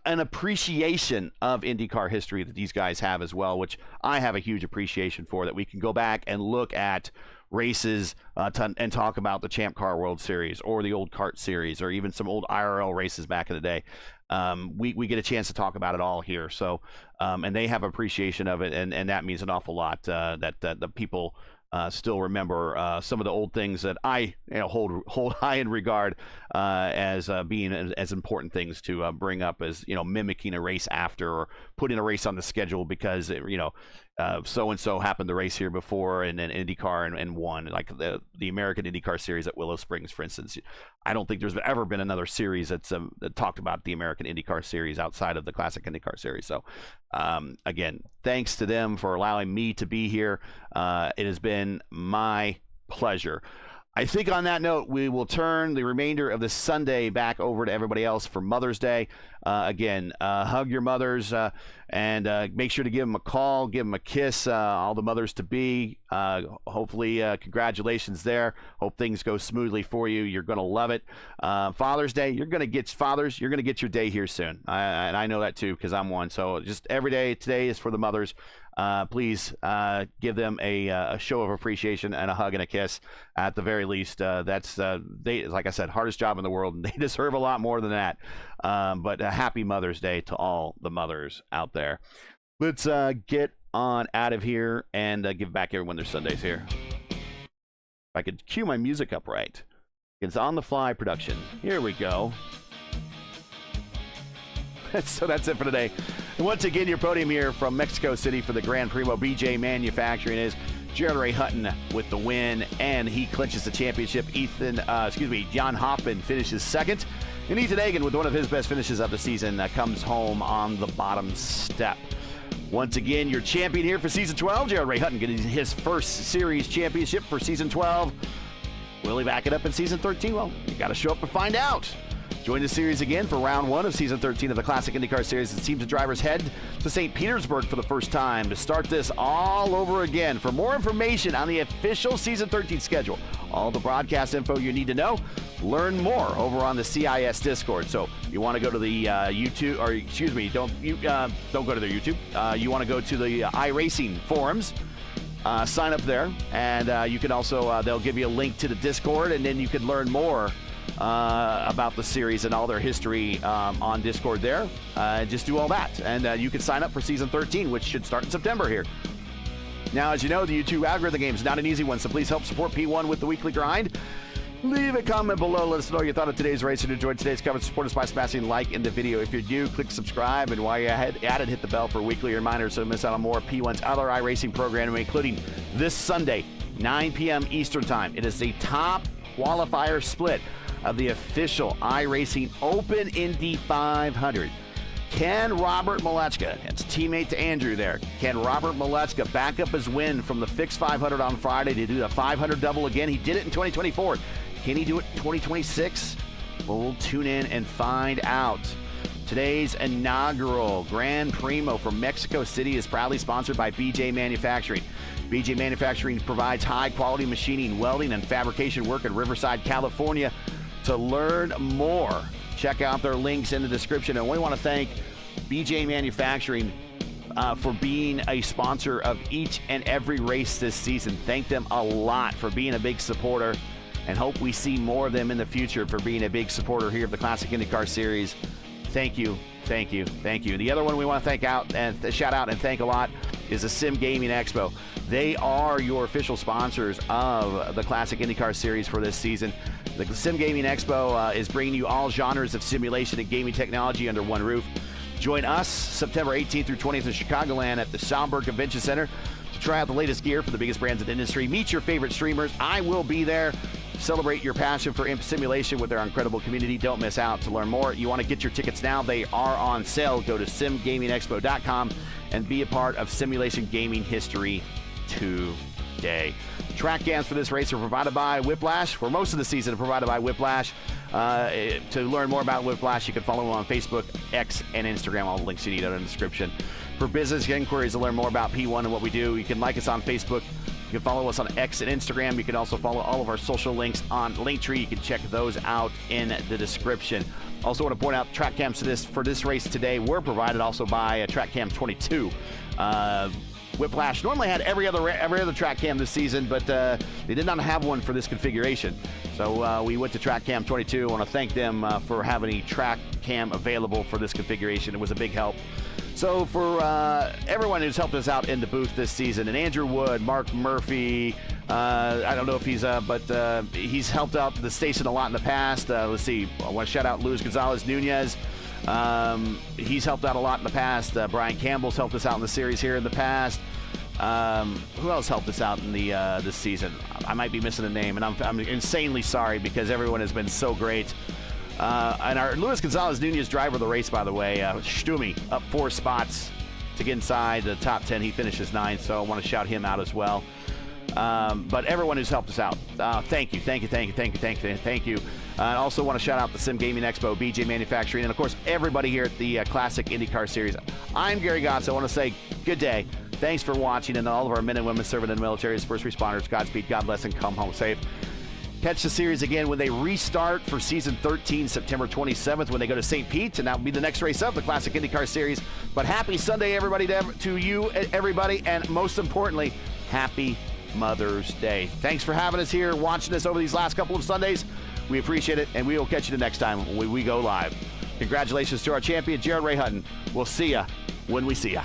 an appreciation of IndyCar history that these guys have as well, which I have a huge appreciation for, that we can go back and look at races and talk about the Champ Car World Series or the old Kart Series or even some old IRL races back in the day. We get a chance to talk about it all here. So, and they have appreciation of it, and that means an awful lot, that the people still remember some of the old things that I hold high in regard as being as important things to bring up as mimicking a race after, or putting a race on the schedule because so and so happened to race here before and then IndyCar and won, like the American IndyCar Series at Willow Springs, for instance. I don't think there's ever been another series that talked about the American IndyCar Series outside of the Classic IndyCar Series. So again, thanks to them for allowing me to be here. It has been my pleasure. I think on that note, we will turn the remainder of the Sunday back over to everybody else for Mother's Day. Again, hug your mothers and make sure to give them a call, give them a kiss, all the mothers-to-be. Hopefully, congratulations there. Hope things go smoothly for you. You're going to love it. Father's Day, you're going to get your day here soon. And I know that too, because I'm one. So just every day, today is for the mothers. please give them a show of appreciation and a hug and a kiss at the very least. That's they, like I said, hardest job in the world, and they deserve a lot more than that. But a happy Mother's Day to all the mothers out there. Let's get on out of here and give back everyone their Sundays here. If I could cue my music up right. It's on the fly production. Here we go. So that's it for today. And once again, your podium here from Mexico City for the Grand Primo BJ Manufacturing is Jared Ray Hutton with the win, and he clinches the championship. Jan Hoffman finishes second, and Ethan Hagan, with one of his best finishes of the season, comes home on the bottom step. Once again, your champion here for Season 12, Jared Ray Hutton, getting his first Series championship for Season 12. Will he back it up in Season 13? Well, you got to show up and find out. Join the series again for round 1 of Season 13 of the Classic IndyCar Series. It seems the drivers head to St. Petersburg for the first time to start this all over again. For more information on the official Season 13 schedule, all the broadcast info you need to know, learn more over on the CIS Discord. So you want to go to the YouTube, or excuse me, don't go to their YouTube. You want to go to the iRacing forums. Sign up there, and you can also, they'll give you a link to the Discord, and then you can learn more about the series and all their history on Discord there. Just do all that, and you can sign up for Season 13, which should start in September here. Now, as you know, the YouTube algorithm game is not an easy one, so please help support P1 with the weekly grind. Leave a comment below. Let us know your thought of today's race and enjoyed today's coverage. Support us by smashing like in the video. If you're new, click subscribe, and while you're at it, hit the bell for weekly reminders so you miss out on more P1's other iRacing programming, including this Sunday, 9 p.m. Eastern Time. It is a top qualifier split of the official iRacing Open Indy 500. Can Robert Malechka, it's teammate to Andrew there, can Robert Malechka back up his win from the fixed 500 on Friday to do the 500 double again? He did it in 2024. Can he do it in 2026? We'll tune in and find out. Today's inaugural Grand Primo from Mexico City is proudly sponsored by BJ Manufacturing. BJ Manufacturing provides high-quality machining, welding, and fabrication work in Riverside, California. To learn more, check out their links in the description. And we want to thank BJ Manufacturing for being a sponsor of each and every race this season. Thank them a lot for being a big supporter, and hope we see more of them in the future for being a big supporter here of the Classic IndyCar Series. Thank you, thank you, thank you. The other one we want to thank out and shout out and thank a lot is the Sim Gaming Expo. They are your official sponsors of the Classic IndyCar Series for this season. The Sim Gaming Expo is bringing you all genres of simulation and gaming technology under one roof. Join us September 18th through 20th in Chicagoland at the Schaumburg Convention Center to try out the latest gear for the biggest brands in the industry. Meet your favorite streamers. I will be there. Celebrate your passion for simulation with our incredible community. Don't miss out. To learn more, you want to get your tickets now. They are on sale. Go to simgamingexpo.com and be a part of simulation gaming history today. Track cams for this race are provided by Whiplash. For most of the season, provided by Whiplash. To learn more about Whiplash, you can follow them on Facebook, X, and Instagram. All the links you need are in the description. For business inquiries to learn more about P1 and what we do, you can like us on Facebook. You can follow us on X and Instagram. You can also follow all of our social links on Linktree. You can check those out in the description. Also want to point out track cams for this race today were provided also by Track Cam 22. Whiplash normally had every other track cam this season, but they did not have one for this configuration. So we went to Track Cam 22. I want to thank them for having a track cam available for this configuration. It was a big help. So for everyone who's helped us out in the booth this season, and Andrew Wood, Mark Murphy, I don't know if he's, but he's helped out the station a lot in the past. Let's see, I want to shout out Luis Gonzalez Nunez. He's helped out a lot in the past. Brian Campbell's helped us out in the series here in the past. Who else helped us out in the this season? I might be missing a name, and I'm insanely sorry because everyone has been so great. And our Luis Gonzalez Nunez driver of the race, by the way, Stumi, up 4 spots to get inside the top 10. He finishes 9th, so I want to shout him out as well. But everyone who's helped us out, thank you. I also want to shout out the Sim Gaming Expo, BJ Manufacturing, and of course everybody here at the Classic IndyCar Series. I'm Gary Gotts. I want to say good day. Thanks for watching, and all of our men and women serving in the military as first responders. Godspeed, God bless, and come home safe. Catch the series again when they restart for season 13, September 27th, when they go to St. Pete, and that will be the next race of the Classic IndyCar Series. But happy Sunday, everybody, to you, everybody, and most importantly, happy Mother's Day. Thanks for having us here, watching us over these last couple of Sundays. We appreciate it, and we will catch you the next time when we go live. Congratulations to our champion, Jared Ray Hutton. We'll see ya when we see ya.